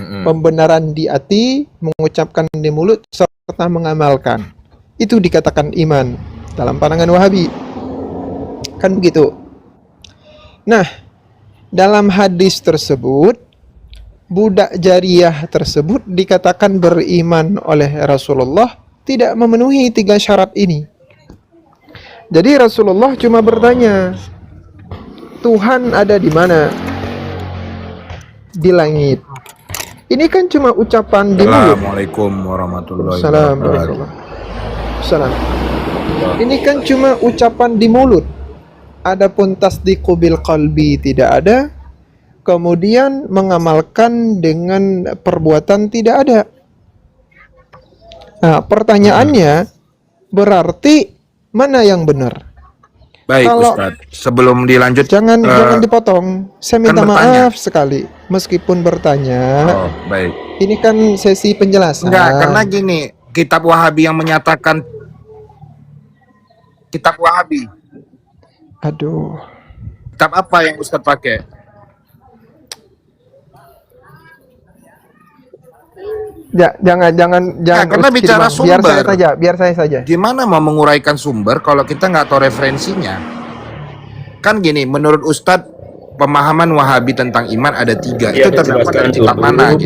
Pembenaran di hati, mengucapkan di mulut, serta mengamalkan. Itu dikatakan iman dalam pandangan Wahabi. Kan begitu. Nah, dalam hadis tersebut, budak jariyah tersebut dikatakan beriman oleh Rasulullah tidak memenuhi 3 syarat ini. Jadi Rasulullah cuma bertanya, Tuhan ada di mana? Di langit. Ini kan cuma ucapan di mulut. Assalamualaikum warahmatullahi Assalamualaikum. wabarakatuh. Ini kan cuma ucapan di mulut. Adapun tasdiqu bil qalbi tidak ada. Kemudian mengamalkan dengan perbuatan tidak ada. Nah, pertanyaannya berarti mana yang benar? Baik, Kalau Ustadz. Sebelum dilanjut, jangan dipotong. Saya minta bertanya. maaf sekali meskipun bertanya. Oh, baik. Ini kan sesi penjelasan. Enggak, karena gini, kitab Wahabi yang menyatakan kitab Wahabi. Aduh. Kitab apa yang Ustadz pakai? Jangan karena bicara Bang. sumber. Biar saya saja. Gimana mau menguraikan sumber kalau kita nggak tahu referensinya? Kan gini, menurut Ustadz, pemahaman Wahabi tentang iman ada 3. Ya, itu terdapat dari kitab mana? Gitu.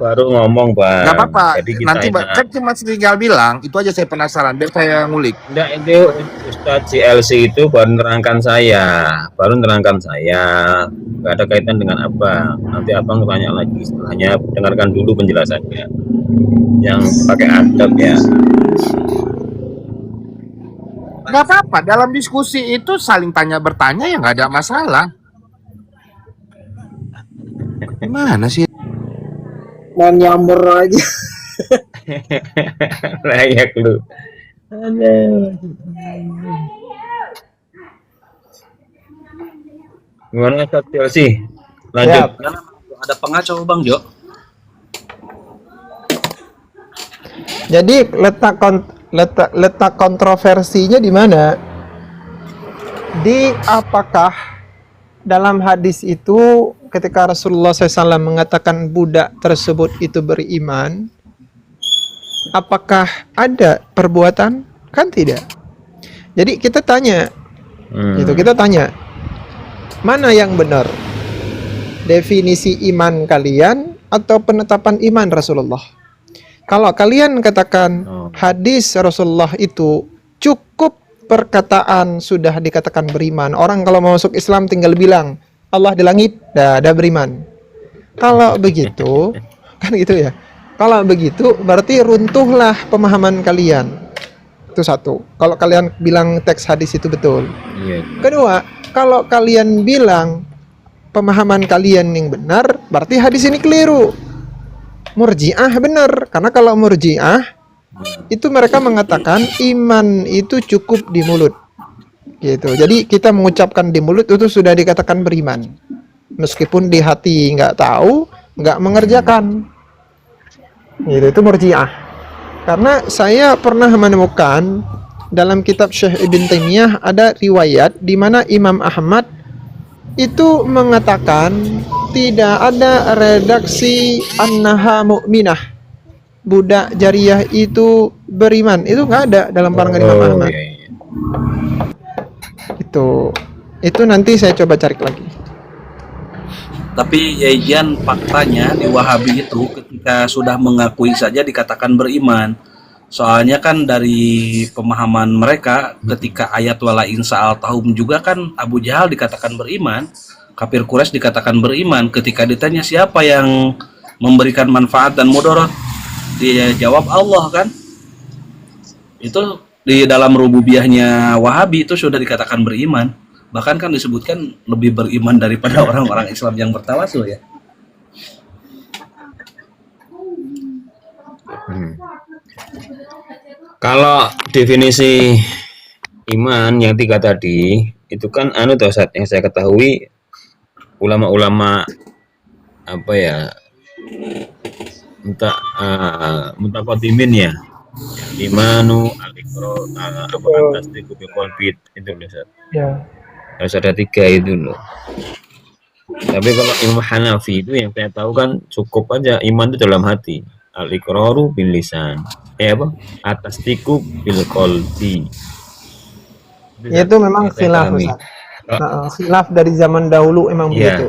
Baru ngomong, Bang. Nggak apa-apa. Jadi Nanti kan cuma tinggal bilang. Itu aja saya penasaran. Biar saya ngulik. Enggak, itu Ustadz CLC itu baru nerangkan saya. Nggak ada kaitan dengan apa. Nanti abang tanya lagi setelahnya. Dengarkan dulu penjelasannya. Yang pakai adab ya. Nggak apa-apa. Dalam diskusi itu saling tanya bertanya ya nggak ada masalah. Gimana sih? Mau nyamber aja. Layak lu. Gimana Ustadz CLC? Lanjut. Ada pengacau Bang Jo. Jadi letak kontroversinya di mana? Di apakah dalam hadis itu ketika Rasulullah SAW mengatakan budak tersebut itu beriman, apakah ada perbuatan? Kan tidak. Jadi kita tanya, mana yang benar? Definisi iman kalian atau penetapan iman Rasulullah? Kalau kalian katakan hadis Rasulullah itu cukup perkataan sudah dikatakan beriman. Orang kalau mau masuk Islam tinggal bilang Allah di langit, dah beriman. Kalau begitu, kan gitu ya. Kalau begitu berarti runtuhlah pemahaman kalian. Itu satu. Kalau kalian bilang teks hadis itu betul. Kedua, kalau kalian bilang pemahaman kalian yang benar, berarti hadis ini keliru. Murji'ah benar. Karena kalau Murji'ah itu mereka mengatakan iman itu cukup di mulut. Gitu. Jadi kita mengucapkan di mulut itu sudah dikatakan beriman. Meskipun di hati nggak tahu, nggak mengerjakan. Gitu, itu Murji'ah. Karena saya pernah menemukan dalam kitab Syekh Ibn Taimiyah ada riwayat di mana Imam Ahmad itu mengatakan tidak ada redaksi annaha mu'minah, budak jariyah itu beriman. Itu nggak ada dalam pandangan Imam Ahmad. Itu nanti saya coba cari lagi. Tapi Yan, faktanya di Wahabi itu ketika sudah mengakui saja dikatakan beriman. Soalnya kan dari pemahaman mereka ketika ayat wala insa'al tahum juga kan Abu Jahal dikatakan beriman, kafir Quraisy dikatakan beriman. Ketika ditanya siapa yang memberikan manfaat dan mudarat, dia jawab Allah kan. Itu di dalam rububiyahnya Wahabi itu sudah dikatakan beriman. Bahkan kan disebutkan lebih beriman daripada orang-orang Islam yang bertawasul ya. Kalau definisi iman yang 3 tadi itu kan Ustaz, yang saya ketahui ulama-ulama apa ya mutaqaddimin ya, imanu al-iqrar apa tasdiqu bi qalbi itu Ustaz. Ya. Harus ada 3 itu loh. Tapi kalau Imam Hanafi itu yang saya tahu kan cukup aja iman itu dalam hati. Al-iqraru bil lisan. Apa? Atasdiku bil qalbi. Itu memang Yang saya khilaf pahami. Ustaz. Khilaf dari zaman dahulu emang Iya. begitu.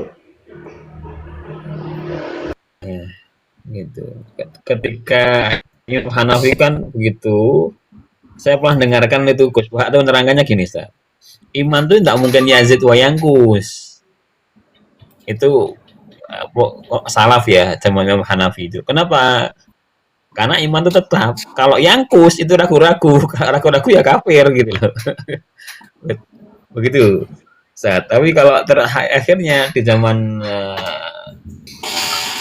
Ya, gitu. Ketika Imam Hanafi kan begitu, saya pernah dengarkan itu Gus Wahab itu menerangkannya gini, Ustaz. Iman itu tidak mungkin yazid wa yankus. Itu salaf ya, zaman Imam Hanafi itu. Kenapa? Karena iman itu tetap. Kalau yangkus itu ragu-ragu, ragu-ragu ya kafir gitu loh. Begitu. Tapi kalau akhirnya di zaman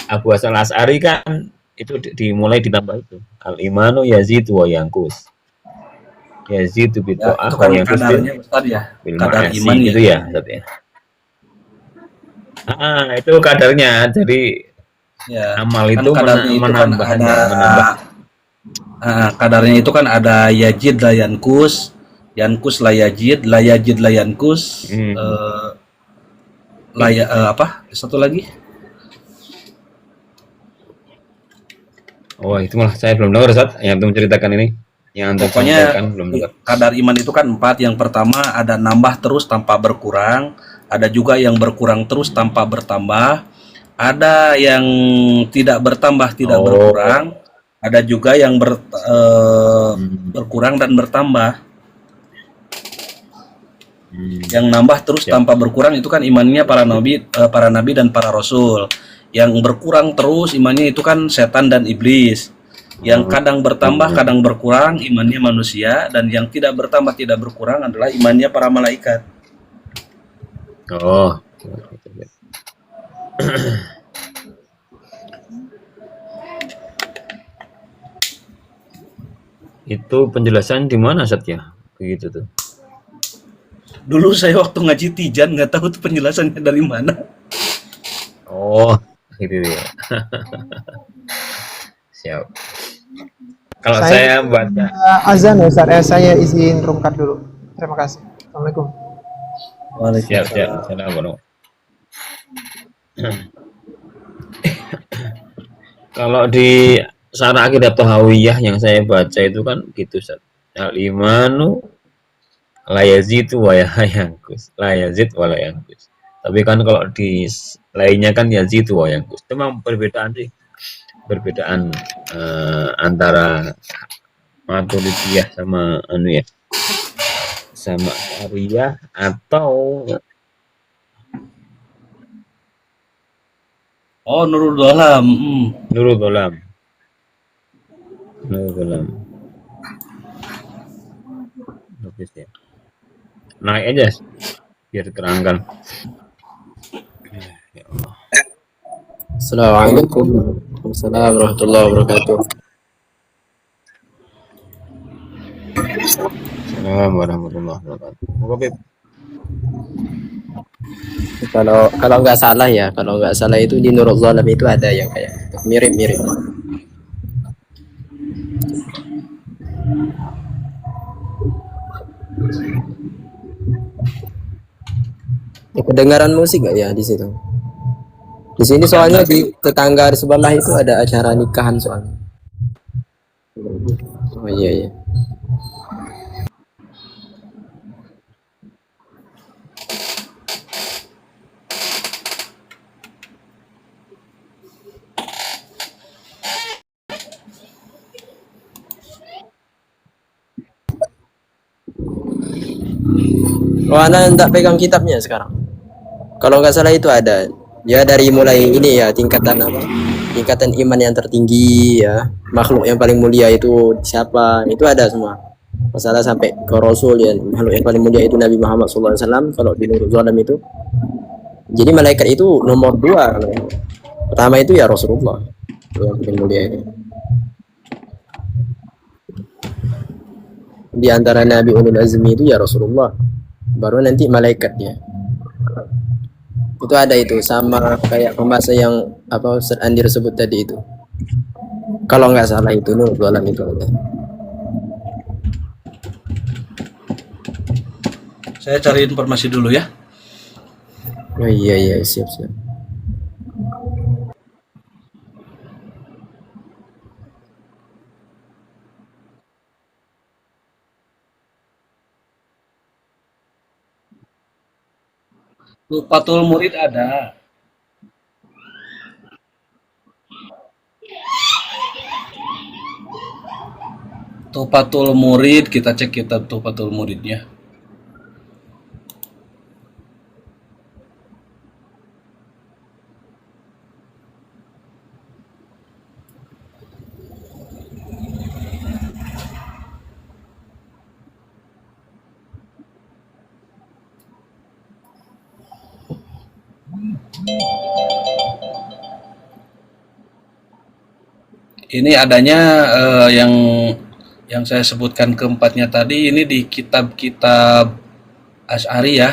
Abu Hasan Al-Asy'ari kan itu dimulai ditambah itu. Al-imanu yazidu wa yankus. Yazidu bi Ya, ta'ah itu wa kan yankus kadarnya Ustaz ya. bil Kadar ma'asi iman gitu ya, Ustaz ya. Itu kadarnya. Jadi ya. amal Kan itu kadarnya itu kan menambah. kadarnya itu kan ada yajid la yankus la yajid la yankus, apa? Satu lagi. Oh, itu malah saya belum dengar, Ustaz. Yang antum ceritakan ini. Yang antum Pokoknya sampaikan belum dengar. kadar iman itu kan 4. Yang pertama ada nambah terus tanpa berkurang, ada juga yang berkurang terus tanpa bertambah, ada yang tidak bertambah tidak berkurang, ada juga yang berkurang dan bertambah. Yang nambah terus tanpa berkurang itu kan imannya para nabi dan para rasul. Yang berkurang terus imannya itu kan setan dan iblis. Yang kadang bertambah kadang berkurang imannya manusia, dan yang tidak bertambah tidak berkurang adalah imannya para malaikat. Oh. Itu penjelasan di mana, Ustaz ya? Begitu tuh. Dulu saya waktu ngaji Tijan nggak tahu tuh penjelasannya dari mana. Oh, gitu ya. Siap. Kalau saya baca azan ya Ustaz, saya izin rungkat dulu. Terima kasih. Assalamualaikum. siap. Assalamualaikum. Kalau di Syarah Aqidah Thahawiyah yang saya baca itu kan gitu, Ustaz. Al-imanu la yazidu wa la yanqus. La yazid wa la yanqus. Tapi kan kalau di lainnya kan yazidu wa yanqus. Itu memang perbedaan sih. Perbedaan antara Maturidiyah sama sama Syariah atau Nurul Dolam. Nurul Dolam. Nurul Dolam. Bagus ya. Naik aja biar terangkan. Ya Allah. Assalamualaikum. Waalaikumsalam warahmatullahi wabarakatuh. Assalamualaikum warahmatullahi wabarakatuh. Moga Beb. Kalau nggak salah itu di Nurul Zalam itu ada yang kayak gitu. Mirip-mirip. Ya, kedengaran musik nggak ya di situ? Di sini soalnya di tetangga di sebelah itu ada acara nikahan soalnya. Oh iya. Oh, Ana enggak pegang kitabnya sekarang. Kalau nggak salah itu ada. Ya dari mulai ini ya tingkatan iman yang tertinggi ya, makhluk yang paling mulia itu siapa, itu ada semua. Masalah sampai ke Rasul ya, makhluk yang paling mulia itu Nabi Muhammad SAW. Kalau di Nurul Zalam itu, jadi malaikat itu nomor 2. Pertama itu ya Rasulullah, itu yang paling mulia itu. Di antara Nabi Ulul Azmi itu ya Rasulullah, baru nanti malaikatnya. Itu ada itu sama kayak pembahasan yang apa Ustaz Andir sebut tadi itu. Kalau nggak salah itu Nurul Zalam itu ada. Saya cari informasi dulu ya. Oh iya iya siap siap. Tufatul Murid ada. Tufatul Murid kita cek kita Tufatul Muridnya. Ini adanya yang saya sebutkan keempatnya tadi ini di kitab-kitab Asy'ari ya.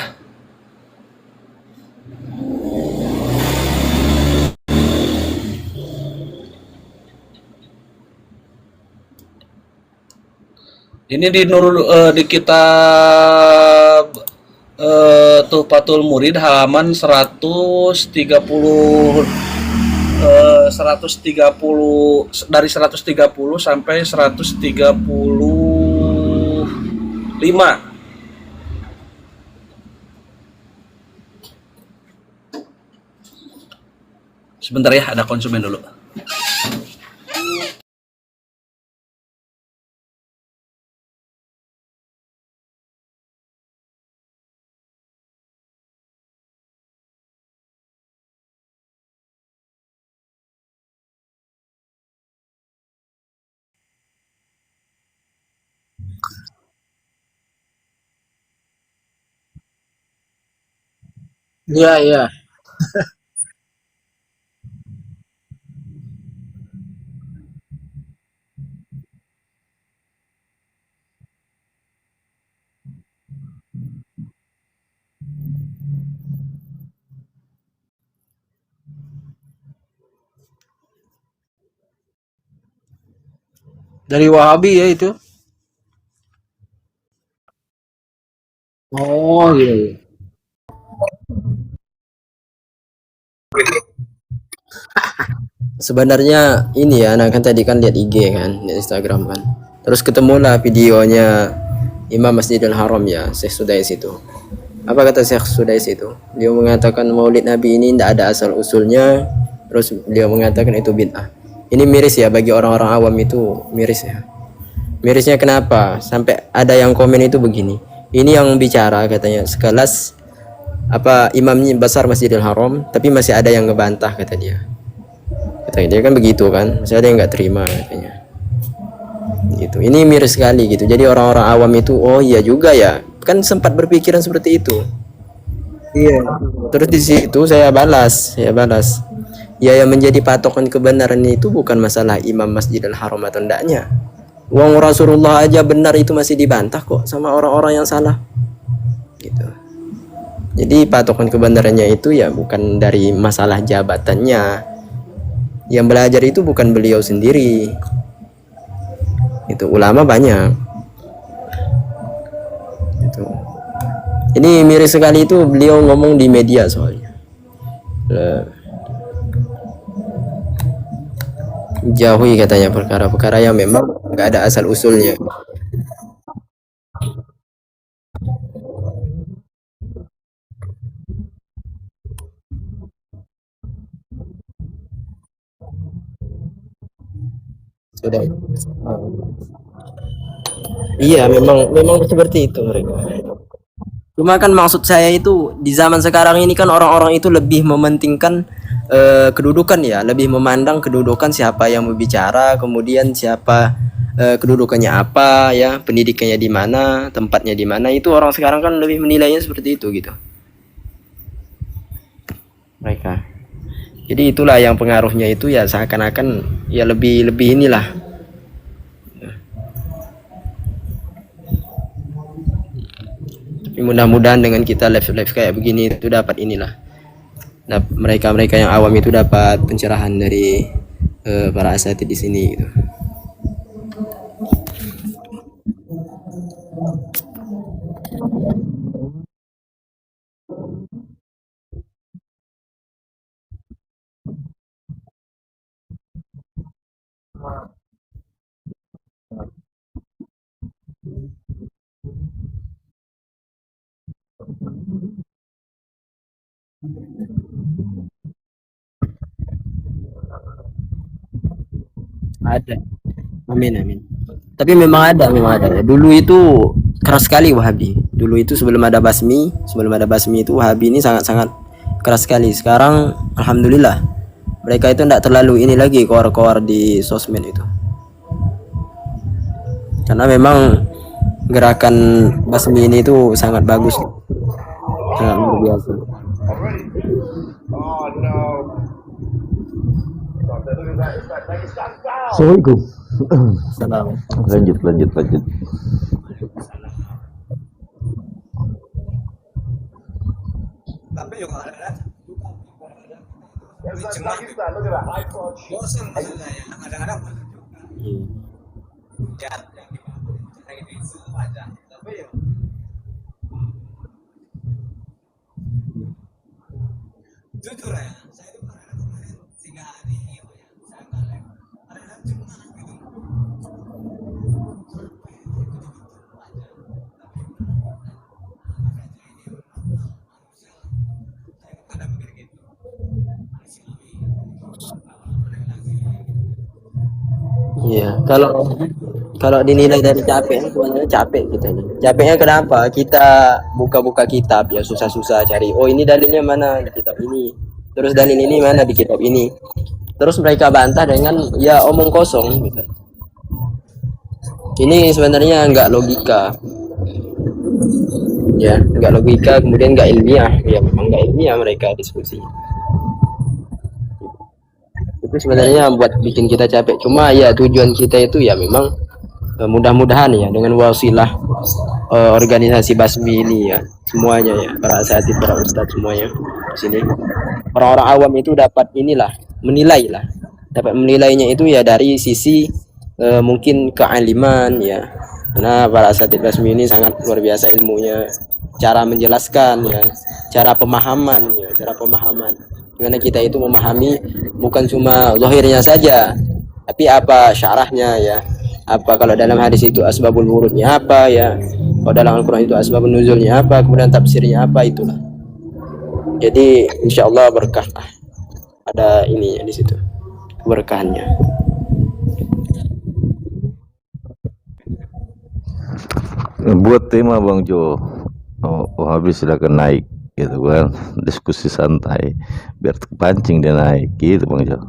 Ini di di kitab Tuhfatul Murid halaman 130 130 dari 130 sampai 135. Sebentar ya, ada konsumen dulu. Iya iya. Dari Wahabi ya itu. Oh iya iya. Sebenarnya ini ya, anak kan tadi kan lihat IG kan, di Instagram kan. Terus ketemulah videonya Imam Masjidil Haram ya, Syekh Sudais itu. Apa kata Syekh Sudais itu? Dia mengatakan Maulid Nabi ini tidak ada asal usulnya. Terus dia mengatakan itu bid'ah. Ini miris ya bagi orang-orang awam, itu miris ya. Mirisnya kenapa? Sampai ada yang komen itu begini. Ini yang bicara katanya sekelas apa imamnya besar Masjidil Haram, tapi masih ada yang ngebantah kata dia. Kata dia kan begitu kan, masih ada yang nggak terima katanya. Gitu. Ini miris sekali gitu. Jadi orang-orang awam itu oh iya juga ya, kan sempat berpikiran seperti itu. Iya. Terus di situ saya balas. Ya yang menjadi patokan kebenaran itu bukan masalah imam Masjidil Haram atau endaknya. Uang Rasulullah aja benar itu masih dibantah kok sama orang-orang yang salah. Gitu. Jadi patokan kebenarannya itu ya bukan dari masalah jabatannya. Yang belajar itu bukan beliau sendiri. Itu ulama banyak. Itu. Ini miris sekali itu beliau ngomong di media soalnya. Jauhi katanya perkara-perkara yang memang nggak ada asal usulnya. Sudah. Iya, memang memang seperti itu mereka. Cuma kan maksud saya itu di zaman sekarang ini kan orang-orang itu lebih mementingkan kedudukan ya, lebih memandang kedudukan siapa yang berbicara, kemudian siapa kedudukannya apa ya, pendidikannya di mana, tempatnya di mana, itu orang sekarang kan lebih menilainya seperti itu gitu. Mereka. Jadi itulah yang pengaruhnya itu ya seakan-akan ya lebih lebih inilah. Tapi mudah-mudahan dengan kita live-live kayak begini itu dapat inilah. Nah, mereka-mereka yang awam itu dapat pencerahan dari para asatidz di sini gitu. Ada. Amin amin. Tapi memang ada. Dulu itu keras sekali Wahabi. Dulu itu sebelum ada Basmi itu Wahabi ini sangat-sangat keras sekali. Sekarang alhamdulillah mereka itu tidak terlalu ini lagi koar-koar di sosmed itu. Karena memang gerakan Basmi ini itu sangat bagus. Sangat luar biasa. Assalamualaikum. Salam. Lanjut. Iya, kalau dinilai dari capek, sebenarnya capek kita ini. Capeknya kenapa? Kita buka-buka kitab ya susah-susah cari. Oh ini dalilnya mana di kitab ini? Terus dalil ini mana di kitab ini? Terus mereka bantah dengan ya omong kosong. Gitu. Ini sebenarnya nggak logika. Ya, nggak logika, kemudian nggak ilmiah. Ya memang nggak ilmiah mereka diskusi. Itu sebenarnya buat bikin kita capek. Cuma ya tujuan kita itu ya memang mudah-mudahan ya dengan wasilah organisasi Basmi ini ya semuanya ya para asatidz, para ustadz semuanya di sini orang-orang awam itu dapat dapat menilainya itu ya dari sisi mungkin kealiman ya, karena para asatidz Basmi ini sangat luar biasa ilmunya, cara menjelaskan ya, cara pemahaman dimana kita itu memahami bukan cuma zahirnya saja tapi apa syarahnya ya, apa kalau dalam hadis itu asbabul wurudnya apa ya, kalau dalam Al-Quran itu asbabun nuzulnya apa, kemudian tafsirnya apa, itulah. Jadi insyaallah berkah ada ini di situ keberkahannya. Buat tema Bang Jo, habis silakan naik gitu kan, diskusi santai biar terpancing dia naik gitu Bang Jo.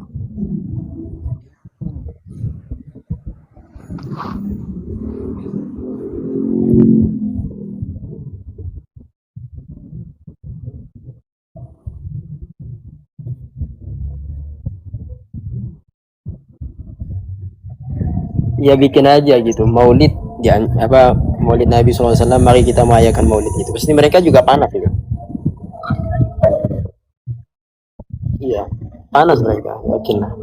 Ya bikin aja gitu maulid ya, apa maulid Nabi SAW, mari kita merayakan maulid itu, pasti mereka juga panas gitu. Iya panas mereka, yakin lah.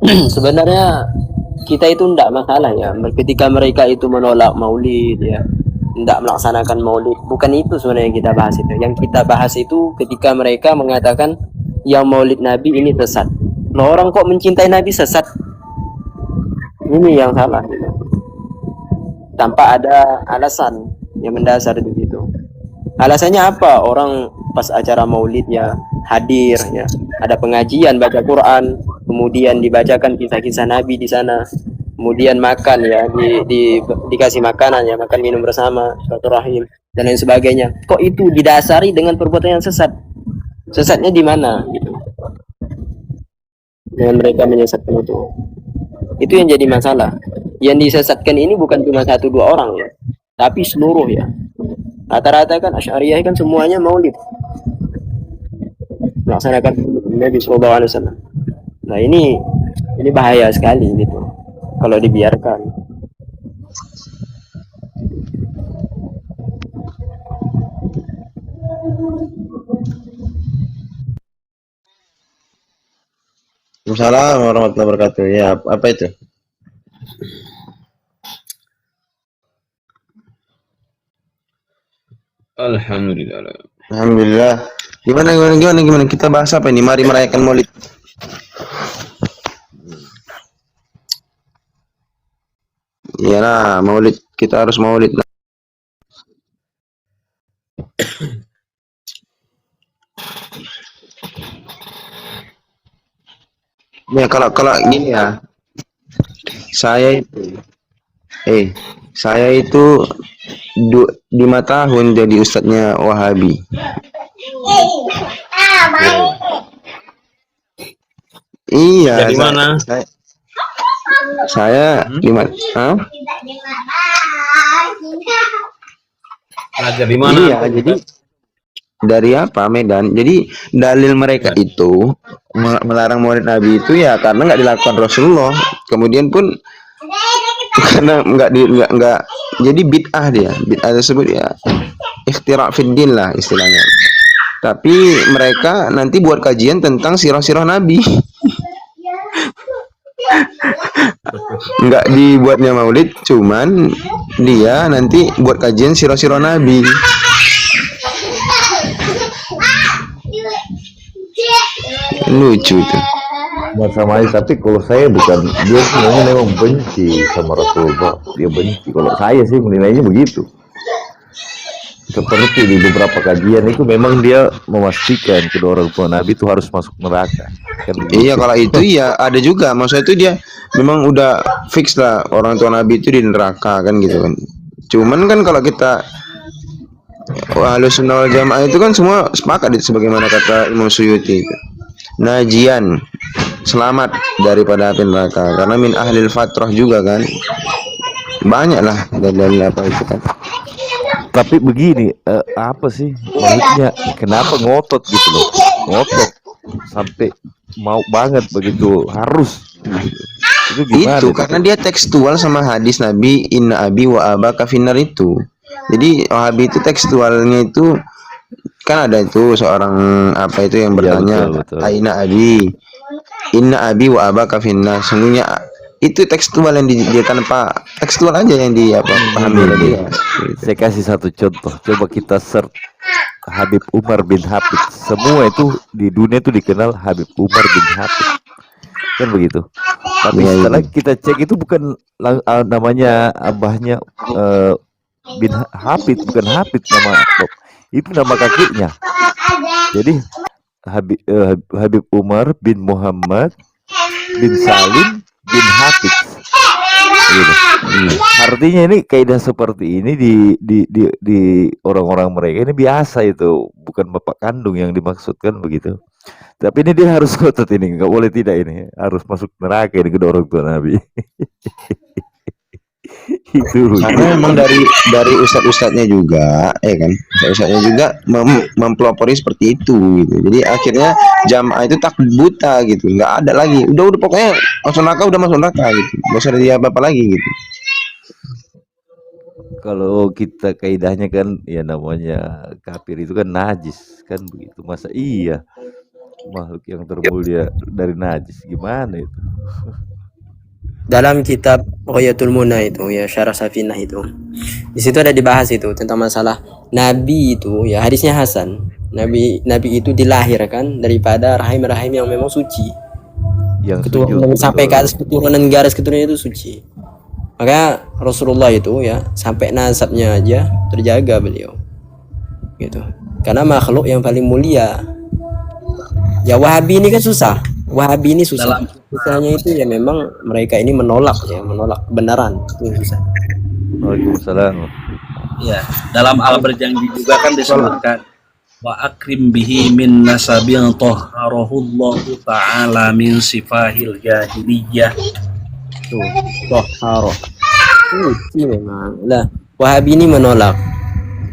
Sebenarnya kita itu tidak masalah ya ketika mereka itu menolak maulid ya, tidak melaksanakan maulid, bukan itu sebenarnya yang kita bahas. Itu yang kita bahas itu ketika mereka mengatakan yang maulid Nabi ini sesat. Nah, orang kok mencintai Nabi sesat, ini yang salah gitu. Tanpa ada alasan yang mendasar di situ. Alasannya apa? Orang pas acara maulid ya hadir ya, ada pengajian baca Quran, kemudian dibacakan kisah-kisah Nabi di sana, kemudian makan ya, dikasih makanan ya, makan minum bersama, silaturahim dan lain sebagainya. Kok itu didasari dengan perbuatan yang sesat? Sesatnya di mana gitu? Dengan mereka menyesatkan itu yang jadi masalah. Yang disesatkan ini bukan cuma 1-2 orang ya, tapi seluruh ya. Rata-rata kan Asy'ariyah kan semuanya maulid, melaksanakan Nabi SAW. Nah ini bahaya sekali gitu kalau dibiarkan. Waalaikumsalam warahmatullahi wabarakatuh. Ya, apa itu? Alhamdulillah. Alhamdulillah. Gimana kita bahas apa ini? Mari merayakan Maulid. Iyalah, Maulid, kita harus Maulid. Ya kalau gini ya, saya itu, saya itu 5 tahun jadi ustadznya Wahabi. Iya. Dari mana? Saya 5. Belajar di mana? Iya, jadi dari apa Medan? Jadi dalil mereka itu melarang Maulid Nabi itu ya karena nggak dilakukan Rasulullah. Kemudian pun karena nggak jadi bid'ah tersebut ya ikhtira' fid din lah istilahnya. Tapi mereka nanti buat kajian tentang sirah-sirah Nabi. Nggak dibuatnya Maulid, cuman dia nanti buat kajian sirah-sirah Nabi. Lucu tuh. Sama aja, tapi kalau saya bukan, dia sebenarnya memang benci sama Rasulullah, dia benci. Kalau saya sih menilainya begitu. Seperti di beberapa kajian itu memang dia memastikan kedua orang tua Nabi itu harus masuk neraka. Kan Iya, kalau itu ya ada juga. Maksudnya itu dia memang udah fix lah orang tua Nabi itu di neraka kan gitu kan. Cuman kan kalau kita Ahlus Sunnah wal Jamaah itu kan semua sepakat itu sebagaimana kata Imam Suyuti itu. Najian, selamat daripada api neraka karena min ahlil fatrah juga kan. Banyak lah dalil apa itu kan. Tapi begini, apa sih maksudnya? Kenapa ngotot gitu loh? Ngotot sampai mau banget begitu harus. Itu gimana? Itu karena dia tekstual sama hadis Nabi inna abi wa abaka finnar itu. Jadi Wahabi itu tekstualnya itu kan ada itu seorang apa itu yang bertanya betul. aina abi inna abi wa abaka finnar. Sungguhnya itu tekstual yang dia tanpa tekstual aja yang di apa pahami oleh dia. Saya kasih satu contoh. Coba kita search Habib Umar bin Habib. Semua itu di dunia itu dikenal Habib Umar bin Habib. Kan begitu. Tapi setelah kita cek itu bukan namanya abahnya bin Habib, bukan Habib nama itu nama kakinya. Jadi Habib Umar bin Muhammad bin Salim bin Habib. Gitu. Artinya ini kaidah seperti ini di orang-orang mereka ini biasa itu, bukan bapak kandung yang dimaksudkan begitu. Tapi ini dia harus ngotot ini, nggak boleh tidak ini, harus masuk neraka ini kedua orang tua Nabi. Itu karena memang dari ustadz-ustadznya juga kan ustadz-ustadznya juga mempelopori seperti itu gitu. Jadi akhirnya jamaah itu takut buta gitu, nggak ada lagi udah pokoknya masuk neraka udah masuk neraka gitu, nggak usah dia apa lagi gitu. Kalau kita kaidahnya kan ya namanya kafir itu kan najis kan begitu, masa iya makhluk yang termulia dari najis, gimana itu? Dalam kitab Ghayatul Muna itu ya Syarah Safinah itu, di situ ada dibahas itu tentang masalah Nabi itu ya, hadisnya Hasan. Nabi itu dilahirkan daripada rahim-rahim yang memang suci, Yang keturunan sampai ke atas keturunan garis keturunan itu suci. Maka Rasulullah itu ya sampai nasabnya aja terjaga beliau gitu, karena makhluk yang paling mulia. Ya Wahabi ini kan susah, Wahabi ini susah. Susahnya itu ya memang mereka ini menolak kebenaran itu susah. Waalaikumsalam. Ya, dalam Al Berjanji juga kan disebutkan wa akrim bihi min nasabil tahharahullahu ta'ala min sifahil jahiliyah. Tuh, toharo. Suci memang. Lah, Wahabi ini menolak.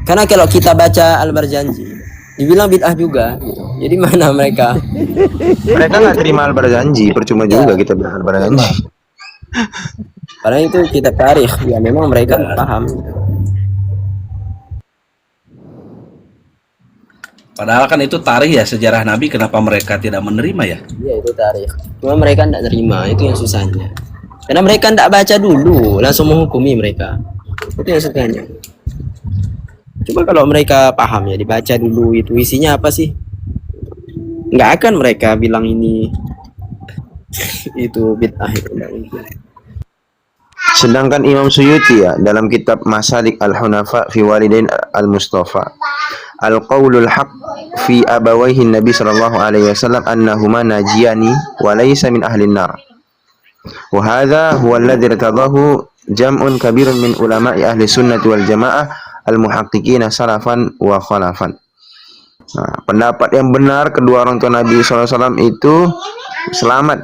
Karena kalau kita baca Al Berjanji, dibilang bid'ah juga gitu. Jadi mana mereka? Mereka nggak terima al-berjanji, percuma juga kita bilang al-berjanji. Karena itu kita tarikh ya memang mereka paham. Padahal kan itu tarikh ya, sejarah Nabi, kenapa mereka tidak menerima ya? Iya itu tarikh. Cuma mereka tidak terima, itu yang susahnya. Karena mereka tidak baca dulu, langsung menghukumi mereka. Itu yang susahnya. Coba kalau mereka paham ya, dibaca dulu itu isinya apa sih? Nggak akan mereka bilang ini itu bid'ah itu nggak mungkin. Sedangkan Imam Suyuti ya dalam kitab Masalik Al-Hunafa fi Walidain Al-Mustafa, Al-Qaulul Haq fi abawaihi Nabi sallallahu alaihi wasallam annahuma najiyani wa laysa min ahli nar. Wa hadha huwa alladhi irtadahu jam'un kabirun min ulama'i ahli sunnati wal jamaah al-muhaqqiqina salafan wa khalafan. Nah, pendapat yang benar kedua orang tua Nabi sallallahu alaihi wasallam itu selamat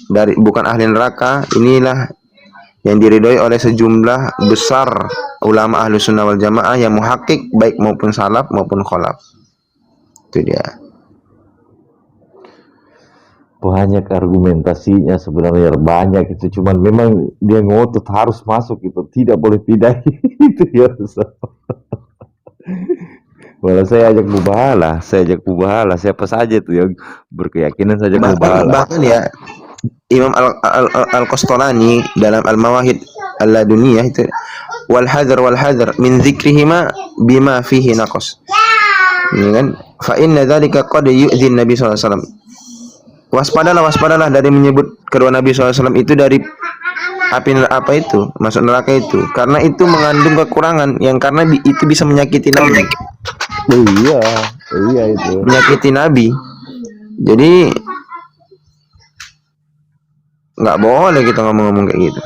dari bukan ahli neraka. Inilah yang diridhoi oleh sejumlah besar ulama ahlu sunnah wal jamaah yang muhakkik baik maupun salaf maupun khalaf. Itu dia. Banyak argumentasinya sebenarnya, banyak itu, cuman memang dia ngotot harus masuk itu, tidak boleh tidak. Itu ya. Walau saya ajak mubahalah, siapa saja tuh yang berkeyakinan saja mubahalah. Bahkan ya Imam Al-Qastolani dalam Al-Mawahid Al-Laduniyah itu wal hadar min dzikrihima bima fihi naqas. Ini kan fa inna dzalika qad yu'dzi Nabi sallallahu alaihi wasallam. Waspadalah dari menyebut kedua Nabi SAW itu dari api apa itu, masuk neraka itu, karena itu mengandung kekurangan yang karena itu bisa menyakiti Nabi. Iya itu. Menyakiti Nabi. Jadi nggak boleh kita ngomong-ngomong kayak gitu.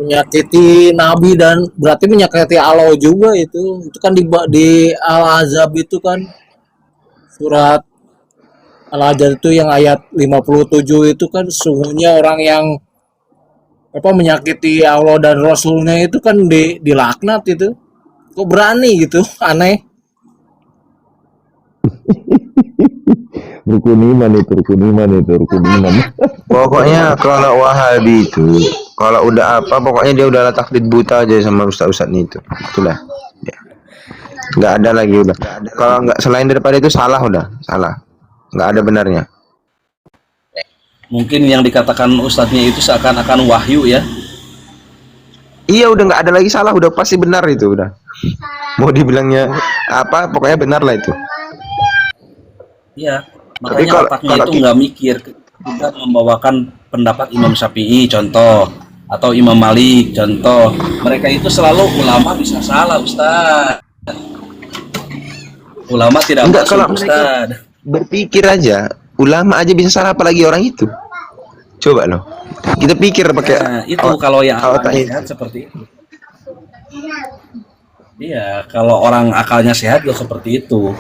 Menyakiti Nabi dan berarti menyakiti Allah juga itu kan di Al-Ahzab itu kan surat Al-Ahzab itu yang ayat 57 itu kan sesungguhnya orang yang menyakiti Allah dan Rasulnya itu kan dilaknat itu. Kok berani gitu, aneh. Rukun iman. Pokoknya kalau Wahabi itu kalau udah apa pokoknya dia udah taklid buta aja sama ustaz-ustaz itu. Itulah. Ya. Nggak ada lagi udah. Kalau nggak selain daripada itu salah, nggak ada benarnya. Mungkin yang dikatakan ustadznya itu seakan-akan wahyu ya. Iya udah nggak ada lagi salah, udah pasti benar itu udah. Mau dibilangnya apa pokoknya benar lah itu. Iya, makanya otaknya itu nggak mikir ketika membawakan pendapat Imam Syafi'i contoh atau Imam Malik contoh. Mereka itu selalu ulama bisa salah Ustaz. Ulama tidak Enggak, kalau Ustaz. Berpikir aja, ulama aja bisa salah apalagi orang itu. Coba loh. Kita pikir pakai itu kalau yang akalnya sehat seperti itu. Iya, kalau orang akalnya sehat ya seperti itu.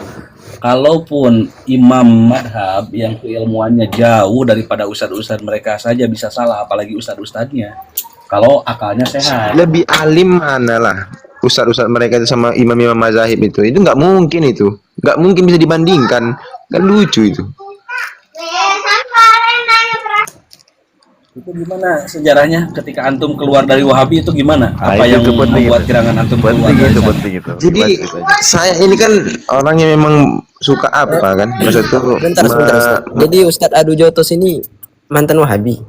Kalaupun imam madhab yang keilmuannya jauh daripada ustadz-ustadz mereka saja bisa salah, apalagi ustadz-ustadznya. Kalau akalnya sehat. Lebih alim mana lah ustadz-ustadz mereka itu sama imam-imam mazahib itu nggak mungkin bisa dibandingkan, kan lucu itu. Itu gimana sejarahnya ketika antum keluar dari Wahabi itu gimana? Apa yang membuat gerangan antum keluar dari sana? Jadi saya ini kan orangnya memang suka apa kan, maksudnya Bentar. Jadi Ustadz Adu Jotos ini mantan Wahabi.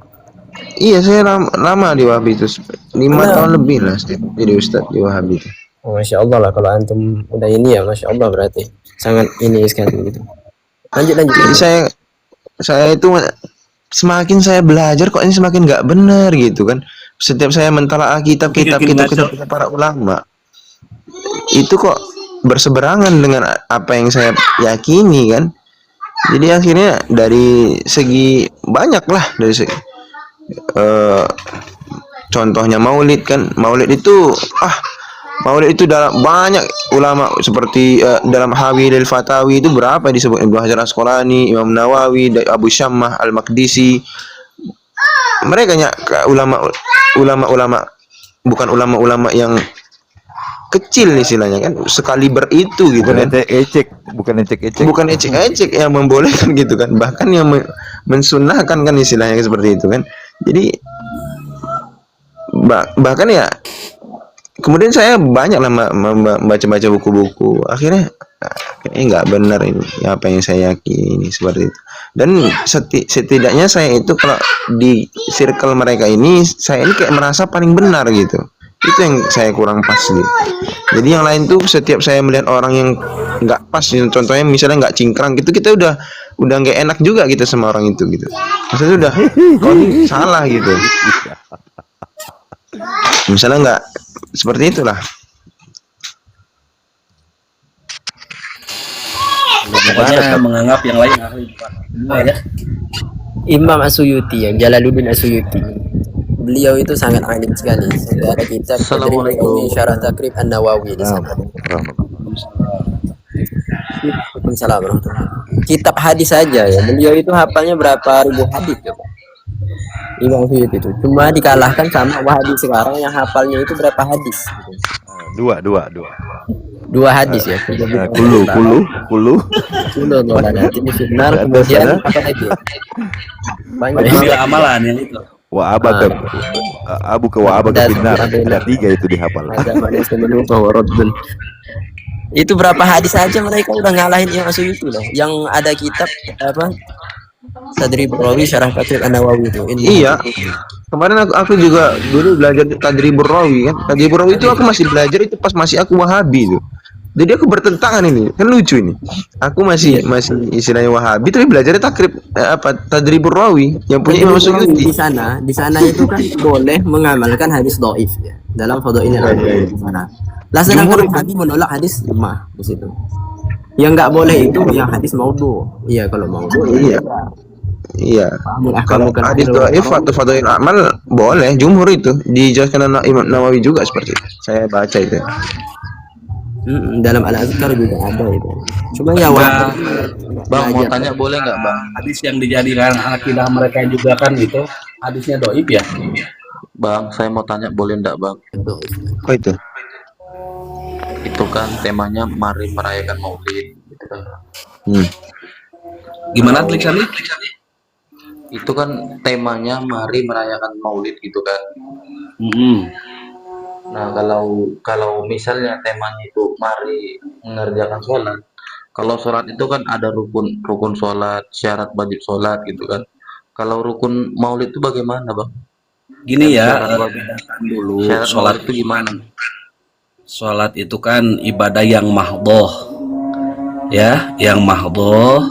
Iya, saya lama di Wahabi itu 5 tahun lebih lah jadi ustadz di Wahabi itu. Oh, Masya Allah lah kalau antum udah ini ya, Masya Allah berarti sangat ini sekali gitu. Lanjut. Jadi saya itu semakin saya belajar kok ini semakin nggak benar gitu kan. Setiap saya mentalaah kitab para ulama itu kok berseberangan dengan apa yang saya yakini kan. Jadi akhirnya dari segi banyak lah, dari segi contohnya maulid itu dalam banyak ulama seperti dalam Hawilil Fatawi itu berapa disebut Ibnu Hajar Asqalani, Imam Nawawi, Abu Syammah Al-Maqdisi. Mereka ulama bukan ulama yang kecil istilahnya kan, sekaliber itu gitu kan. Bukan ecek-ecek yang membolehkan gitu kan, bahkan yang mensunnahkan kan istilahnya seperti itu kan. Jadi bahkan ya kemudian saya banyak lah membaca buku-buku, akhirnya kayaknya nggak benar ini apa yang saya yakini seperti itu. Dan setidaknya saya itu kalau di circle mereka ini, saya ini kayak merasa paling benar gitu. Itu yang saya kurang pas gitu. Jadi yang lain tuh setiap saya melihat orang yang nggak pas, contohnya misalnya nggak cingkrang gitu, kita udah nggak enak juga gitu sama orang itu gitu. Maksudnya udah kau ini salah gitu. Misalnya nggak seperti itulah. Pokoknya menganggap yang lain ahli bukan. Ya. Imam As-Suyuti, yang Jalaluddin As-Suyuti, beliau itu sangat alim sekali. Sudah ada kitab Tadribul Syarah Takrib An-Nawawi di sana. Waalaikumsalam warahmatullahi wabarakatuh. Kitab hadis saja ya, beliau itu hafalnya berapa ribu hadis ya, Pak? Imam Suyuti itu cuma dikalahkan sama Wahabi sekarang yang hafalnya itu berapa hadis? Dua hadis ya. Kulu. Kulu nanti benar, kemudian apa lagi? Banyak. Bila amalan yang itu. Wa abaka abu ke wa abaka binar. Ada 3 itu dihafal. Itu berapa hadis saja mereka udah ngalahin yang Suyuti loh. Yang ada kitab apa? Tadribur Rawi Syarah Takrib An-Nawawi itu. Iya. Kemarin aku juga dulu belajar Tadribur Rawi kan. Tadribur Rawi itu aku masih belajar itu pas masih aku Wahabi itu. Jadi aku bertentangan ini, kan lucu ini. Aku masih istilahnya Wahabi tapi belajarnya Tadribur Rawi yang punya Imam Suyuti. Di sana itu kan boleh mengamalkan hadis dhaif ya dalam fadhailul hadis di sana. Lah sedangkan Wahabi menolak hadis lemah di situ. Yang nggak boleh itu yang hadis maudhu. Iya, kalau maudhu. Iya. Kalau hadis dhaif atau fadhail amal boleh, jumhur itu dijelaskan Imam Nawawi juga seperti itu. Saya baca itu. Dalam Al-Azkar juga ada itu. Cuma ya Bang mau tanya boleh nggak Bang? Hadis yang dijadikan akidah mereka juga kan itu hadisnya dhaif ya? Bang, saya mau tanya boleh nggak Bang? Oh itu. Itu kan temanya mari merayakan Maulid gitu kan. Gimana tulisannya? Itu kan temanya mari merayakan Maulid gitu kan. Nah, kalau misalnya temanya itu mari mengerjakan sholat, kalau sholat itu kan ada rukun sholat, syarat wajib sholat gitu kan. Kalau rukun Maulid itu bagaimana Bang? Gini ya, bedakan dulu Syarat sholat itu gimana? Sholat itu kan ibadah yang mahdhoh, ya, yang mahdhoh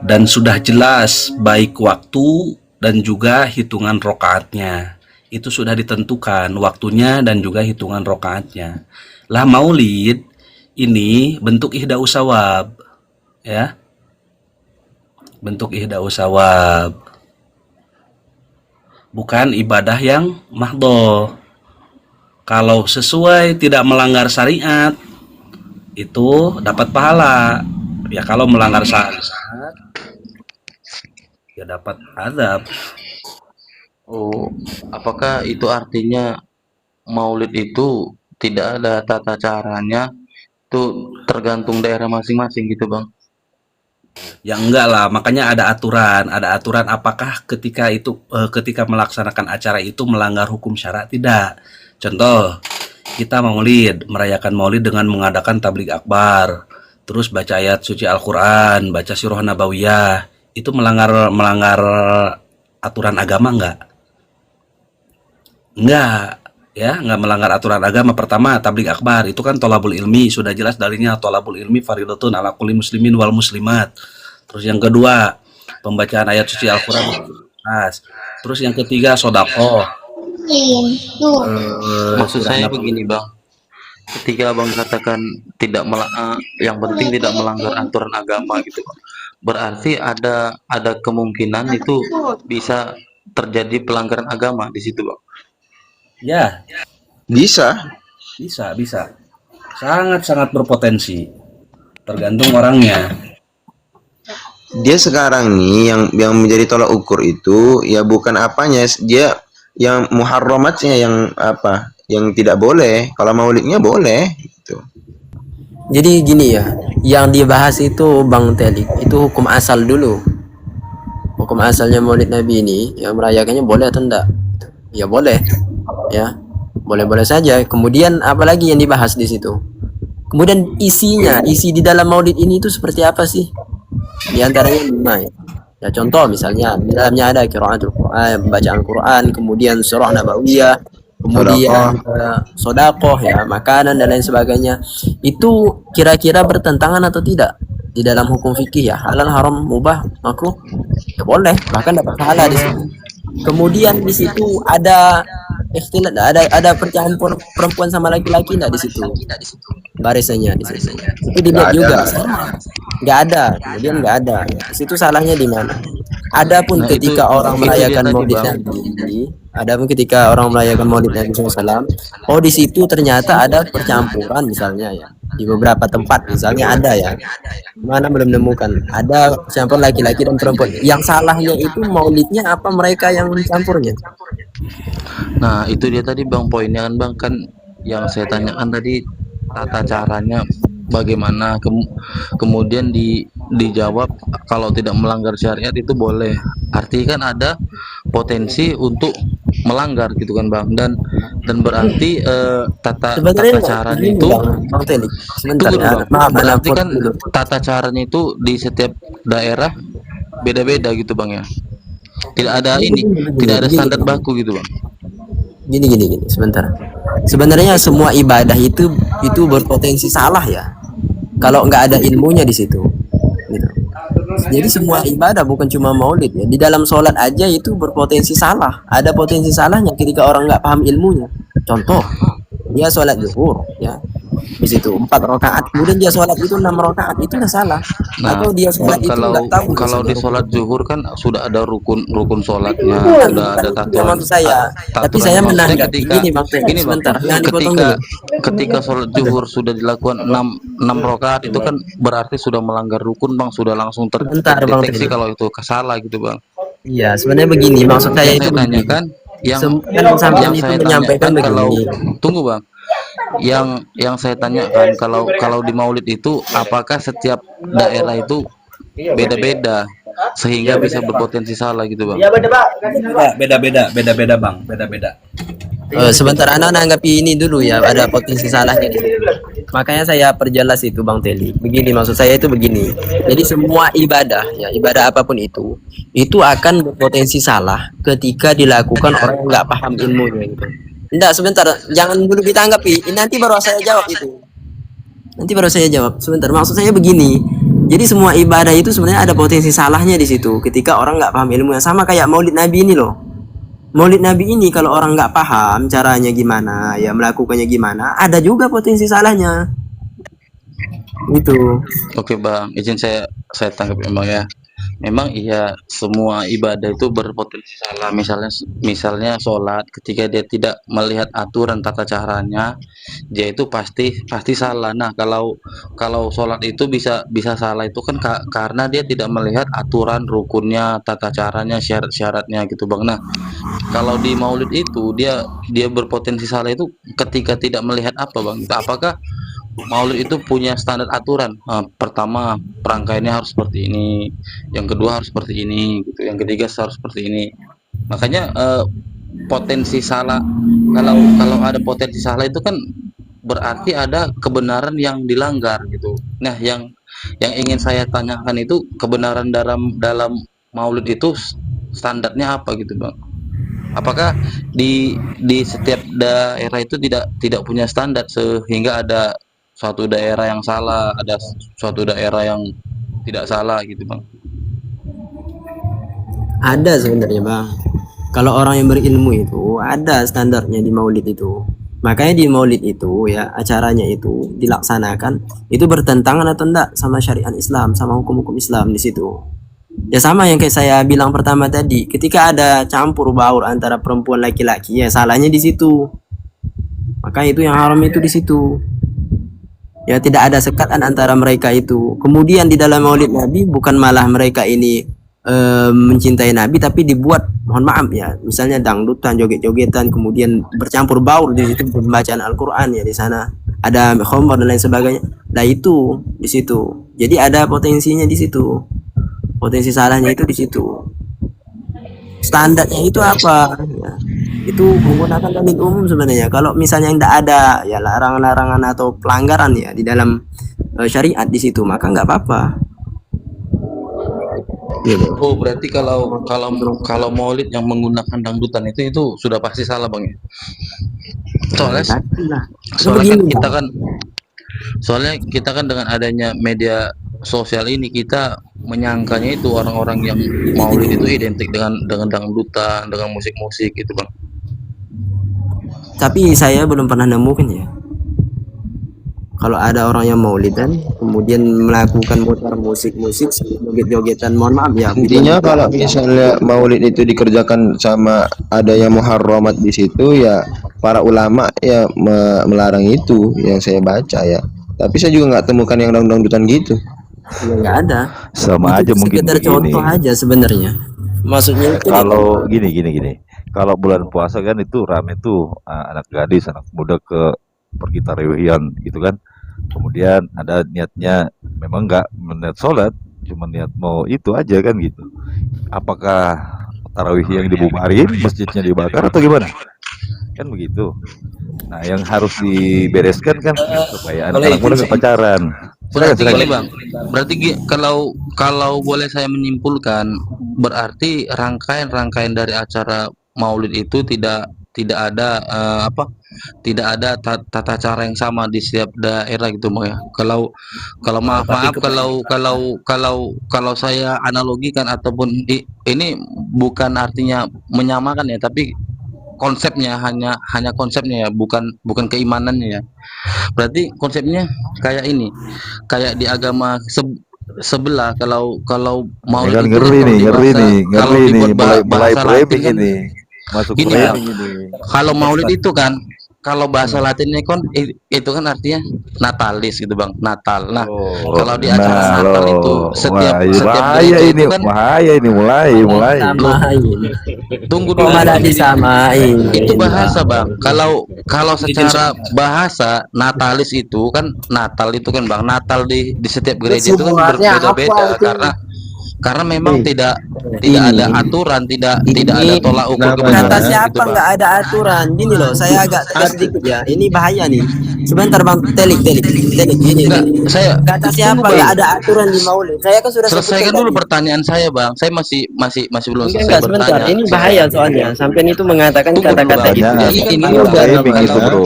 dan sudah jelas baik waktu dan juga hitungan rokaatnya. Itu sudah ditentukan waktunya dan juga hitungan rokaatnya. Lah Maulid ini bentuk ihda'us shawab, ya, bentuk ihda'us shawab, bukan ibadah yang mahdhoh. Kalau sesuai tidak melanggar syariat itu dapat pahala. Ya kalau melanggar syariat ya dapat azab. Oh, apakah itu artinya Maulid itu tidak ada tata caranya? Itu tergantung daerah masing-masing gitu Bang. Ya enggak lah, makanya ada aturan apakah ketika melaksanakan acara itu melanggar hukum syara tidak. Contoh, kita merayakan Maulid dengan mengadakan tabligh akbar, terus baca ayat suci Al-Qur'an, baca surah nabawiyah, itu melanggar aturan agama enggak? Enggak, ya, enggak melanggar aturan agama. Pertama, tabligh akbar itu kan thalabul ilmi, sudah jelas dalilnya thalabul ilmi fardhatun ala kulli muslimin wal muslimat. Terus yang kedua, pembacaan ayat suci Al-Qur'an. Terus yang ketiga, sedekah. Maksud saya begini Bang, ketika Bang katakan yang penting tidak melanggar aturan agama gitu Bang, berarti ada kemungkinan itu bisa terjadi pelanggaran agama di situ Bang. Ya, Bisa. Sangat berpotensi. Tergantung orangnya. Dia sekarang nih yang menjadi tolak ukur itu ya bukan apanya, dia yang muharramatnya, yang apa, yang tidak boleh. Kalau maulidnya boleh gitu. Jadi gini ya, yang dibahas itu Bang Telik itu hukum asal dulu. Hukum asalnya Maulid Nabi ini yang merayakannya boleh atau enggak? Ya boleh. Ya. Boleh-boleh saja. Kemudian apalagi yang dibahas di situ? Kemudian isi di dalam maulid ini itu seperti apa sih? Di antaranya 5 ya. Ya contoh misalnya di dalamnya ada qiraatul Quran, bacaan Quran, kemudian surah nabawiyah, kemudian sedekah ya, makanan dan lain sebagainya. Itu kira-kira bertentangan atau tidak di dalam hukum fikih ya? Halal, haram, mubah, makruh? Ya boleh, bahkan dapat pahala di situ. Kemudian di situ ada ikhtilat, ada percampur perempuan sama laki-laki enggak di situ? Barisannya di situ. Itu dilihat juga. Nggak ada, kemudian nggak ada. Di situ salahnya di mana? Adapun Nah, ketika orang itu dia merayakan tadi, Maulid Bang. Nabi, adapun ketika orang merayakan Maulid Nabi SAW, oh di situ ternyata ada percampuran misalnya ya. Di beberapa tempat misalnya ada ya. Mana belum menemukan. Ada percampuran laki-laki dan perempuan. Yang salahnya itu maulidnya apa mereka yang mencampurnya? Nah, itu dia tadi Bang poinnya kan Bang, kan yang saya tanyakan tadi tata caranya bagaimana, kemudian dijawab kalau tidak melanggar syariat itu boleh. Artinya kan ada potensi untuk melanggar gitu kan Bang, dan berarti tata Sebenarnya caranya begini itu Bang Telik. Sebentar tunggu ya. dulu Bang, Maaf, berarti maaf, kan dulu. tata caranya itu di setiap daerah beda-beda gitu Bang ya, tidak ada tidak ada standar baku gitu Bang. Gini, sebentar. Sebenarnya semua ibadah itu berpotensi salah ya. Kalau nggak ada ilmunya di situ, gitu. Jadi semua ibadah bukan cuma maulid ya. Di dalam sholat aja itu berpotensi salah. Ada potensi salahnya ketika orang nggak paham ilmunya. Contoh, dia sholat zuhur ya. Di situ 4 rakaat, kemudian dia sholat itu 6 rakaat, itu udah salah. Nah, Atau dia sholat Bang, itu nggak tahu kalau di misalnya sholat zuhur kan sudah ada rukun sholatnya, bukan, sudah ada itu tatuan. maksud saya. Tapi saya Maksudnya menanggapi gini Bang Teh, gini Bang, sebentar, jangan dipotong dulu. ketika sholat zuhur sudah dilakukan 6 rakaat itu kan berarti sudah melanggar rukun Bang, sudah langsung Bentar, Bang terdeteksi Teh. kalau itu salah gitu Bang. Iya, sebenarnya begini, maksud saya Yang itu saya begini. tanyakan, yang Sampean itu saya menyampaikan tanyakan kalau begini. tunggu Bang, yang saya tanyakan kalau di Maulid itu apakah setiap daerah itu beda-beda sehingga bisa berpotensi salah gitu Bang. Beda-beda Bang, beda-beda. Sebentar, Anda nanggapi ini dulu ya, ada potensi salahnya di situ. Makanya saya perjelas itu Bang Teli. Begini maksud saya itu begini. Jadi semua ibadah ya, ibadah apapun itu akan berpotensi salah ketika dilakukan orang yang nggak paham ilmunya gitu. Enggak, sebentar, jangan dulu ditanggapi. Ini nanti baru saya jawab itu. Nanti baru saya jawab. Sebentar, maksud saya begini. Jadi semua ibadah itu sebenarnya ada potensi salahnya di situ ketika orang nggak paham ilmunya. Sama kayak Maulid Nabi ini loh. Maulid Nabi ini kalau orang nggak paham caranya gimana, ya melakukannya gimana, ada juga potensi salahnya. Gitu. Oke Bang, izin saya tangkap memang ya. Memang iya semua ibadah itu berpotensi salah. Misalnya sholat, ketika dia tidak melihat aturan tata caranya, dia itu pasti salah. Nah, kalau sholat itu bisa salah itu kan karena dia tidak melihat aturan rukunnya, tata caranya, syarat-syaratnya gitu Bang. Nah, kalau di Maulid itu dia berpotensi salah itu ketika tidak melihat apa Bang. Apakah Maulid itu punya standar aturan? Pertama, rangkaiannya harus seperti ini, yang kedua harus seperti ini, gitu. Yang ketiga harus seperti ini. Makanya potensi salah, kalau ada potensi salah itu kan berarti ada kebenaran yang dilanggar gitu. Nah, yang ingin saya tanyakan itu kebenaran dalam Maulid itu standarnya apa gitu Bang? Apakah di setiap daerah itu tidak punya standar sehingga ada suatu daerah yang salah, ada suatu daerah yang tidak salah gitu Bang? Ada sebenarnya Bang. Kalau orang yang berilmu itu ada standarnya di Maulid itu. Makanya di Maulid itu ya acaranya itu dilaksanakan itu bertentangan atau enggak sama syariat Islam, sama hukum-hukum Islam di situ. Ya sama yang kayak saya bilang pertama tadi, ketika ada campur baur antara perempuan laki-laki ya salahnya di situ. Maka itu yang haram itu di situ. Ya tidak ada sekatan antara mereka itu. Kemudian di dalam Maulid Nabi bukan malah mereka ini mencintai Nabi, tapi dibuat, mohon maaf ya, misalnya dangdutan, joget-jogetan, kemudian bercampur baur di situ pembacaan Al-Qur'an ya, di sana ada khamr dan lain sebagainya. Nah itu di situ. Jadi ada potensinya di situ. Potensi salahnya itu di situ. Standarnya itu apa? Ya. itu menggunakan dalil umum sebenarnya. Kalau misalnya tidak ada ya larangan-larangan atau pelanggaran ya di dalam syariat di situ, maka nggak apa-apa. Gitu. Oh, berarti kalau Maulid yang menggunakan dangdutan itu sudah pasti salah, Bang ya? Soalnya Nah, soalnya kan begini, kita kan soalnya kita kan dengan adanya media sosial ini kita menyangkanya itu orang-orang yang Maulid itu identik dengan dangdutan, dengan musik-musik gitu, Bang. tapi saya belum pernah nemukan ya. Kalau ada orang yang maulidan kemudian melakukan mutar musik-musik joget-jogetan, mohon maaf ya. Intinya video- kalau misalnya maulid itu dikerjakan sama ada yang muharramat di situ ya para ulama ya melarang itu yang saya baca ya. Tapi saya juga nggak temukan yang dangdutan gitu. ya nggak ada. Sama Itu aja mungkin sekedar begini. contoh aja sebenarnya. Maksudnya itu Kalau gini. Kalau bulan puasa kan itu rame tuh anak gadis, anak muda pergi tarawih-an gitu kan. Kemudian ada niatnya memang nggak niat sholat, cuma niat mau itu aja kan gitu. Apakah tarawih yang dibubarin, masjidnya dibakar atau gimana? Kan begitu. Nah, yang harus dibereskan kan supaya boleh anak-anak muda izin nggak pacaran. Berarti Silakan. gini, Bang. Berarti kalau boleh saya menyimpulkan, berarti rangkaian-rangkaian dari acara Maulid itu tidak ada tidak ada tata cara yang sama di setiap daerah gitu, Bang ya. Kalau kalau maaf kalau saya analogikan ataupun ini bukan artinya menyamakan ya, tapi konsepnya hanya konsepnya ya, bukan keimanannya ya. Berarti konsepnya kayak ini, kayak di agama sebelah kalau Ini Maulid kan itu ngeri nih, kalau dibuat mulai bahasa Latin framing kan ini. Masuk gini, framing Bang. ini. Kalau Maulid itu kan kalau bahasa Latinnya kan itu kan artinya Natalis gitu, Bang. Natal. Nah, Oh, kalau di acara Natal itu setiap bahaya gereja ini, itu kan bahaya ini mulai. Samain. tunggu Kok dulu, malah Bang. disamain? Itu bahasa, Bang. Kalau secara bahasa Natalis itu kan Natal itu kan, Bang. Natal di setiap gereja itu kan berbeda-beda karena memang tidak ada aturan, tidak ada tolak ukur Kata kebenaran siapa gitu, Bang. nggak ada aturan? Gini loh, saya agak tegas sedikit ya. Ini bahaya nih. Sebentar Bang, telik. Gini. Enggak, saya Kata siapa tunggu, nggak Bang. ada aturan di Maulid? Saya kan sudah Selesaikan sebutkan dulu tadi. pertanyaan saya, Bang. Saya masih belum selesai Enggak, sebentar. bertanya. Ini bahaya soalnya. Sampai itu mengatakan Tunggu dulu, kata-kata Bang. gitu. Pertanyaan, Jadi kan Ini gini, Bang. framing itu Kalau bro.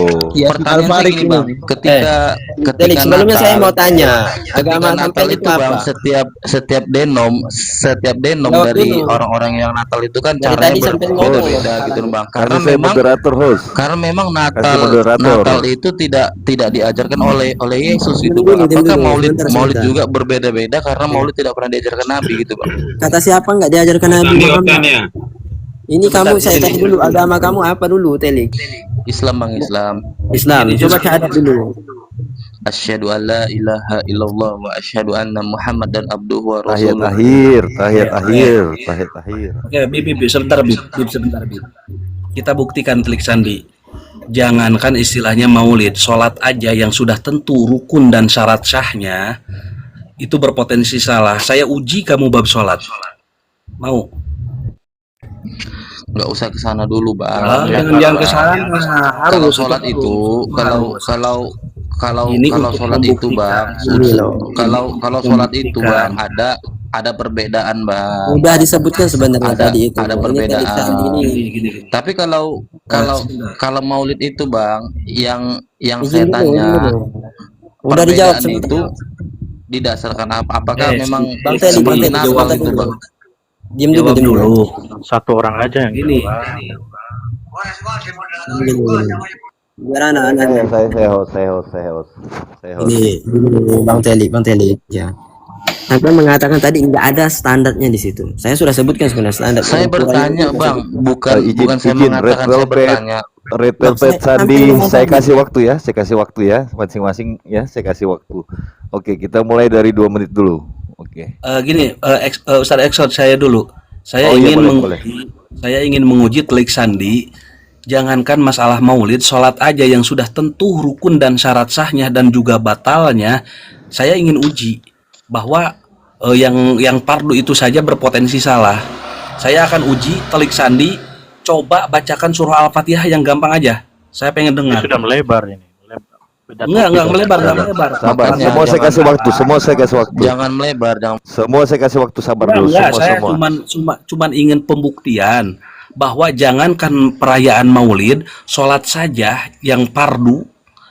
pertanyaan saya gini, Bang. Telik, Ketika sebelumnya saya mau Natal, tanya. ketika Agama Natal sampai itu, itu Bang, apa? setiap denom Jawab dari dulu. orang-orang yang Natal itu kan Dari caranya tadi sampai ngomong. berbeda-beda gitu, Bang. Karena saya moderator host. Karena memang Kasih moderator. Natal itu tidak diajarkan oleh Yesus gitu, Dulu, Bang. Apakah dulu, Maulid sebentar. juga berbeda-beda karena Maulid tidak pernah diajarkan Nabi gitu, Bang. Kata siapa nggak diajarkan Nabi Muhammad? Ini kamu saya tanya dulu, agama kamu apa dulu, Telik? Islam, Bang, Islam. Islam. Coba syahadat dulu. Asyhadu an la ilaha illallah wa asyhadu anna Muhammadan abduhu wa Tahiyat rasuluh. akhir. Oke, Bib, sebentar, Bib. Kita buktikan Telik Sandi. Jangankan istilahnya maulid, sholat aja yang sudah tentu rukun dan syarat sahnya itu berpotensi salah. Saya uji kamu bab sholat. Mau? Nggak usah ke sana dulu, Ah, Bang. jangan ke sana. Kalau Harus sholat itu, kalau Ini untuk sholat itu, Bang, Ini loh. kalau sholat itu, Bang, ada perbedaan, Bang. Udah disebutkan sebenarnya Ada- tadi itu. ada Ini perbedaan. Telik Sandi ini. gini. Tapi kalau maulid itu, Bang, yang saya Izin dulu, tanya, izin dulu. Udah dijawab perbedaan sebentar. itu didasarkan apa? Apakah memang Bang Teli, seperti jawab Natal tadi itu, dulu. Bang? Diam dulu. Satu orang aja yang Gini. Biar anak-anak. Saya host. Ini Bang Teli, ya. Anda mengatakan tadi nggak ada standarnya di situ. Saya sudah sebutkan sebenarnya standar. Saya bertanya, Bang, bukan saya mengatakan, saya bertanya. Red Loh, Velvet saya Sandi, ngomong saya tadi. kasih waktu ya, masing-masing ya, saya kasih waktu. Oke, kita mulai dari 2 menit dulu. Oke. Gini, Ustaz Exot saya dulu. Saya Oh, iya, ingin boleh. saya ingin menguji Telik Sandi. Jangankan masalah maulid, sholat aja yang sudah tentu rukun dan syarat sahnya dan juga batalnya, saya ingin uji bahwa yang fardu itu saja berpotensi salah. Saya akan uji Telik Sandi Coba bacakan surah Al-Fatihah yang gampang aja. Saya pengen dengar. Sudah melebar ini. Enggak melebar, enggak melebar. Sabar, Makanya semua saya jangan- kasih waktu, semua saya kasih waktu. Jangan melebar, jangan. Semua saya kasih waktu, sabar Enggak, dulu, enggak, semua saya semua. cuman ingin pembuktian bahwa jangankan perayaan Maulid, sholat saja yang fardu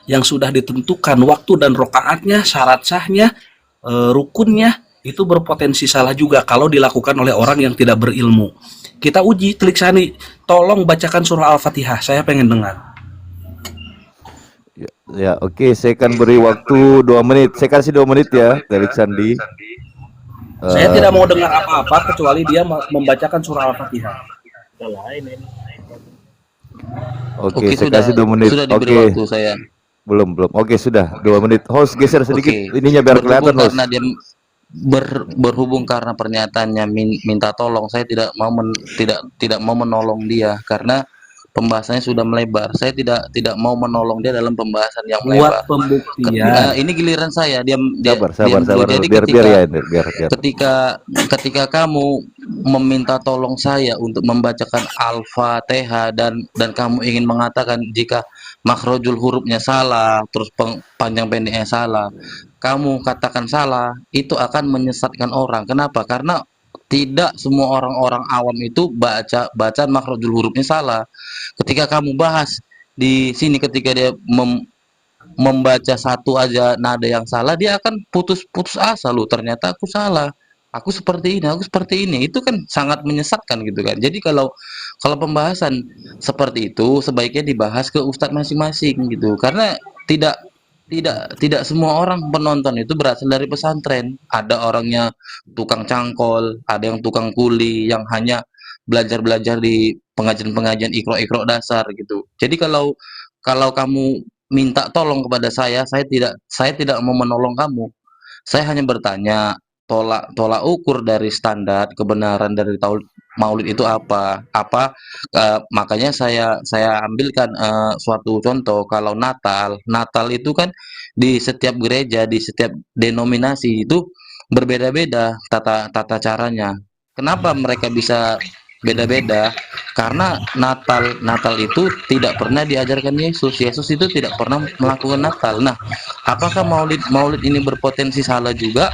yang sudah ditentukan waktu dan rokaatnya, syarat sahnya, rukunnya itu berpotensi salah juga kalau dilakukan oleh orang yang tidak berilmu. Kita uji, Telik Sandi, tolong bacakan surah Al-Fatihah. Saya pengen dengar. Ya, oke, saya akan beri waktu 2 menit. Saya kasih 2 menit ya, Telik Sandi. Saya tidak mau dengar apa-apa kecuali dia membacakan surah Al-Fatihah. Oke, saya kasih 2 menit. Sudah diberi Oke, waktu saya. belum. Oke, sudah 2 menit. Host geser sedikit Oke. ininya biar kelihatan, Berhubung host. karena dia berhubung karena pernyataannya minta tolong, saya tidak mau menolong dia karena pembahasannya sudah melebar. Saya tidak mau menolong dia dalam pembahasan yang Buat melebar. pembuktian. Ini giliran saya, Sabar dulu. Jadi biar ya, biar. ketika kamu meminta tolong saya untuk membacakan Al-Fatihah dan kamu ingin mengatakan jika makhrajul hurufnya salah, terus panjang pendeknya salah, kamu katakan salah, itu akan menyesatkan orang. Kenapa? Karena tidak semua orang-orang awam itu bacaan makhrajul hurufnya salah. Ketika kamu bahas di sini, ketika dia membaca satu aja nada yang salah, dia akan putus asa loh. Ternyata aku salah. Aku seperti ini. Itu kan sangat menyesatkan gitu kan. Jadi kalau pembahasan seperti itu sebaiknya dibahas ke ustadz masing-masing gitu. Karena tidak semua orang penonton itu berasal dari pesantren. Ada orangnya tukang cangkol, ada yang tukang kuli yang hanya belajar di pengajian-pengajian ikro dasar gitu. Jadi kalau kamu minta tolong kepada saya tidak mau menolong kamu. Saya hanya bertanya, tolak ukur dari standar kebenaran dari Maulid itu apa? Makanya saya ambilkan suatu contoh. Kalau Natal itu kan di setiap gereja, di setiap denominasi itu berbeda-beda tata caranya. Kenapa mereka bisa beda-beda? Karena Natal itu tidak pernah diajarkan Yesus. Yesus itu tidak pernah melakukan Natal. Nah, apakah Maulid ini berpotensi salah juga?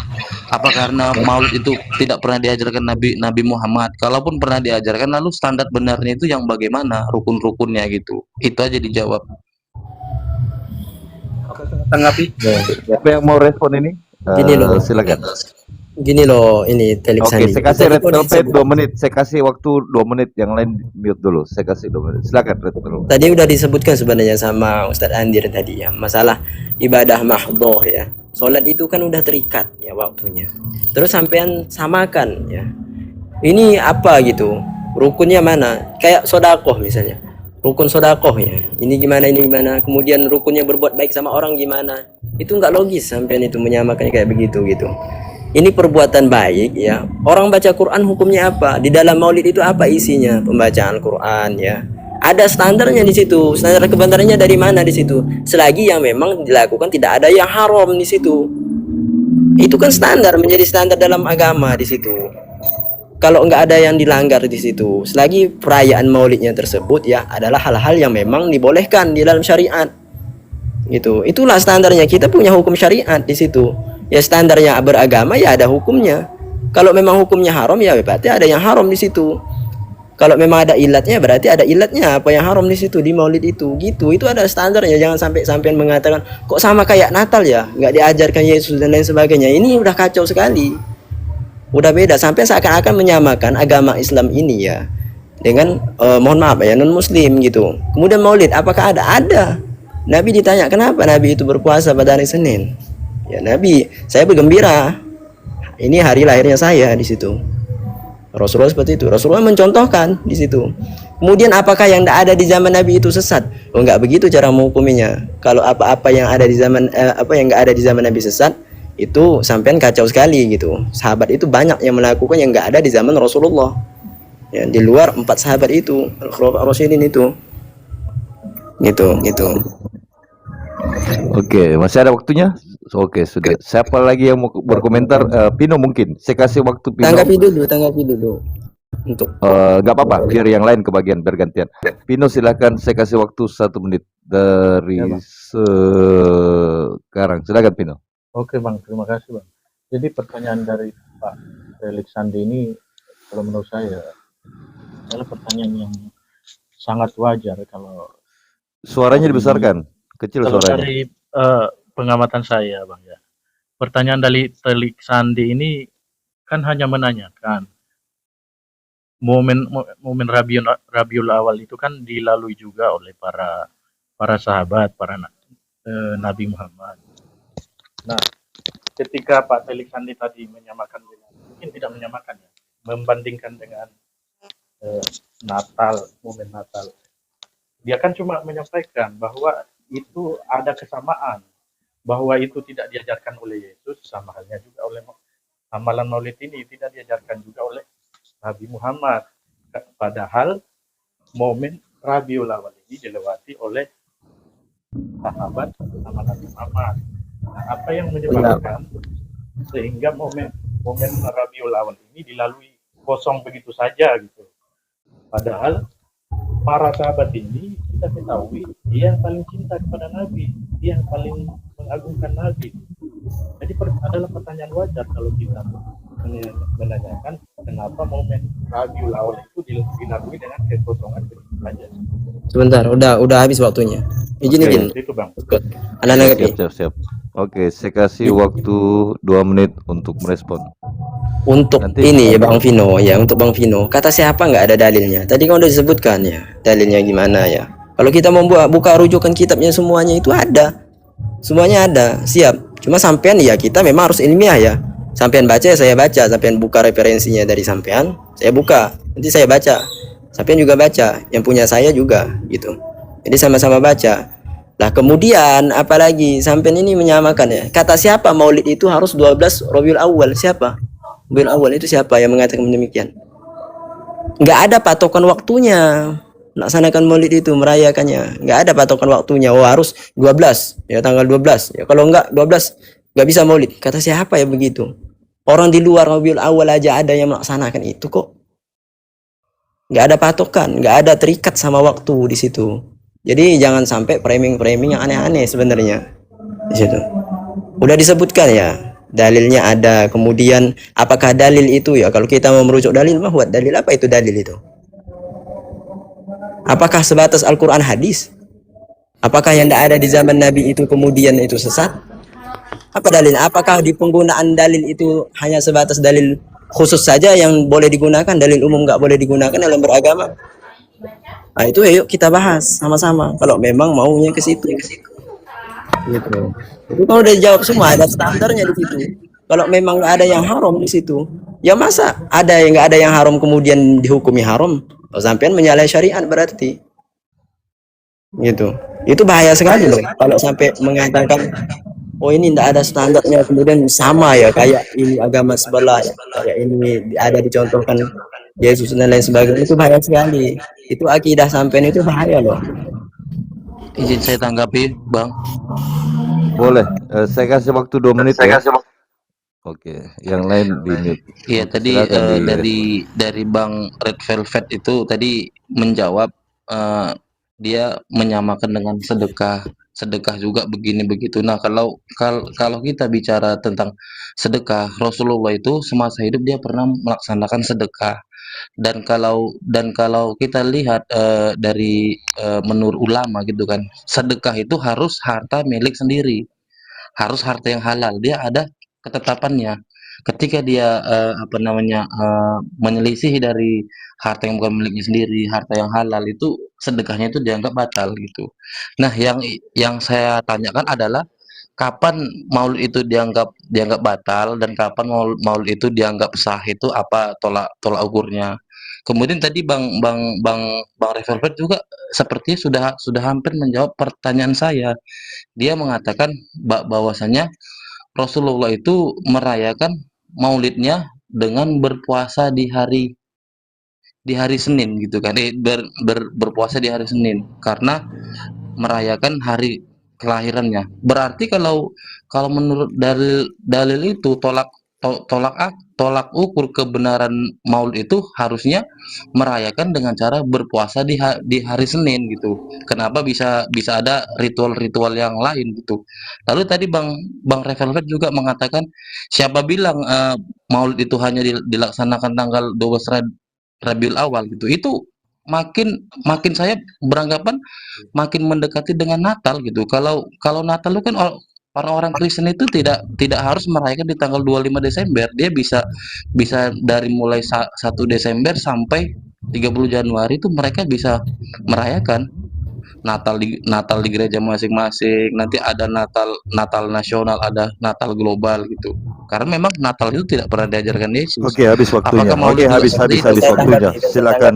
Apa karena Maulid itu tidak pernah diajarkan Nabi Muhammad? Kalaupun pernah diajarkan, lalu standar benarnya itu yang bagaimana? Rukun-rukunnya gitu. Itu aja dijawab. Tanggapi. Siapa yang mau respon ini? Gini loh. Silakan. Gini loh, ini Telik Oke, Sandi. saya kasih Tadi red kok velvet disebut- 2 menit. Saya kasih waktu 2 menit. Yang lain mute dulu. Saya kasih 2 menit. Silakan red velvet. Tadi udah disebutkan sebenarnya sama Ustadz Andir tadi ya, masalah ibadah mahdhoh ya. Sholat itu kan udah terikat ya waktunya. Terus sampean samakan ya. Ini apa gitu? Rukunnya mana? Kayak sodakoh misalnya. Rukun sodakoh ya. Ini gimana? Kemudian rukunnya berbuat baik sama orang gimana? Itu nggak logis sampean itu menyamakannya kayak begitu gitu. Ini perbuatan baik ya. Orang baca Quran hukumnya apa? Di dalam Maulid itu apa isinya? Pembacaan Quran ya. Ada standarnya di situ. Standar kebenarannya dari mana di situ? Selagi yang memang dilakukan tidak ada yang haram di situ. Itu kan standar, menjadi standar dalam agama di situ. Kalau nggak ada yang dilanggar di situ, selagi perayaan Maulidnya tersebut ya adalah hal-hal yang memang dibolehkan di dalam syariat. Gitu. Itulah standarnya. Kita punya hukum syariat di situ. Ya standarnya beragama ya ada hukumnya. Kalau memang hukumnya haram ya berarti ada yang haram di situ. Kalau memang ada ilatnya berarti ada ilatnya apa yang haram di situ di Maulid itu. Gitu. Itu ada standarnya. Jangan sampai sampean mengatakan kok sama kayak Natal ya, nggak diajarkan Yesus dan lain sebagainya. Ini udah kacau sekali. Udah beda sampai seakan-akan menyamakan agama Islam ini ya dengan mohon maaf ya non muslim gitu. Kemudian Maulid apakah ada? Ada. Nabi ditanya kenapa Nabi itu berpuasa pada hari Senin. Ya Nabi, saya bergembira. Ini hari lahirnya saya di situ. Rasulullah seperti itu. Rasulullah mencontohkan di situ. Kemudian apakah yang tidak ada di zaman Nabi itu sesat? Oh enggak begitu cara menghukuminya. Kalau apa-apa yang ada di zaman apa yang enggak ada di zaman Nabi sesat, itu sampean kacau sekali gitu. Sahabat itu banyak yang melakukan yang enggak ada di zaman Rasulullah. Ya, di luar 4 sahabat itu, Rasulullah itu. Gitu. Oke, masih ada waktunya? Oke, sudah. Siapa lagi yang mau berkomentar? Pino mungkin. Saya kasih waktu Pino. Tanggapi dulu. untuk Nggak apa-apa, biar yang lain kebagian bergantian. Pino silakan, saya kasih waktu 1 menit dari Ya, Bang. sekarang. Silakan Pino. Oke Bang, terima kasih Bang. Jadi pertanyaan dari Pak Felix Sandi ini kalau menurut saya adalah pertanyaan yang sangat wajar kalau Suaranya dari dibesarkan, kecil kalau suaranya. dari pengamatan saya Bang ya. Pertanyaan dari Felix Sandi ini kan hanya menanyakan momen Rabiul Awal itu kan dilalui juga oleh para sahabat, Nabi Muhammad. Nah, ketika Pak Felix Sandi tadi menyamakan dengan, mungkin tidak menyamakan ya, membandingkan dengan Natal, momen Natal. Dia kan cuma menyampaikan bahwa itu ada kesamaan, bahwa itu tidak diajarkan oleh Yesus, sama halnya juga oleh amalan Maulid ini tidak diajarkan juga oleh Nabi Muhammad. Padahal momen Rabiul Awal ini dilewati oleh sahabat sama Nabi Muhammad. Nah, apa yang menyebabkan sehingga momen Rabiul Awal ini dilalui kosong begitu saja gitu. Padahal para sahabat ini kita ketahui dia yang paling cinta kepada Nabi, dia yang paling mengagungkan Nabi. Jadi adalah pertanyaan wajar kalau kita menanyakan kenapa momen Rabiul Awal itu dilalui dengan kekosongan begitu saja. sebentar, udah habis waktunya. Izin. Itu Bang. Anak Siap. Oke, saya kasih waktu 2 menit untuk merespon. Untuk Nanti- ini ya Bang Vino ya, untuk Bang Vino, kata siapa nggak ada dalilnya? Tadi kan udah disebutkan ya, dalilnya gimana ya. Kalau kita buka rujukan kitabnya semuanya itu ada. Semuanya ada, siap. Cuma sampean ya kita memang harus ilmiah ya. Sampean baca ya saya baca, sampean buka referensinya dari sampean, saya buka. Nanti saya baca. Sampean juga baca, yang punya saya juga gitu. Jadi sama-sama baca. Lah kemudian apalagi sampean ini menyamakan ya. Kata siapa Maulid itu harus 12 Rabiul Awal? Siapa? Rabiul Awal itu siapa yang mengatakan demikian? Nggak ada patokan waktunya melaksanakan Maulid itu, merayakannya. Nggak ada patokan waktunya. Oh harus 12 ya, tanggal 12 ya. Kalau nggak 12 nggak bisa Maulid. Kata siapa ya begitu? Orang di luar Rabiul Awal aja ada yang melaksanakan itu kok. Nggak ada patokan, nggak ada terikat sama waktu di situ. Jadi jangan sampai framing yang aneh-aneh sebenarnya di situ. Udah disebutkan ya, dalilnya ada. Kemudian apakah dalil itu ya, kalau kita mau merujuk dalil mah buat dalil apa itu dalil itu? Apakah sebatas Al-Quran hadis? Apakah yang tidak ada di zaman Nabi itu kemudian itu sesat? Apa dalilnya? Apakah di penggunaan dalil itu hanya sebatas dalil khusus saja yang boleh digunakan, dalil umum nggak boleh digunakan dalam beragama? Nah itu yuk kita bahas sama-sama. Kalau memang maunya ke situ, gitu. Itu kalau udah jawab semua ada standarnya di situ. Kalau memang nggak ada yang haram di situ, ya masa ada yang nggak ada yang haram kemudian dihukumi haram? Oh, sampean menyalahi syariat berarti, gitu. Itu bahaya sekali loh. Kalau sampai mengatakan, oh ini tidak ada standarnya kemudian sama ya kayak ini agama sebelah, ya, kayak ini ada dicontohkan Yesus dan lain sebagainya, itu bahaya sekali. Itu akidah sampean itu bahaya loh. Izin saya tanggapi, Bang. Boleh, saya kasih waktu 2 menit ya. Oke, yang lain di mute. Iya, tadi Silakan dari Bang Red Velvet itu tadi menjawab, dia menyamakan dengan sedekah juga begini begitu. Nah, kalau kita bicara tentang sedekah, Rasulullah itu semasa hidup dia pernah melaksanakan sedekah. Dan kalau kita lihat dari menurut ulama gitu kan, sedekah itu harus harta milik sendiri, harus harta yang halal. Dia ada ketetapannya. Ketika dia menyelisihi dari harta yang bukan miliknya sendiri, harta yang halal, itu sedekahnya itu dianggap batal gitu. Nah, yang saya tanyakan adalah kapan maulid itu dianggap batal dan kapan maulid itu dianggap sah, itu apa tolak ukurnya. Kemudian tadi Bang Revolver juga sepertinya sudah hampir menjawab pertanyaan saya. Dia mengatakan bahwasanya Rasulullah itu merayakan maulidnya dengan berpuasa di hari Senin gitu kan. Berpuasa di hari Senin karena merayakan hari kelahirannya. Berarti kalau menurut dalil itu tolak tolak ukur kebenaran Maulid itu harusnya merayakan dengan cara berpuasa di hari Senin gitu. Kenapa bisa ada ritual-ritual yang lain gitu. Lalu tadi Bang Revelvet juga mengatakan siapa bilang Maulid itu hanya dilaksanakan tanggal 12 Rabiul Awal gitu. Itu makin saya beranggapan makin mendekati dengan Natal gitu. Kalau Natal itu kan orang-orang Kristen itu tidak harus merayakan di tanggal 25 Desember. Dia bisa dari mulai 1 Desember sampai 30 Januari itu mereka bisa merayakan Natal di gereja masing-masing. Nanti ada Natal nasional, ada Natal global gitu. Karena memang Natal itu tidak pernah diajarkan Yesus. Oke, habis waktunya. Apakah Maulid Oke, juga habis seperti itu? waktunya. Saya Silakan.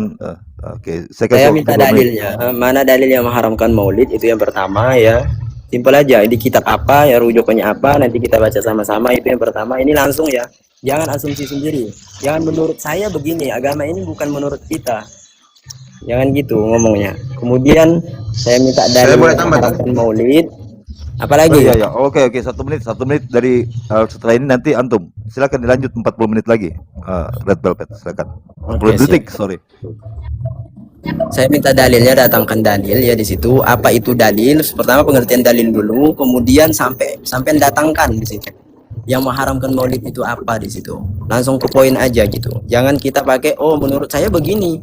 Oke, saya kasih Saya waktu minta 2 menit. dalilnya. Mana dalil yang mengharamkan maulid? Itu yang pertama ya. Simpel aja. Di kitab apa ya, rujukannya apa? Nanti kita baca sama-sama. Itu yang pertama. Ini langsung ya. Jangan asumsi sendiri. Jangan menurut saya begini. Agama ini bukan menurut kita. Jangan gitu ngomongnya. Kemudian saya minta Saya dalil boleh yang tambah, Tan? mengharamkan maulid. Oh Apalagi? iya ya. Oke, 1 menit dari setelah ini nanti antum. Silakan dilanjut 40 menit lagi. Red Velvet, silakan. 40 Oke, detik, sorry. Saya minta dalilnya, datangkan dalil ya di situ. Apa itu dalil? Pertama pengertian dalil dulu, kemudian sampai datangkan di situ. Yang mengharamkan maulid itu apa di situ? Langsung ke poin aja gitu. Jangan kita pakai oh menurut saya begini.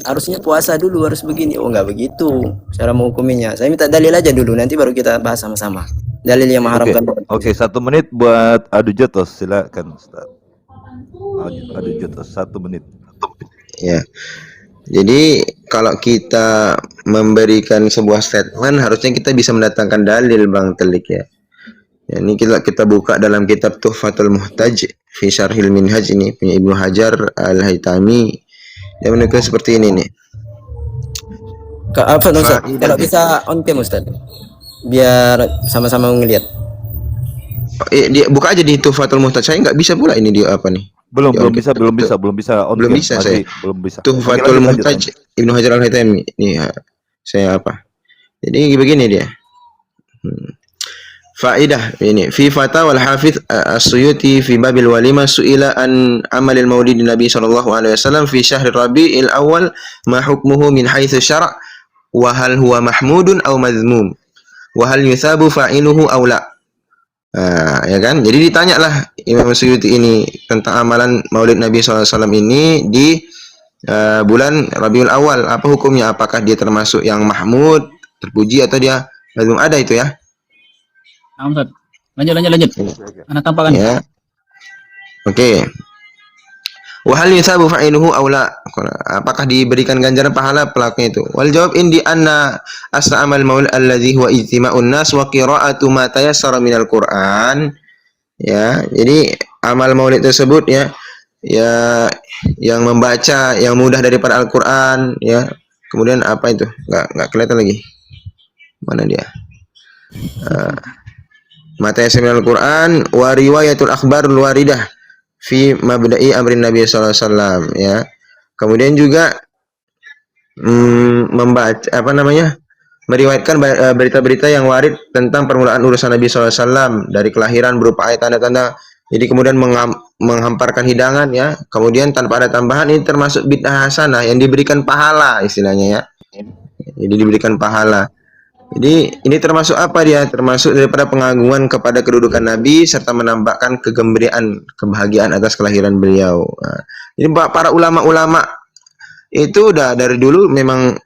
Harusnya puasa dulu harus begini. Oh enggak begitu cara menghukuminya. Saya minta dalil aja dulu, nanti baru kita bahas sama-sama. Dalil yang Oke, mengharamkan maulid. oke, 1 menit buat adu jotos, silakan Ustaz. Adu jotos 1 menit. Ya. Jadi kalau kita memberikan sebuah statement harusnya kita bisa mendatangkan dalil Bang Telik ya. Ya, ini kita buka dalam kitab Tuhfatul Muhtaj fi Syarhil Minhaj ini punya Ibnu Hajar Al-Haytami. Dia menulis seperti ini nih. Apa Ustaz? Faidah. Kalau bisa on cam Ustaz. Biar sama-sama ngelihat. Dia buka aja di Tuhfatul Muhtaj. Saya nggak bisa pula ini dia apa nih? Belum Di belum on- bisa belum bisa on Belum cam. bisa Masih saya. belum bisa. Oke, Tuhfatul lanjut, Muhtaj Ibnu Hajar Al-Haytami. Ini ya, saya apa? Jadi begini dia. Faidah ini fi fatawa al-Hafiz As-Suyuti fi babil walima su'ila an amalil maulid Nabi sallallahu alaihi wasallam fi syahr Rabiul Awal ma hukmuhu min haitsu syara' wa hal huwa mahmudun aw madhmum wa hal yuthabu fa'iluhu aw la. Ya kan? Jadi ditanyalah Imam Suyuti ini tentang amalan Maulid Nabi SAW ini di bulan Rabiul Awal. Apa hukumnya? Apakah dia termasuk yang mahmud, terpuji atau dia belum ada itu ya? Nah, Ustaz. Lanjut. Anak tampakan. Ya. Oke. Wa hal yusabu fa'iluhu aw la? Apakah diberikan ganjaran pahala pelakunya itu? Wal jawab indi anna asra amal maulid alladhi huwa ijtima'un nas wa qira'atu ma tayassara minal Qur'an. Ya, jadi amal maulid tersebut ya yang membaca yang mudah daripada Al-Qur'an ya. Kemudian apa itu? Enggak kelihatan lagi. Mana dia? Mata minal Quran wa riwayatul akhbarul waridah fi mabda'i amrin Nabi sallallahu alaihi wasallam ya. Kemudian juga membaca meriwayatkan berita-berita yang warid tentang permulaan urusan Nabi sallallahu alaihi wasallam dari kelahiran berupa ayat tanda-tanda. Jadi kemudian menghamparkan hidangan ya. Kemudian tanpa ada tambahan ini termasuk bid'ah hasanah yang diberikan pahala istilahnya ya. Jadi diberikan pahala. Jadi ini termasuk apa dia? Termasuk daripada pengagungan kepada kedudukan Nabi serta menambahkan kegembiraan, kebahagiaan atas kelahiran beliau. Nah, jadi para ulama-ulama itu udah dari dulu memang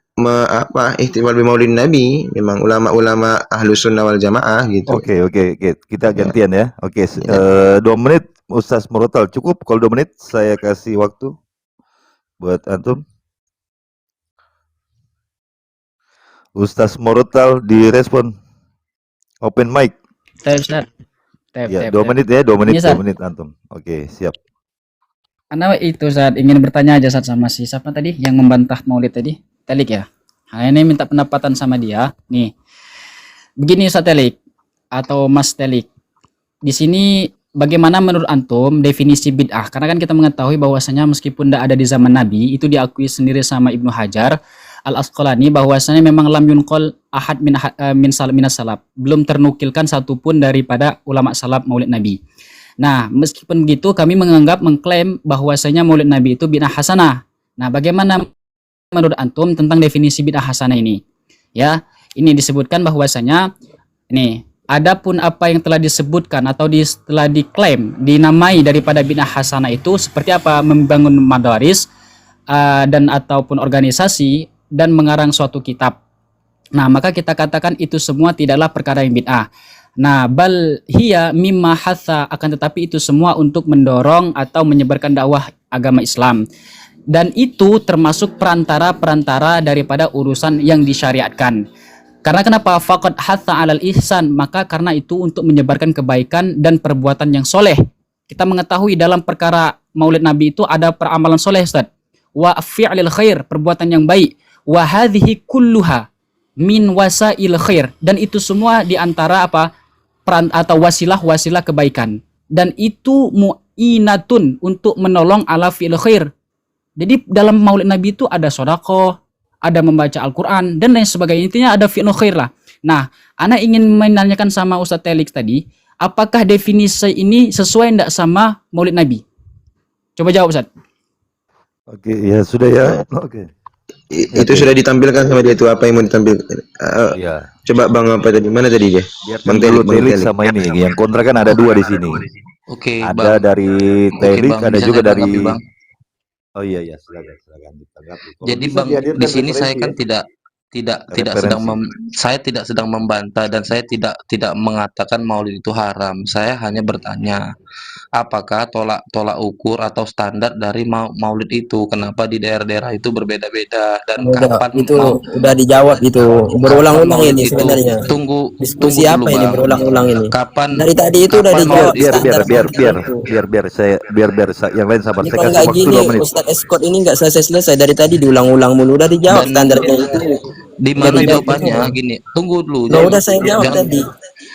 ihtifal bi Maulid Nabi, memang ulama-ulama Ahlus Sunnah wal Jamaah gitu. Oke. Kita gantian ya. Oke, 2 menit Ustaz Murotal cukup. Kalau 2 menit saya kasih waktu buat antum. Ustaz Murotal direspon open mic. Tab, Ustaz. Ya, 2 menit ya, 2 menit, Ini, Ustaz. 2 menit antum. Oke, siap. Karena itu saat ingin bertanya aja saat sama si siapa tadi yang membantah Maulid tadi, Telik ya. Nah, ini minta pendapatan sama dia. Nih. Begini Ustaz Telik atau Mas Telik. Di sini bagaimana menurut antum definisi bid'ah? Karena kan kita mengetahui bahwasanya meskipun tidak ada di zaman Nabi, itu diakui sendiri sama Ibnu Hajar Al-Asqalani bahwasanya memang lam yunqal ahad minas salaf, belum ternukilkan satupun daripada ulama salaf Maulid Nabi. Nah, meskipun begitu kami mengklaim bahwasanya Maulid Nabi itu bid'ah hasanah. Nah, bagaimana menurut antum tentang definisi bid'ah hasanah ini? Ya, ini disebutkan bahwasanya ini adapun apa yang telah disebutkan atau telah diklaim dinamai daripada bid'ah hasanah itu seperti apa? Membangun madaris dan ataupun organisasi dan mengarang suatu kitab. Nah, maka kita katakan itu semua tidaklah perkara yang bid'ah. Nah, bal hiya mimma hatha, akan tetapi itu semua untuk mendorong atau menyebarkan dakwah agama Islam. Dan itu termasuk perantara-perantara daripada urusan yang disyariatkan. Karena kenapa? Faqad hatha 'alal ihsan, maka karena itu untuk menyebarkan kebaikan dan perbuatan yang soleh. Kita mengetahui dalam perkara Maulid Nabi itu ada peramalan soleh, Ustaz. Wa fi'lil khair, perbuatan yang baik. Wa hadhihi kulluha min wasail khair, dan itu semua diantara apa? Atau wasilah-wasilah kebaikan, dan itu mu'inatun, untuk menolong ala fi'il khair. Jadi dalam Maulid Nabi itu ada sedekah, ada membaca Al-Quran dan lain sebagainya, intinya ada fi'il khair lah. Nah, ana ingin menanyakan sama Ustadz Telix tadi, apakah definisi ini sesuai enggak sama Maulid Nabi? Coba jawab, Ustadz. Oke, ya sudah ya. Oke. Itu sudah ditampilkan sama dia itu, apa yang mau ditampilkan? Ya. Coba Bang apa tadi? Mana tadi dia? Biar Bang dulu Telik, Bang Telik Telik. sama ini. Yang kontra kan ada dua di sini. Oke, Ada Bang. dari Oke, Telik, Bang. ada Bisa juga saya dari. tanggapi, Bang? Oh iya ya, silakan ditanggapi. Kalau Jadi bisa Bang, dihadirkan di sini saya referensi kan ya. tidak sedang saya tidak sedang membantah, dan saya tidak mengatakan Maulid itu haram. Saya hanya bertanya, apakah tolak ukur atau standar dari Maulid itu, kenapa di daerah-daerah itu berbeda-beda, dan kapan itu udah dijawab itu berulang-ulang Maulid ini itu sebenarnya. tunggu Diskusi dulu, apa ini Bang. berulang-ulang ini? Kapan Dari tadi itu udah kapan dijawab Maulid itu? standar Yang lain sabar. Ini Saya kalau kasih nggak waktu gini 2 menit. Ustadz Eskot ini nggak selesai-selesai, dari tadi diulang-ulang mulu, udah dijawab Dan standarnya itu. di mana jawabannya? Gini, tunggu dulu. Nah, udah saya jawab tadi.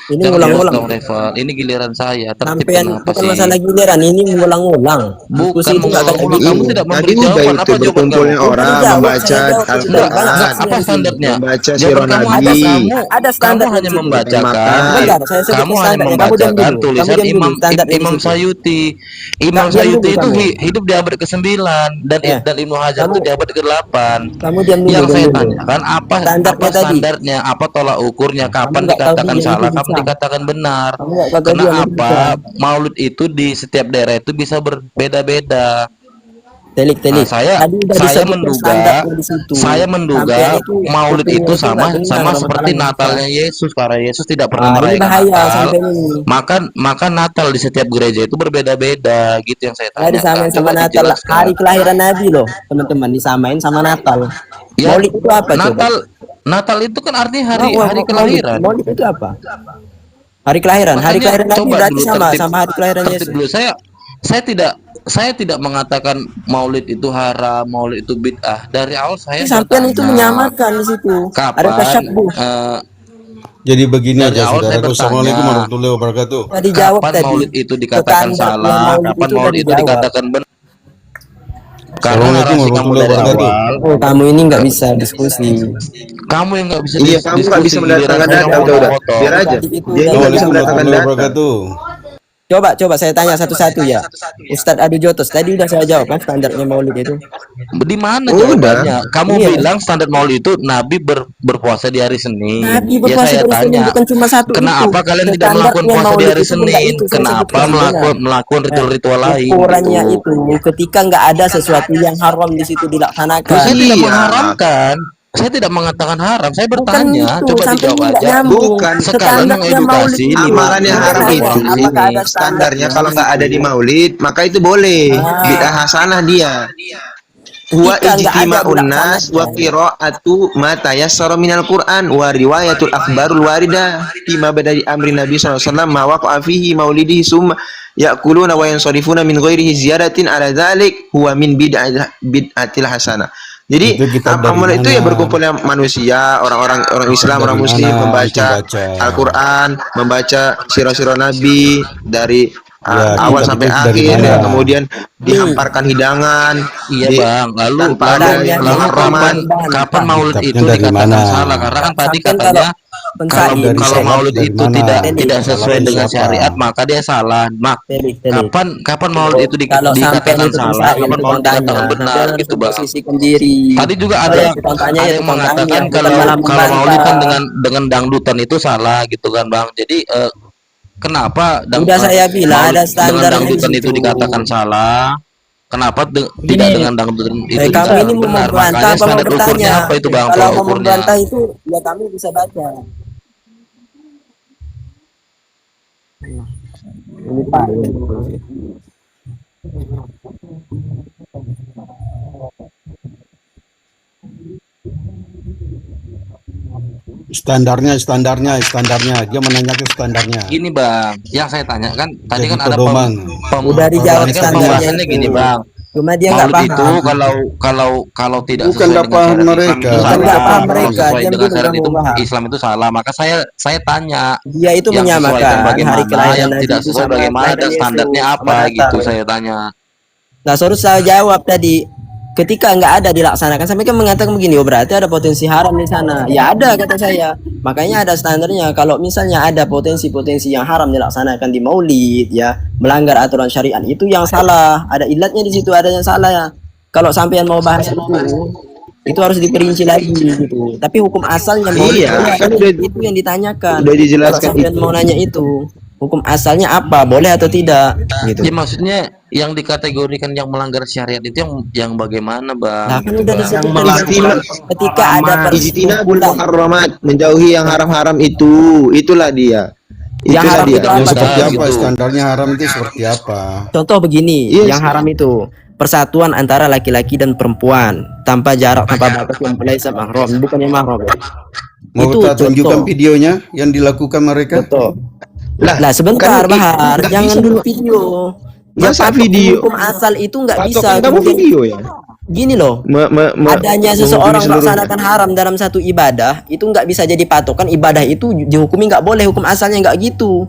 Ini Jangan ngulang-ulang. dong, Reval. Ini giliran saya. Tertib Sampean kenapa bukan sih? masalah giliran, ini ngulang-ulang. Bukan Diskusi itu nggak akan mengulang-ulang. jadi. Kamu tidak Tadi memberi udah jawaban. itu Apa jawaban berkumpulnya kamu? orang Jawab, membaca saya jawab, sudah Enggak, banyak Al-Quran, apa standarnya? membaca Jawaban sirah kamu Nabi. Ada kamu standar hanya itu. membacakan. Bentar, saya sebut Kamu hanya standarnya. Kamu diam membacakan dulu. tulisan Kamu diam dulu. Standarnya di Imam situ. Sayuti. Imam Diam Sayuti dulu itu kamu. hidup di abad ke-9, dan Ya. dan Ibnu Hajar itu di abad ke-8. Kamu diam dulu. Yang diam saya dulu. tanyakan apa Standarnya tadi. standarnya, apa tolak ukurnya, kapan nggak tahu dikatakan diam, itu salah, kapan bisa. dikatakan benar. Kamu nggak tahu Karena diam, itu apa? Maulid itu di setiap daerah itu bisa berbeda-beda. Telik. Nah, saya Tadi udah disebutkan standarnya di situ. menduga Sampean itu Maulid opini itu sama nggak dengar seperti masalahnya. Natalnya Yesus, karena Yesus tidak pernah Ini merayakan bahaya Natal. sampai ini. Maka Natal di setiap gereja itu berbeda-beda, gitu yang saya Nah, disamain tanyakan. sama Coba Natal, dijelaskan. hari kelahiran Nabi loh, teman-teman, disamain sama Natal. Ya, Maulid itu apa coba? Natal itu kan artinya hari Maulid kelahiran. Maulid itu apa? Hari kelahiran. Hari Makanya kelahiran Nabi coba berarti dulu sama hari kelahiran tertib Yesus. dulu. Saya tidak mengatakan Maulid itu haram, Maulid itu bid'ah. Dari awal saya Ini sampean itu bertanya, menyamakan di situ. Ada kapan tasyabuh. Jadi begini Dari aja awal saya saudaraku. Assalamualaikum bertanya, warahmatullahi wabarakatuh. Tadi jawab kapan tadi. Maulid itu dikatakan Standarnya salah, Maulid kapan itu Maulid udah itu dijawab. dikatakan benar. Karena Assalamualaikum narasi kamu warahmatullahi dari wabarakatuh. awal, Oh, kamu ini nggak bisa diskusi. kamu yang nggak bisa Iya, kamu nggak bisa mendatangkan data, udah. Biar aja. Tadi itu Dia udah nggak bisa Assalamualaikum mendatangkan warahmatullahi data. wabarakatuh. Coba saya tanya satu-satu ya. Ustadz Adu Jotos, tadi udah saya jawab kan standarnya Maulid itu. di mana Udah. jawabannya? Kamu Iya. bilang standar Maulid itu Nabi berpuasa di hari Senin. Nabi Ya berpuasa saya dari Senin, tanya, bukan cuma satu kenapa itu. kalian tidak Standarnya melakukan puasa di Maulid hari itu pun nggak Senin? itu, saya Kenapa sebutkan. melakukan ritual-ritual lain? Ukurannya gitu? itu ketika nggak ada sesuatu yang haram di situ dilaksanakan. Loh, saya tidak Iya. mengharamkan. Saya tidak mengatakan haram. Saya Bukan bertanya, itu, coba sampai dijawab ini nggak aja. nyambung. Bukan. Sekalian Standarnya mengedukasi Maulid itu. Amalan yang haram Apakah itu, ada standar standarnya kalau nggak ada di Maulid, maka itu boleh. Bid'ah hasanah dia. Wa Jika nggak ada ijtima'un nas dilaksanakan. wa qira'atu ma tayassara minal Qur'an wa riwayatul akhbarul waridah fima badai amri Nabi sallallahu alaihi wasallam ma waqa'a fihi maulidihi summa ya'kuluna wa yansarifuna min ghairihi ziyadatin ala dzalik huwa min bid'atil hasanah. Jadi Itu kitab dari amalan itu ya mana? berkumpulnya manusia, orang Islam, orang Dari Muslim mana membaca itu baca? Al-Quran, membaca sirah-sirah Nabi dari Ya, awal kitab sampai itu dari akhir, mana? ya, kemudian dihamparkan hidangan, Iya Bang, lalu tanpa ada Lalu pengharaman. kapan Maulid Kitabnya itu dari dikatakan mana? salah? Karena kan tadi Sampai katanya Pensair. dari kalau sholat maulid dari itu mana? tidak sesuai Salahnya dengan siapa? syariat, maka dia salah. Telik. Kapan maulid itu Kalau sampai dikatakan itu salah, pensair kapan tukang maulid tanya, dikatakan sampai benar harus gitu, Bang. memposisikan diri. Tadi juga Kalau yang tukang tanya ada ya yang tukang mengatakan tanya, bukan kalau malah kalau maulid kan membantah. dengan dangdutan itu salah gitu kan, Bang. Jadi kenapa Udah saya bilang maulid ada dengan standarnya di dangdutan itu situ. dikatakan salah? Kenapa tidak Begini, dengan dangdutan itu Kamu ini dikatakan mau benar? membantah Makanya apa mau standar ukurnya bertanya? apa itu, Bang? Kalau Tolak mau ukurnya. membantah itu ya kami bisa baca. Ini paling. Standarnya. Dia menanyakan standarnya. Gini, Bang, yang saya tanya kan tadi Jadi kan ada pedoman. Udah dijawab tadi kan standarnya pembahasannya itu. gini, Bang. Cuma dia nggak Maulid itu paham. kalau tidak Bukan sesuai nggak dengan paham syariat Islam mereka. itu Bukan salah. nggak paham Kalau mereka, sesuai dia dengan belum syariat kamu itu paham. Islam itu salah. Maka saya tanya Dia itu yang sesuaikan menyamakan hari bagaimana, kelahiran yang Nabi tidak itu sesuai sama bagaimana, kelahiran dan standarnya Yesus, sama apa Natal. gitu saya tanya. Nah, seharusnya saya jawab tadi. Ketika nggak ada dilaksanakan, sampai kan mengatakan begini, oh berarti ada potensi haram di sana. Ya ada, kata saya. Makanya ada standarnya. Kalau misalnya ada potensi-potensi yang haram dilaksanakan di maulid, ya melanggar aturan syariat, itu yang salah. Ada ilatnya di situ, ada yang salah ya. Kalau sampean mau bahas itu harus diperinci lagi gitu. Tapi hukum asalnya maulid Iya, kan udah itu yang ditanyakan. udah Kalau dijelaskan sampean itu. mau nanya itu, hukum asalnya apa, boleh atau tidak, gitu. Ya maksudnya yang dikategorikan yang melanggar syariat itu yang bagaimana, Bang? Nah, kan Gitu, udah Bang. disebutkan di situ. Ketika ada Ijtinabul muharramat, menjauhi yang haram-haram itu. Itulah dia. Yang Itulah haram dia. itu Yang apa? seperti apa? Gitu. Standarnya haram itu seperti apa? Contoh begini, Yes. yang haram itu persatuan antara laki-laki dan perempuan tanpa jarak, tanpa batas, yang laisa mahram, bukan yang mahram. Mau Itu kita tunjukkan contoh. videonya yang dilakukan mereka? Betul. Lah, Lah sebentar, kan Bahar, nggak jangan bisa. dulu video. Masa Yang video? hukum asal itu nggak bisa. Patokan kamu Kemudian video ya? gini loh, adanya seseorang melaksanakan haram dalam satu ibadah itu nggak bisa jadi patokan ibadah itu dihukumi nggak boleh, hukum asalnya nggak gitu.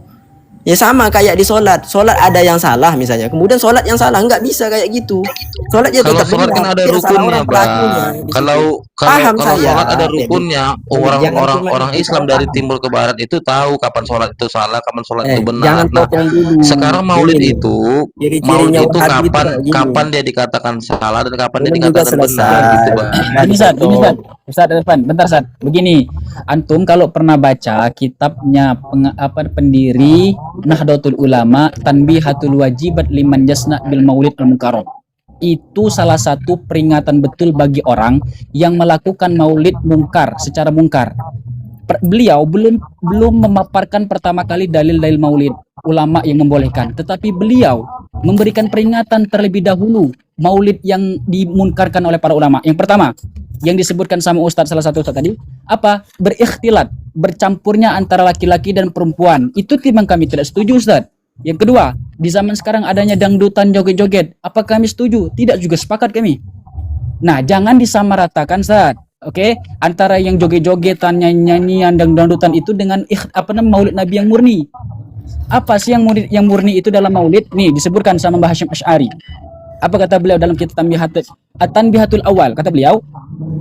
Ya sama kayak di sholat ada yang salah misalnya, kemudian sholat yang salah nggak bisa kayak gitu. Sholat ya Kalau tetap sholat kan benar, ada tapi salah rukunnya, orang pelakunya Bang. di situ. Kalau Paham kalau saya. sholat ada Jadi, rukunnya, jangan cuma orang itu Islam salah. dari timur ke barat itu tahu kapan sholat itu salah, kapan sholat itu benar. Jangan Nah, potong dulu. sekarang maulid Gini, itu ciri-cirinya Wahabi itu kapan kayak gini. kapan dia dikatakan salah dan kapan dia Belum juga dikatakan benar selesai. gitu, Bang. Ini Sad, Ustaz Irfan, bentar Sad. Begini, antum kalau pernah baca kitabnya pendiri Nahdlatul Ulama, Tanbihatul Wajibat Liman Jasna bil Maulid al Mukarram. Itu salah satu peringatan betul bagi orang yang melakukan maulid mungkar secara mungkar. Beliau belum memaparkan pertama kali dalil-dalil maulid ulama yang membolehkan, tetapi beliau memberikan peringatan terlebih dahulu maulid yang dimunkarkan oleh para ulama. Yang pertama, yang disebutkan sama Ustadz, salah satu Ustadz tadi, apa? Berikhtilat, bercampurnya antara laki-laki dan perempuan. Itu memang kami tidak setuju, Ustadz. Yang kedua, di zaman sekarang adanya dangdutan, joget-joget. Apa kami setuju? Tidak juga sepakat kami. Nah, jangan disamaratakan, Ustadz. Oke, antara yang joget-jogetan, nyanyian dan dangdutan itu dengan maulid Nabi yang murni. Apa sih yang murni itu dalam maulid? Nih, disebutkan sama Mbah Hasyim Asy'ari. Apa kata beliau dalam kitab Tanbihatul Awal? Kata beliau,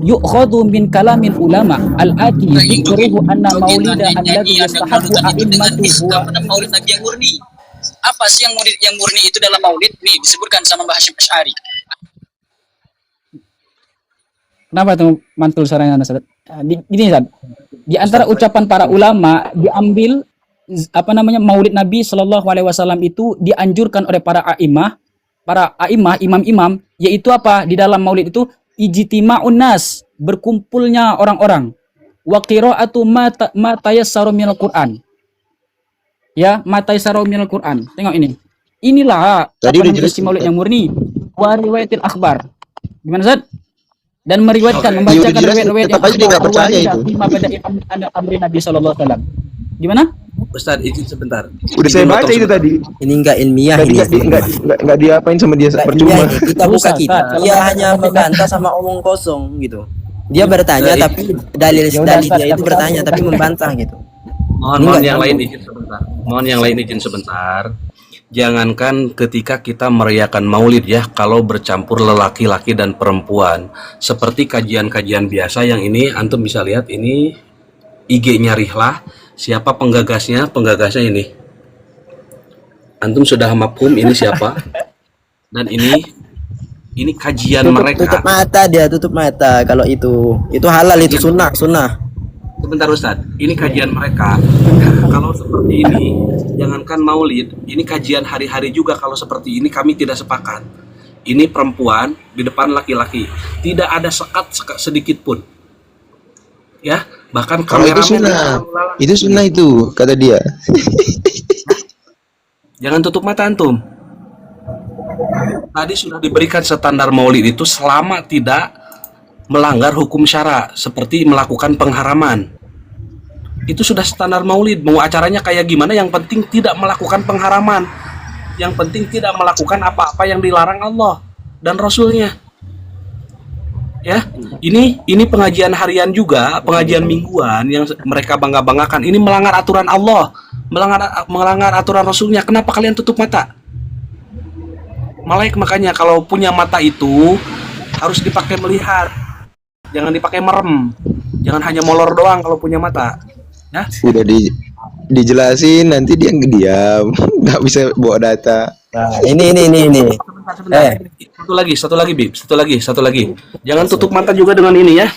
yu'khadhu min kalamin ulama al-ati dzikruhu anna maulida alladhi yastahabbu a'immatu huwa maulid Nabi yang murni. Apa sih yang murni itu dalam maulid? Nih, disebutkan sama Mbah Hasyim Asy'ari. Kenapa tuh mantul suaranya Ustaz? Gini Ustaz. Di antara ucapan para ulama diambil maulid Nabi Shallallahu alaihi wasallam itu dianjurkan oleh para imam-imam, yaitu apa? Di dalam maulid itu ijtima'un nas, berkumpulnya orang-orang. Wa qira'atu ma tayassaru minal Qur'an. Ya, ma tayassaru minal Qur'an. Tengok ini. Inilah Tadi udah isi maulid yang murni. Wa riwayatil akhbar. Gimana Ustaz? Dan meriwayatkan, membacakan riwayat-riwayat yang nggak percaya itu. Amri Nabi sallallahu alaihi wasallam. Gimana? Ustadz izin sebentar. Udah saya baca itu tadi. Ini enggak ilmiah ini. Nggak diapain sama dia, percuma. Kita buka kita. Dia hanya membantah sama omong kosong gitu. Dia bertanya tapi dalil dia itu bertanya tapi membantah gitu. Mohon yang lain izin sebentar. Mohon yang lain izin sebentar. Jangankan ketika kita merayakan maulid ya, kalau bercampur lelaki-laki dan perempuan, seperti kajian-kajian biasa yang ini antum bisa lihat ini IG-nya Rihlah. Siapa penggagasnya? Penggagasnya ini. Antum sudah mafhum ini siapa? Dan ini kajian mereka. Tutup mata dia, tutup mata. Kalau itu halal, itu sunnah. Sebentar Ustaz, ini kajian mereka. Kalau seperti ini, jangankan maulid, ini kajian hari-hari juga. Kalau seperti ini kami tidak sepakat. Ini perempuan di depan laki-laki, tidak ada sekat sedikit pun. Ya, bahkan Kalau itu sunnah, itu sunnah itu kata dia. Jangan tutup mata antum. Tadi sudah diberikan standar maulid itu selama tidak melanggar hukum syara seperti melakukan pengharaman. Itu sudah standar maulid. Mau acaranya kayak gimana, yang penting tidak melakukan pengharaman. Yang penting tidak melakukan apa-apa yang dilarang Allah dan Rasulnya. Ya, ini pengajian harian juga, pengajian mingguan yang mereka bangga-banggakan. Ini melanggar aturan Allah, melanggar aturan Rasulnya. Kenapa kalian tutup mata? Makanya kalau punya mata itu harus dipakai melihat, jangan dipakai merem, jangan hanya molor doang kalau punya mata. Ya? Udah dijelasin, nanti dia diam, nggak bisa bawa data. Nah, ini. Sebentar. Satu lagi. Jangan tutup mata juga dengan ini ya.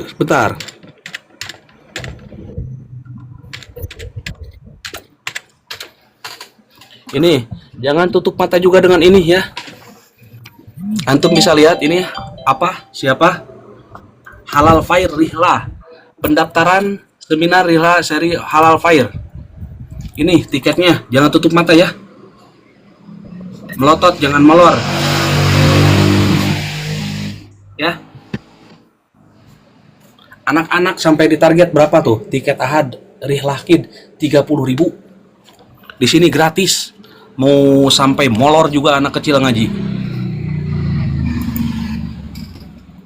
Sebentar. Ini, jangan tutup mata juga dengan ini ya. Antum bisa lihat ini apa? Siapa? Halal Fair Rihlah. Pendaftaran seminar Rihlah seri Halal Fair. Ini tiketnya, jangan tutup mata ya. Melotot, jangan molor. Ya. Anak-anak sampai ditarget berapa tuh? Tiket Ahad Rihlah Kid 30.000. Di sini gratis. Mau sampai molor juga anak kecil ngaji.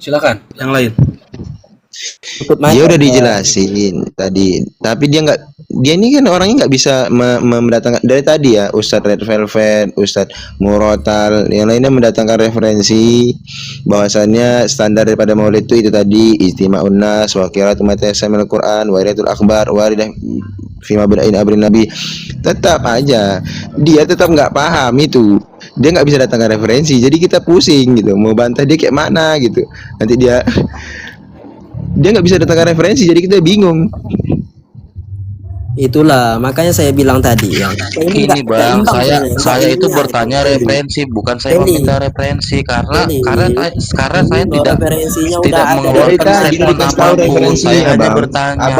Silakan, yang lain. Dia udah dijelasin tadi, tapi dia ini kan orangnya nggak bisa mendatangkan dari tadi ya. Ustadz Red Velvet, Ustadz Murotal, yang lainnya mendatangkan referensi bahwasannya standar daripada maulid itu tadi ijtima'un nas wa qira'atu ma tayassara minal Qur'an wa qira'atul akhbar waridah fima bid'ain abrin nabi. Tetap aja dia tetap nggak paham itu, dia nggak bisa datangkan referensi, jadi kita pusing gitu mau bantah dia kayak mana gitu. Nanti dia nggak bisa datangkan referensi, jadi kita bingung. Itulah makanya saya bilang tadi ya. Ini bang, saya itu bertanya referensi, bukan saya meminta referensi karena sekarang saya tidak mengeluarkan statement apapun. Saya hanya bertanya.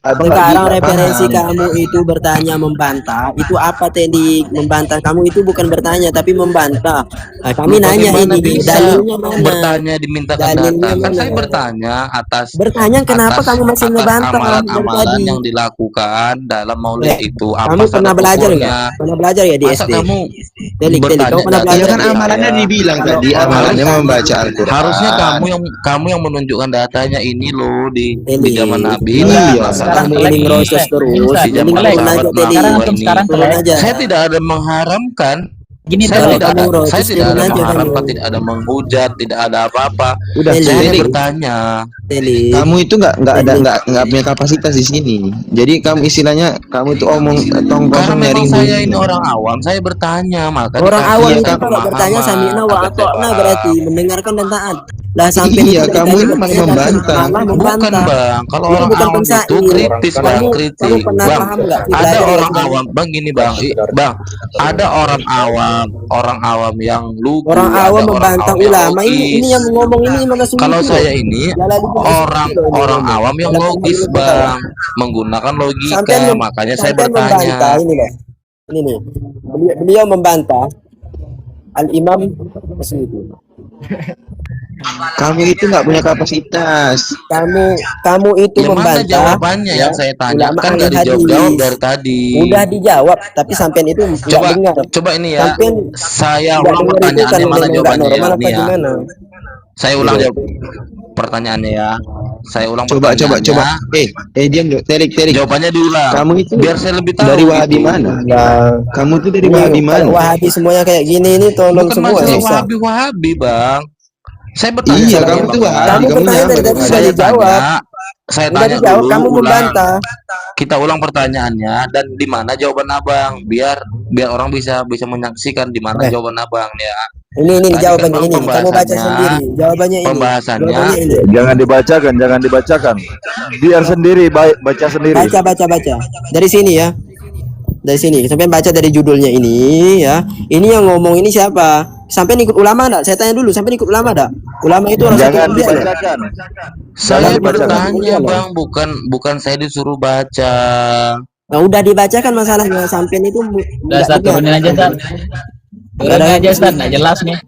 Sekarang referensi kamu itu bertanya membantah, itu apa teknik membantah kamu itu? Bukan bertanya tapi membantah. Nah, kami nanya ini dalilnya mana? Bertanya dimintakan data. Kan saya bertanya atas kenapa kamu masih membantah amalan-amalan yang dilakukan dalam maulid itu. Kamu pernah belajar nggak? Pernah belajar ya di SD? Kamu bertanya, kamu pernah belajar? Kan amalannya dibilang tadi, amalannya membaca Al-Quran. Harusnya kamu yang menunjukkan datanya ini loh di zaman Nabi. Sekarang ini ngeroses terus. Di zaman sahabat Nabi ini. Saya tidak ada mengharamkan. Saya tidak ada mengharapkan, tidak ada menghujat, tidak ada apa-apa. Udah, saya bertanya. Kamu itu nggak punya kapasitas di sini. Jadi kamu istilahnya kamu itu tong kosong nyari ilmu. Saya ini orang awam, saya bertanya. Maka orang awam itu kalau bertanya sami'na wa ata'na berarti mendengarkan dan taat. Lah sampai kamu ini malah membantah. Bukan bang, kalau orang awam itu kritis bang, kritik. Bang, ada orang awam, bang gini bang, ada orang awam yang lugu. Orang awam membantah ulama, ini yang ngomong ini mana sungguh. Kalau saya ini orang awam yang logis bang, menggunakan logika, makanya saya bertanya. Ini nih, beliau membantah Al-Imam Masyudi. Kamu itu nggak punya kapasitas. Kamu itu membantah. Jawabannya yang saya tanya kan nggak dijawab dari tadi. Udah dijawab, tapi sampean itu nggak dengar. Coba ini ya. Saya ulang pertanyaannya, mana jawabannya ya? Ini ya. Saya ulang jawab pertanyaannya ya. Saya ulang pertanyaannya. Coba. Diam dulu. Terik. Jawabannya diulang. Kamu itu biar saya lebih tahu. Dari Wahabi mana? Kamu tuh dari Wahabi mana? Wahabi semuanya kayak gini ini tolong bukan semua. Wahabi bang. Saya bertanya Iya, sama kamu Bang tuh Zat. Wahabi, Kamu kamu bertanya nyamar dari tadi Wahabi. udah dijawab. Saya Udah tanya dijawab, dulu, kamu ulang. membantah. Kita ulang pertanyaannya dan di mana jawaban Abang, biar biar orang bisa bisa menyaksikan di mana Nah, jawaban Abang ya. ini Tadi kan jawabannya Bang ini. Kamu baca sendiri. Jawabannya ini. pembahasannya Jawabannya ini. Jangan dibacakan, jangan dibacakan. Biar sendiri, baca sendiri. Baca. Dari sini ya. Dari sini. Sampai baca dari judulnya ini ya. Ini yang ngomong ini siapa? Sampai ikut ulama enggak? Saya tanya dulu, sampai ikut ulama enggak? Ulama itu orang satu Jangan mulia loh. dibacakan. saya Jangan dibacakan. bertanya Bang, bukan saya disuruh baca. Nah, udah dibacakan masalahnya. Sampai itu Udah enggak Ustaz, dengar. turunin aja Ustaz. Turunin aja Ustaz, nggak jelas nih.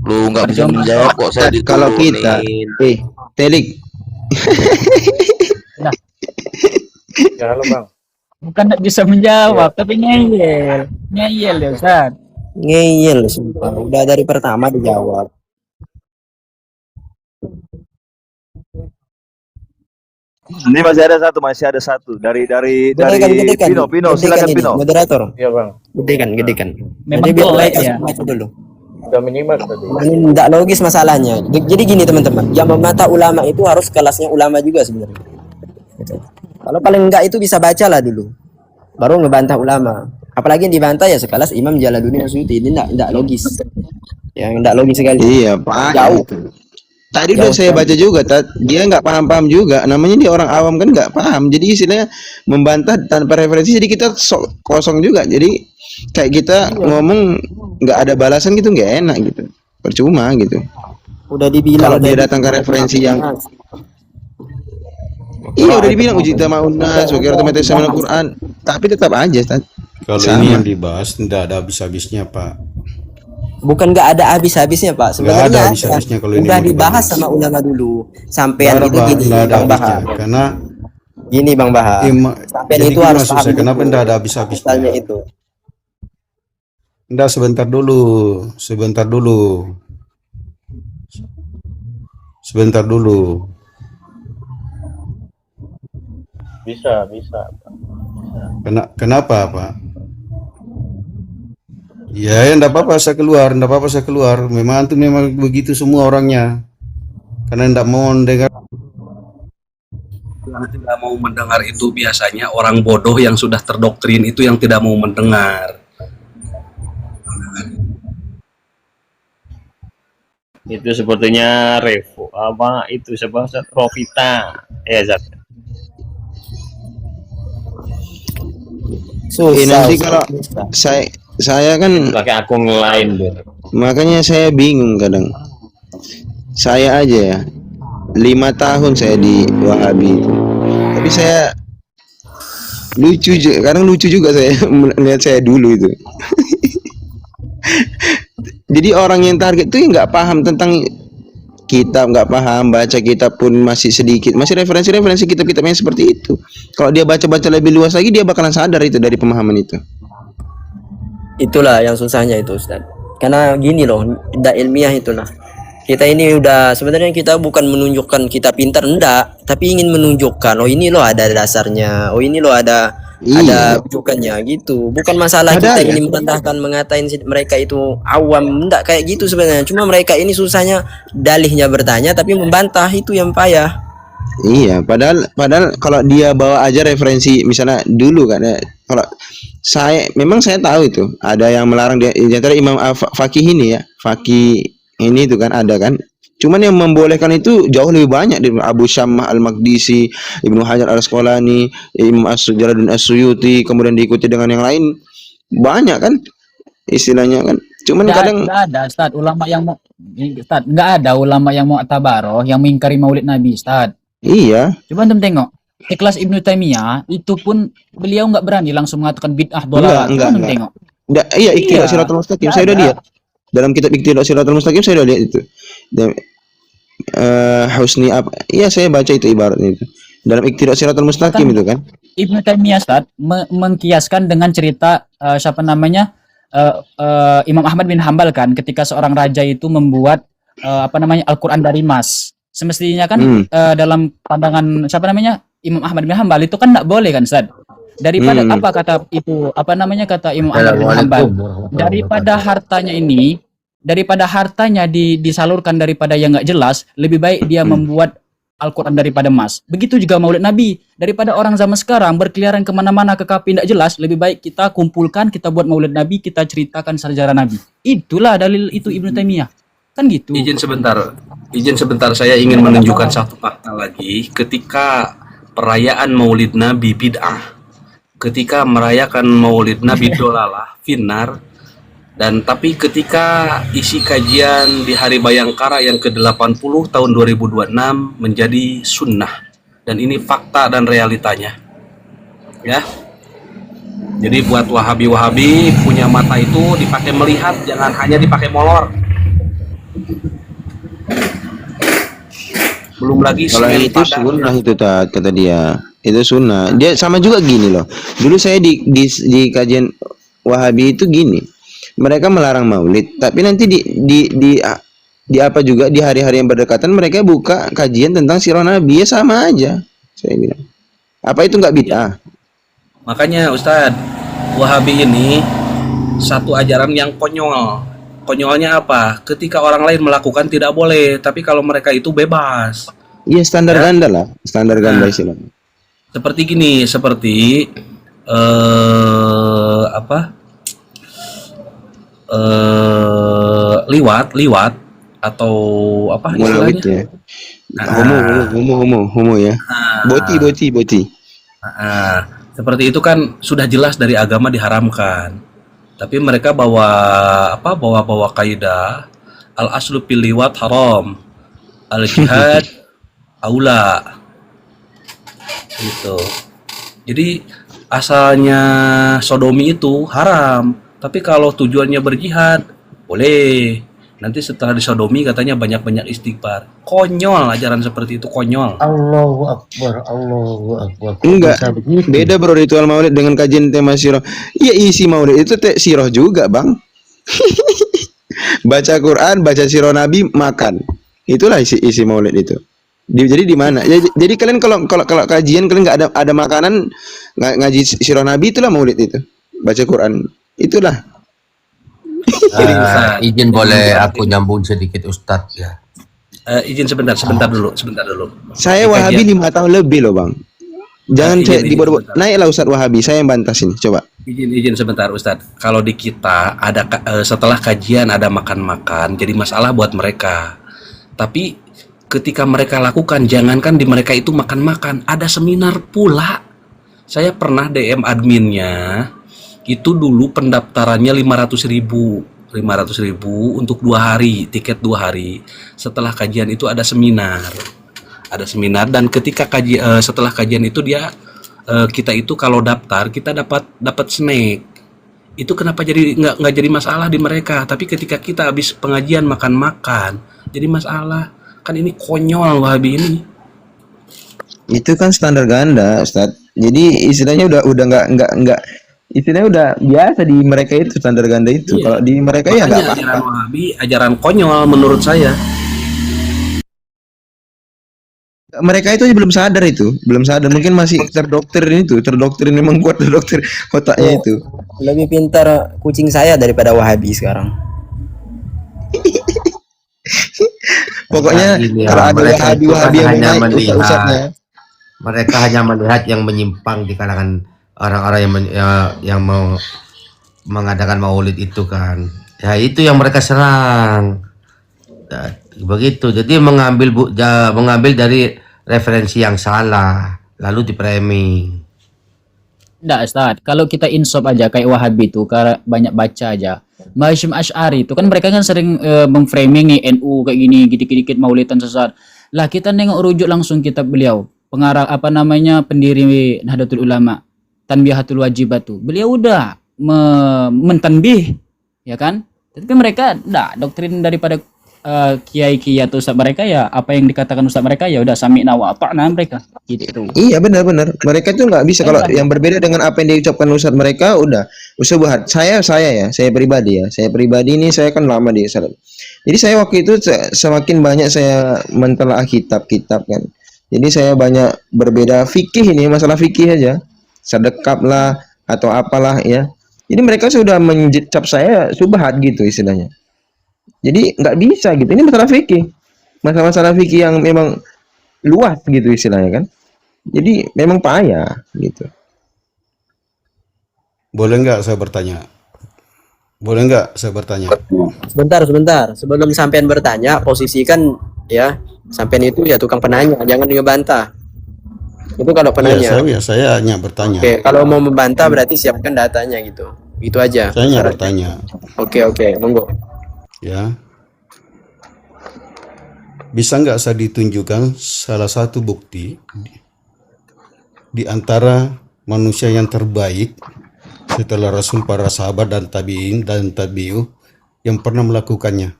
Lu nggak bisa Percuma. menjawab kok saya diturunin. Kalau kita, Telik, Nah, Ya, halo Bang. bukan nggak bisa menjawab, tapi ngeyel. Ngeyel ya Ustaz. Ngeyel sumpah. Udah dari pertama dijawab. Ini masih ada satu dari Gedekan. Pino, silakan ini, Pino. moderator. Iya Bang. Gedekan. Memang Jadi biar jelek mereka ya. semua itu dulu. Udah minimal tadi. Ini tidak logis masalahnya. Jadi gini teman-teman, yang memata ulama itu harus kelasnya ulama juga sebenarnya. Gitu. Kalau paling enggak itu bisa bacalah dulu, baru ngebantah ulama. Apalagi yang dibantah ya sekelas Imam Jalaluddin Asyuti. Ini tidak logis. Yang tidak logis sekali. iya Pak. Jauh. Tadi udah Jauh saya sekali. baca juga, dia nggak paham-paham juga. Namanya dia orang awam kan nggak paham. Jadi istilahnya membantah tanpa referensi. Jadi kita kosong juga. Jadi kayak kita ngomong nggak ada balasan gitu, nggak enak gitu. Percuma gitu. Udah dibilang Kalau dia tadi. datang ke referensi yang iya udah dibilang uji tamaunas, sebagai otomatis sama Al-Quran, tapi tetap aja, Ustaz. Kalau Sama. ini yang dibahas tidak ada habis-habisnya, Pak. Bukan nggak ada habis-habisnya Pak. Nggak ada Sebenarnya habis-habisnya kalau ini udah mau dibahas dibahas. sama ulama dulu. Nggak Sampean ada, itu Pak. gini Nggak ada Bang habisnya. Bahar. Karena Gini Bang Bahar. Sampean jadi itu gini harus maksud paham saya, kenapa dulu. nggak ada habis-habisnya? Misalnya itu. Nggak, sebentar dulu. Bisa. Kenapa, Pak? Ya, enggak apa-apa saya keluar. Memang begitu semua orangnya. Karena enggak mau dengar. Yang tidak mau mendengar itu biasanya orang bodoh yang sudah terdoktrin itu yang tidak mau mendengar. Itu sepertinya Revo apa itu siapa Zat? Rovita ya Zat. Nanti kalau saya kan Pakai akun lain deh. makanya saya bingung kadang. Saya aja ya 5 tahun saya di Wahabi itu. Tapi saya kadang lucu juga saya melihat saya dulu itu. Jadi orang yang target itu nggak paham tentang kitab, nggak paham baca kitab pun masih sedikit, masih referensi kitab-kitabnya seperti itu. Kalau dia baca-baca lebih luas lagi, dia bakalan sadar itu dari pemahaman itu. Itulah yang susahnya itu Ustaz. Karena gini loh, tidak ilmiah itulah. Kita ini udah sebenarnya kita bukan menunjukkan kita pintar enggak, tapi ingin menunjukkan oh ini loh ada dasarnya, oh ini loh ada rujukannya gitu. Bukan masalah kita ini mengatain mereka itu awam, enggak kayak gitu sebenarnya. Cuma mereka ini susahnya dalihnya bertanya tapi membantah, itu yang payah. Iya, padahal kalau dia bawa aja referensi misalnya dulu kan ya, kalau memang saya tahu itu ada yang melarang dia di antara Imam Fakih ini ya, Fakih ini itu kan ada kan. Cuman yang membolehkan itu jauh lebih banyak dari Abu Syamah Al-Maqdisi, Ibnu Hajar Al-Asqalani, Imam Jalaluddin As-Suyuti, kemudian diikuti dengan yang lain. Banyak kan istilahnya kan. Cuman kadang Nggak ada Ustaz ulama yang mau Ustaz, nggak ada ulama yang mau tabaroh yang mengingkari Maulid Nabi Ustaz. iya. Coba antum tengok kelas Ibnu Taimiyah itu pun beliau nggak berani langsung mengatakan bid'ah dolalah. Coba antum tengok. Iya, Iqtida Shiratal Mustaqim saya udah lihat. Dalam kitab Iqtida Shiratal Mustaqim saya udah lihat itu. Dan Husni apa? Iya, saya baca itu ibaratnya itu. Dalam Iqtida Shiratal Mustaqim itu kan. Ibnu Taimiyah Ustaz mengkiaskan dengan cerita siapa namanya Imam Ahmad bin Hambal kan, ketika seorang raja itu membuat Al-Quran dari emas. Semestinya kan dalam pandangan siapa namanya Imam Ahmad bin Hambal itu kan tidak boleh kan Ustaz. Daripada kata Imam Ahmad bin Hambal, daripada hartanya ini daripada hartanya disalurkan daripada yang nggak jelas, lebih baik dia membuat Al-Quran daripada emas. Begitu juga Maulid Nabi. Daripada orang zaman sekarang berkeliaran kemana-mana ke kafe tidak jelas, lebih baik kita kumpulkan, kita buat Maulid Nabi, kita ceritakan sejarah Nabi. Itulah dalil itu Ibnu Taimiyah. Kan gitu. Izin sebentar, saya ingin menunjukkan satu fakta lagi. Ketika perayaan Maulid Nabi bid'ah, ketika merayakan Maulid Nabi dolalah, finnar, dan tapi ketika isi kajian di Hari Bayangkara yang ke-80 tahun 2026 menjadi sunnah. Dan ini fakta dan realitanya. Ya. Jadi buat Wahabi-Wahabi punya mata itu dipakai melihat, jangan hanya dipakai molor. Belum lagi Kalau semen itu padang. sunnah itu kata dia. Itu sunnah. Dia sama juga gini loh. Dulu saya di kajian Wahabi itu gini. Mereka melarang maulid, tapi nanti di apa juga di hari-hari yang berdekatan mereka buka kajian tentang sirah Nabi, ya sama aja. Saya bilang. Apa itu nggak bid'ah? Makanya Ustadz, Wahabi ini satu ajaran yang konyol. Konyolnya apa? Ketika orang lain melakukan tidak boleh, tapi kalau mereka itu bebas. Iya, standar Ya. ganda lah, standar ganda Nah, istilahnya. seperti gini, seperti apa? Liwat atau apa Mulawit istilahnya? ya. Homo ya. Boti. Nah, seperti itu kan sudah jelas dari agama diharamkan. Tapi mereka bawa kaidah al aslu fil liwat haram, al jihad aula. Gitu. Jadi asalnya sodomi itu haram, tapi kalau tujuannya berjihad boleh. Nanti setelah disodomi katanya banyak-banyak istighfar. Konyol ajaran seperti itu, konyol. Allahu Akbar, Allahu Akbar. Kok Enggak, bisa begitu? beda bro ritual maulid dengan kajian tema sirah. Iya, isi maulid itu sirah juga bang. Baca Quran, baca sirah Nabi, makan. Itulah isi maulid itu. Jadi di mana? Jadi kalian kalau kajian kalian nggak ada makanan, ngaji sirah Nabi, itulah maulid itu. Baca Quran, itulah. Izin boleh aku nyambung sedikit Ustadz ya. Izin sebentar dulu. Saya Di Wahabi kajian- 5 tahun lebih loh bang. Jangan saya izin dibuat sebentar. naiklah Ustadz Wahabi. Saya yang bantah sini. Coba. Izin sebentar Ustadz. Kalau di kita ada setelah kajian ada makan-makan, jadi masalah buat mereka. Tapi ketika mereka lakukan, jangankan di mereka itu makan-makan, ada seminar pula. Saya pernah DM adminnya, itu dulu pendaftarannya 500.000 untuk 2 hari, tiket 2 hari. Setelah kajian itu ada seminar. Dan ketika setelah kajian itu kita itu kalau daftar kita dapat snack. Itu kenapa jadi nggak jadi masalah di mereka, tapi ketika kita habis pengajian makan jadi masalah. Kan ini konyol Wahabi ini. Itu kan standar ganda, Ustadz. Jadi istilahnya udah nggak istilahnya udah biasa di mereka itu standar ganda itu. Iya. Kalau di mereka ya nggak Makanya apa-apa. ajaran Wahabi ajaran konyol menurut saya. Mereka itu belum sadar mungkin masih terdoktrin memang kuat terdoktrin otaknya itu. Lebih pintar kucing saya daripada Wahabi sekarang. Pokoknya Ini kalau ada mereka itu Wahabi yang hanya naik ustadz-ustadznya. mereka hanya melihat yang menyimpang di kalangan orang-orang yang mau mengadakan maulid itu kan. Ya itu yang mereka serang. Ya, begitu. Jadi mengambil dari referensi yang salah lalu dipremi. Nggak, Ustaz. Kalau kita insop aja kayak Wahabi itu, karena banyak baca aja. Mbah Hasyim Asy'ari itu kan mereka kan sering memframing nih NU kayak gini, dikit-dikit maulidan sesat. Lah kita nengok rujuk langsung kitab beliau, pengarang pendiri Nahdlatul Ulama, Tanbihatul Wajibatu. Beliau udah mentanbih, ya kan? Tapi mereka doktrin daripada kiai-kiai atau ustaz mereka ya apa yang dikatakan ustaz mereka ya udah sami'na wa ata'na mereka gitu. Iya benar-benar. Mereka itu nggak bisa kalau yang berbeda dengan apa yang diucapkan ustadz mereka udah buat saya pribadi ini saya kan lama di Islam. Jadi saya waktu itu semakin banyak saya mentelaah kitab-kitab kan. Jadi saya banyak berbeda fikih ini masalah fikih aja. Sedekap lah atau apalah ya. Jadi mereka sudah mencap saya subhat gitu istilahnya. Jadi nggak bisa gitu. Ini masalah fikih. Masalah-masalah fikih yang memang luas gitu istilahnya kan. Jadi memang payah gitu. Boleh nggak saya bertanya? Boleh nggak saya bertanya? Sebentar, sebentar. Sebelum sampean bertanya, posisikan ya, sampean itu ya tukang penanya, jangan ngebantah. Itu kalau penanya. Saya hanya bertanya. Oke, kalau mau membantah berarti siapkan datanya gitu. Itu aja. Saya hanya syaratnya. bertanya. Oke, monggo. Ya. Bisa nggak saya ditunjukkan salah satu bukti di antara manusia yang terbaik setelah Rasul, para sahabat dan tabi'in dan tabi'u yang pernah melakukannya,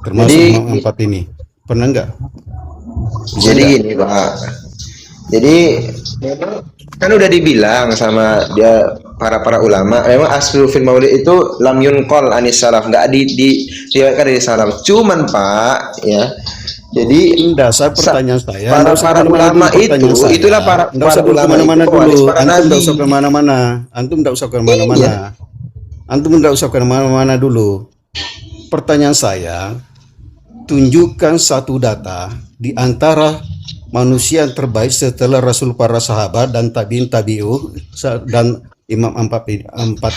termasuk Imam 4 ini, pernah nggak? Jadi gini Pak, jadi memang kan udah dibilang sama dia para ulama, memang aslu fil maulid itu lam yunqal anis salaf, nggak diriwayatkan dari salaf. Cuman Pak ya, jadi Saya pertanyaan saya, para ulama itulah para ulama kemana-mana itu waris dulu. para Antum nabi. nggak usah kemana-mana. Antum nggak usah kemana-mana. Iya. Antum nggak usah kemana-mana dulu. Pertanyaan saya, tunjukkan satu data di antara manusia yang terbaik setelah Rasul, para sahabat dan tabi'in tabi'u dan Imam 4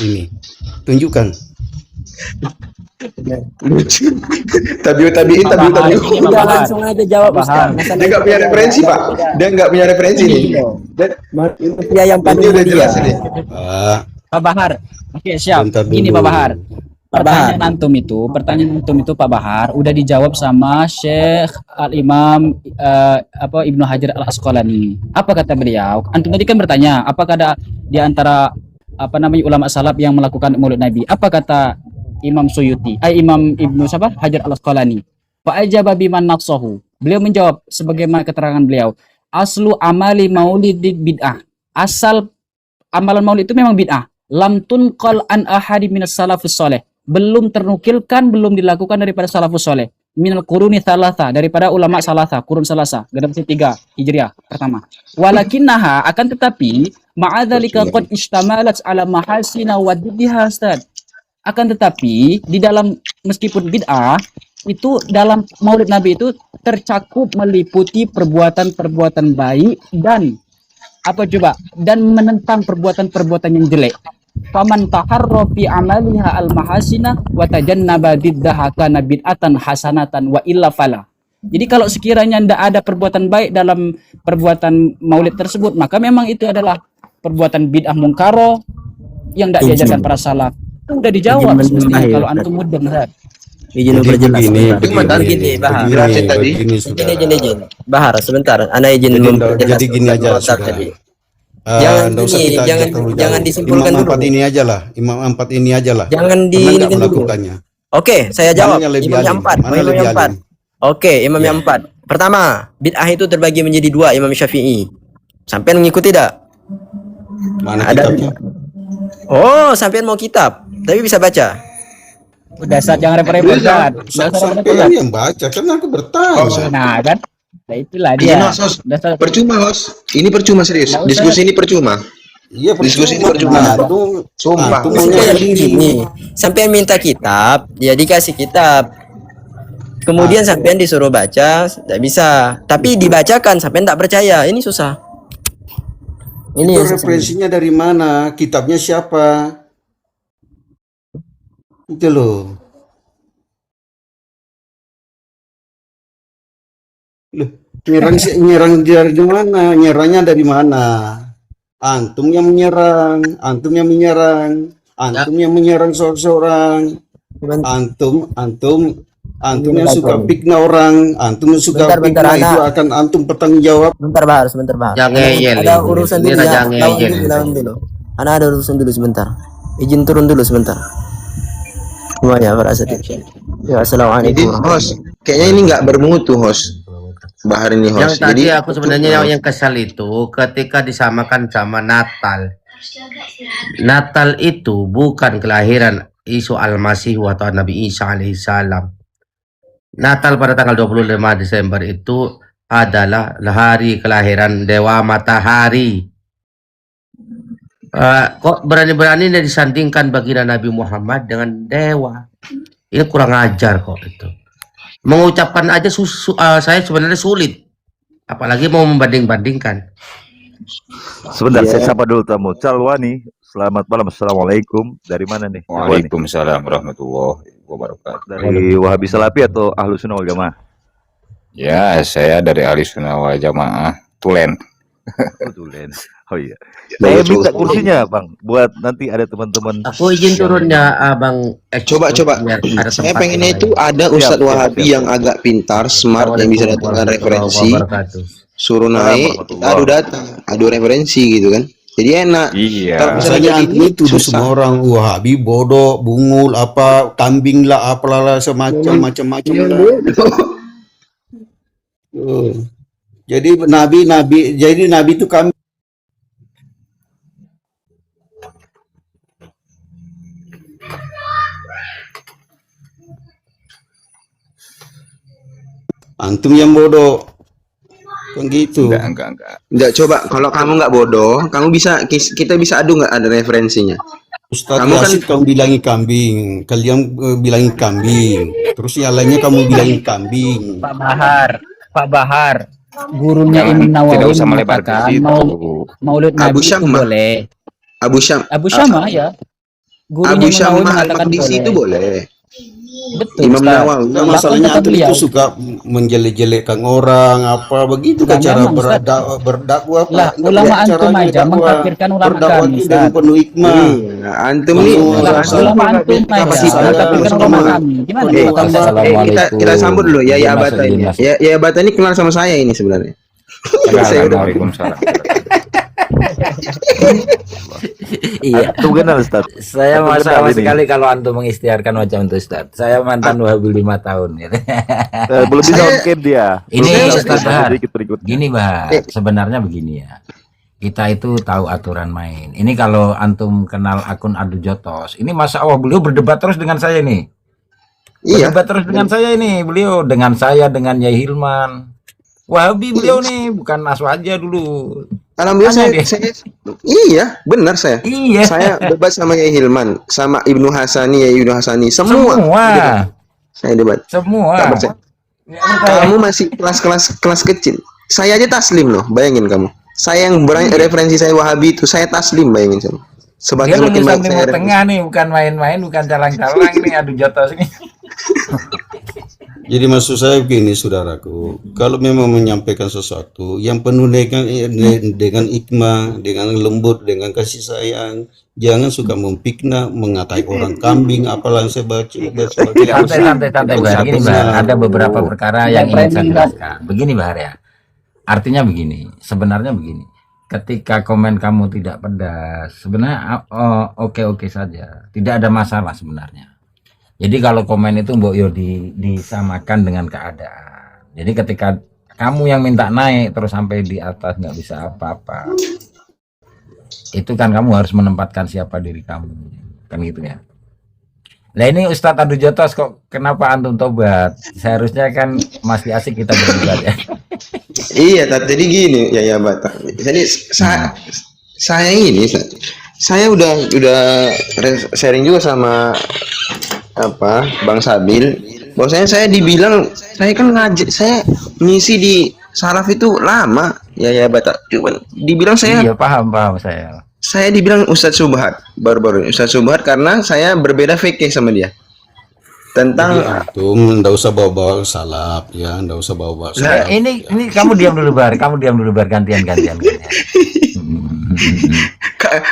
ini. Tunjukkan. Tabi'in. Udah langsung aja jawab Ustaz. Dia nggak punya referensi Pak. Dia nggak punya referensi nih. Dia yang paling udah mulia. jelas ini. Pak Bahar. Oke, siap. Bentar Ini dulu. Pak Bahar. Pertanyaan antum itu Pak Bahar udah dijawab sama Syekh Al-Imam Ibnu Hajar Al-Asqalani. Apa kata beliau? Antum tadi kan bertanya, apakah ada di antara ulama salaf yang melakukan Maulid Nabi? Apa kata Imam Suyuti? Imam Ibnu Hajar Al-Asqalani. Fa ajaba biman naqsahu. Beliau menjawab sebagaimana keterangan beliau, aslu amali maulid bid'ah. Asal amalan maulid itu memang bid'ah. Lam tunqal an ahadi minas salafus soleh. Belum ternukilkan, belum dilakukan daripada salafus soleh. Minal quruni thalatha, daripada ulama salasa, kurun salasa, generasi 3 Hijriah pertama. Walakinnaha, akan tetapi ma'adzalika qad istamalat ala mahasina wa diddiha Ustaz. Akan tetapi di dalam meskipun bid'ah itu dalam Maulid Nabi itu tercakup meliputi perbuatan-perbuatan baik dan dan menentang perbuatan-perbuatan yang jelek. Faman taharra fi amaliha al-mahasina wa tajannaba diddaha kana bid'atan hasanatan wa illa fala. Jadi kalau sekiranya tidak ada perbuatan baik dalam perbuatan maulid tersebut, maka memang itu adalah perbuatan bid'ah mungkaro yang tidak diajarkan para salaf. Itu udah dijawab semestinya kalau antum mudeng. Izin berjelas. Begini, Bahar, sebentar. Ana izin memperjelas. Jadi gini aja sudah. Jangan disimpulkan Imam dulu. 4 ini aja lah. Imam 4 ini aja lah. Jangan Pernah nggak dulu. melakukannya? Oke, saya jawab. Mana yang lebih Imam yang alim? 4. Mana Imam lebih yang 4. alim? Oke, Imam yang 4. Pertama, bid'ah itu terbagi menjadi 2, Imam Syafi'i. Sampai mengikuti tidak? Mana Ada. kitabnya? Oh, sampean mau kitab, tapi bisa baca. Udah saat jangan repot-repot kan. Sampai yang baca kan aku bertanya. Nah kan. Nah itulah Iya, dia. host. Percuma host. Ini percuma serius. Diskusi ini percuma. Iya, diskusi ini percuma. Sumpah. Gini, sampean minta kitab, dia dikasih kitab. Kemudian sampean disuruh baca, tidak bisa. Tapi dibacakan, sampean tak percaya. Ini susah. Ini Itu yang susah. referensinya dari mana? Kitabnya siapa? Itu loh. Nyerang dari mana? Nyerangnya dari mana? Antum yang menyerang, antum yang menyerang, antum yang menyerang seorang. Antum yang suka fitnah orang, antum yang suka fitnah itu akan antum bertanggung jawab. Sebentar Bahar. Jangan ngeyel Ada ini. urusan Ini dulu ya. jangan ngeyel. Lawan dulu. Ana ada urusan dulu sebentar. Izin turun dulu sebentar. Semuanya para asatidz. Ya, assalamualaikum. Jadi host, kayaknya ini nggak bermutu host. Bahar ini host. Yang tadi Jadi aku sebenarnya yang kesal itu ketika disamakan sama Natal. Natal itu bukan kelahiran Isa Al-Masih atau Nabi Isa alaihissalam. Natal pada tanggal 25 Desember itu adalah hari kelahiran Dewa Matahari. Kok berani-berani disandingkan baginda Nabi Muhammad dengan dewa? Ini kurang ajar kok itu. Mengucapkan aja saya sebenarnya sulit, apalagi mau membanding-bandingkan. Sebentar, saya sapa dulu tamu. Calwani, selamat malam. Assalamualaikum. Dari mana nih? Waalaikumsalam warahmatullahi wabarakatuh. Dari Wahabi Salafi atau Ahlus Sunnah wal Jamaah? Ya, saya dari Ahlus Sunnah wal Jamaah, Tulen. Tulen. Oh iya. Saya minta kursinya, Bang, buat nanti ada teman-teman. Aku izin turunnya, Abang. Coba. Saya pengennya itu ada Ustadz Wahabi yang agak pintar, smart, yang bisa datangkan referensi. Suruh naik, adu data, adu referensi gitu kan. Jadi enak. Iya. Kalau misalnya Misalnya jadi itu tuduh semua orang Wahabi bodoh, bungul, apa kambing lah, apalah macam-macam lah. Jadi nabi itu kambing. Antum yang bodoh. Kan gitu. Enggak, coba kalau kamu nggak bodoh, kita bisa adu nggak ada referensinya. Ustaz Kamu kan- Yasin kamu bilangi kambing, kalian bilangi kambing. Terus yang lainnya kamu bilangi kambing. Pak Bahar, gurunya Imam Tidak Nawawi usah melebar ke mengatakan situ. Maulid Nabi Abu itu Syamah. boleh. Abu Syamah ya. Gurunya Abu Imam Nawawi Syamah mengatakan Al-Maqdisi itu boleh. Betul, Imam Ustaz. Nawawi. Nah, masalahnya Kata antum beliau. itu suka menjelek-jelekkan orang apa begitu kan Bukan cara memang, Ustaz. berdakwah Lah, Pak. ulama Cara antum aja berdakwah. mengkafirkan ulama Berdakwah kami, itu Ustaz. dengan penuh hikmah. Iya, antum nih. Penuh Lah, rasa. ulama antum aja Kapasitas. mengkafirkan ulama Sama. kami. Gimana Penuh Pak? tambah. Kita sambut dulu ya Abata ini. Ya Abata ini kenal sama saya ini sebenarnya. Saya udah Waalaikumsalam. Iya. Antum kenal, Ustaz? Saya Antum kenal masalah ini? sekali kalau antum mengistiarkan macam itu, Ustaz. Saya mantan Wahabi 5 tahun. Gitu. Belum bisa on cam dia. Ini Belum bisa Ustaz on cam, Bahar. sedikit berikutnya. Gini, Bahar. Sebenarnya begini ya. Kita itu tahu aturan main. Ini kalau antum kenal akun Adu Jotos, ini Masya Allah beliau berdebat terus dengan saya nih. Iya. Berdebat terus dengan saya ini. Beliau dengan saya, dengan Yai Hilman. Wahabi beliau nih, bukan Aswaja dulu. Alhamdulillah Tanya saya, dia. iya benar saya. Iya. Saya debat sama Yai Hilman, sama Ibnu Hasani, Yai Ibnu Hasani, semua. Semua. Debat. Saya debat. Semua. Tak percaya. Kamu masih kelas kecil. Saya aja taslim loh, bayangin kamu. Saya yang referensi saya Wahabi itu, saya taslim bayangin sama. Dia Semakin lulusan banyak Timur saya Tengah nih, bukan main-main, bukan calang-calang nih Adu Jotos ini. Jadi maksud saya begini saudaraku, kalau memang menyampaikan sesuatu yang penuh dengan hikmah, dengan lembut, dengan kasih sayang, jangan suka memfitnah, mengatai orang kambing, apalah yang saya baca dan sebagainya. Santai, Bahar. Gini, Bahar, ada beberapa perkara yang ingin saya jelaskan. Begini, Bahar ya. Artinya begini, sebenarnya begini. Ketika komen kamu tidak pedas, sebenarnya oke-oke saja. Tidak ada masalah sebenarnya. Jadi kalau komen itu Mbok Yo disamakan dengan keadaan. Jadi ketika kamu yang minta naik terus sampai di atas nggak bisa apa-apa, itu kan kamu harus menempatkan siapa diri kamu, kan gitu ya. Nah ini Ustadz Adu Jotos kok kenapa antum tobat? Seharusnya kan masih asik kita berdebat ya. Iya, jadi gini ya Bata. Jadi saya ini saya udah sharing juga sama Bang Sabil. Bahwasanya saya dibilang saya kan ngaji, saya ngisi di saraf itu lama ya Bata. Cuman dibilang saya Iya paham saya. Saya dibilang Ustadz Subhat baru-baru ini Ustadz Subhat karena saya berbeda fikih sama dia. Tentang Antum enggak usah bawa-bawa salap ya, enggak usah bawa-bawa Nah, salap. ini kamu diam dulu Bar, gantian.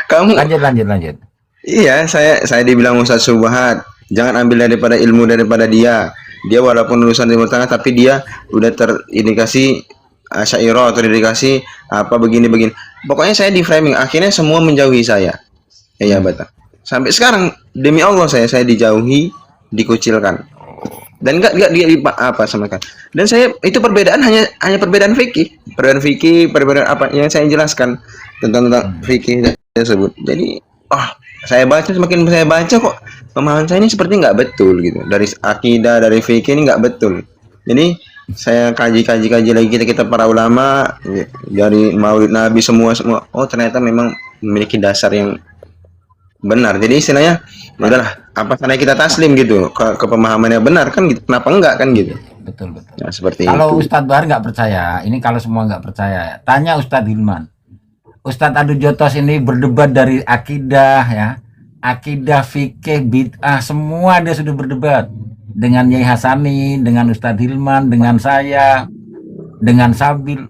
Kamu lanjut. Iya, saya dibilang Ustadz Subhat, jangan ambil daripada ilmu daripada dia. Dia walaupun lulusan Timur Tengah tapi dia udah terindikasi Asy'ariyah, terindikasi apa begini. Pokoknya saya di framing, akhirnya semua menjauhi saya. Ya Bata. Sampai sekarang demi Allah saya dijauhi, dikucilkan. Dan enggak dia apa sama kan. Dan saya itu perbedaan hanya perbedaan fikih, perbedaan apa yang saya jelaskan tentang fikih tersebut. Jadi, semakin saya baca kok pemahaman saya ini seperti nggak betul gitu. Dari akidah, dari fikih ini nggak betul. Jadi saya kaji lagi, kita para ulama dari Maulid Nabi semua, oh ternyata memang memiliki dasar yang benar. Jadi istilahnya ya udahlah, apa sana kita taslim gitu ke pemahamannya benar kan gitu. Kenapa enggak kan gitu. Betul. Nah, seperti Kalau itu. Ustadz Bahar nggak percaya, ini kalau semua nggak percaya, tanya Ustadz Hilman. Ustadz Adu Jotos ini berdebat dari akidah ya, akidah, fikih, bid'ah, semua dia sudah berdebat. Dengan Nyai Hasani, dengan Ustadz Hilman, dengan saya, dengan Sabil.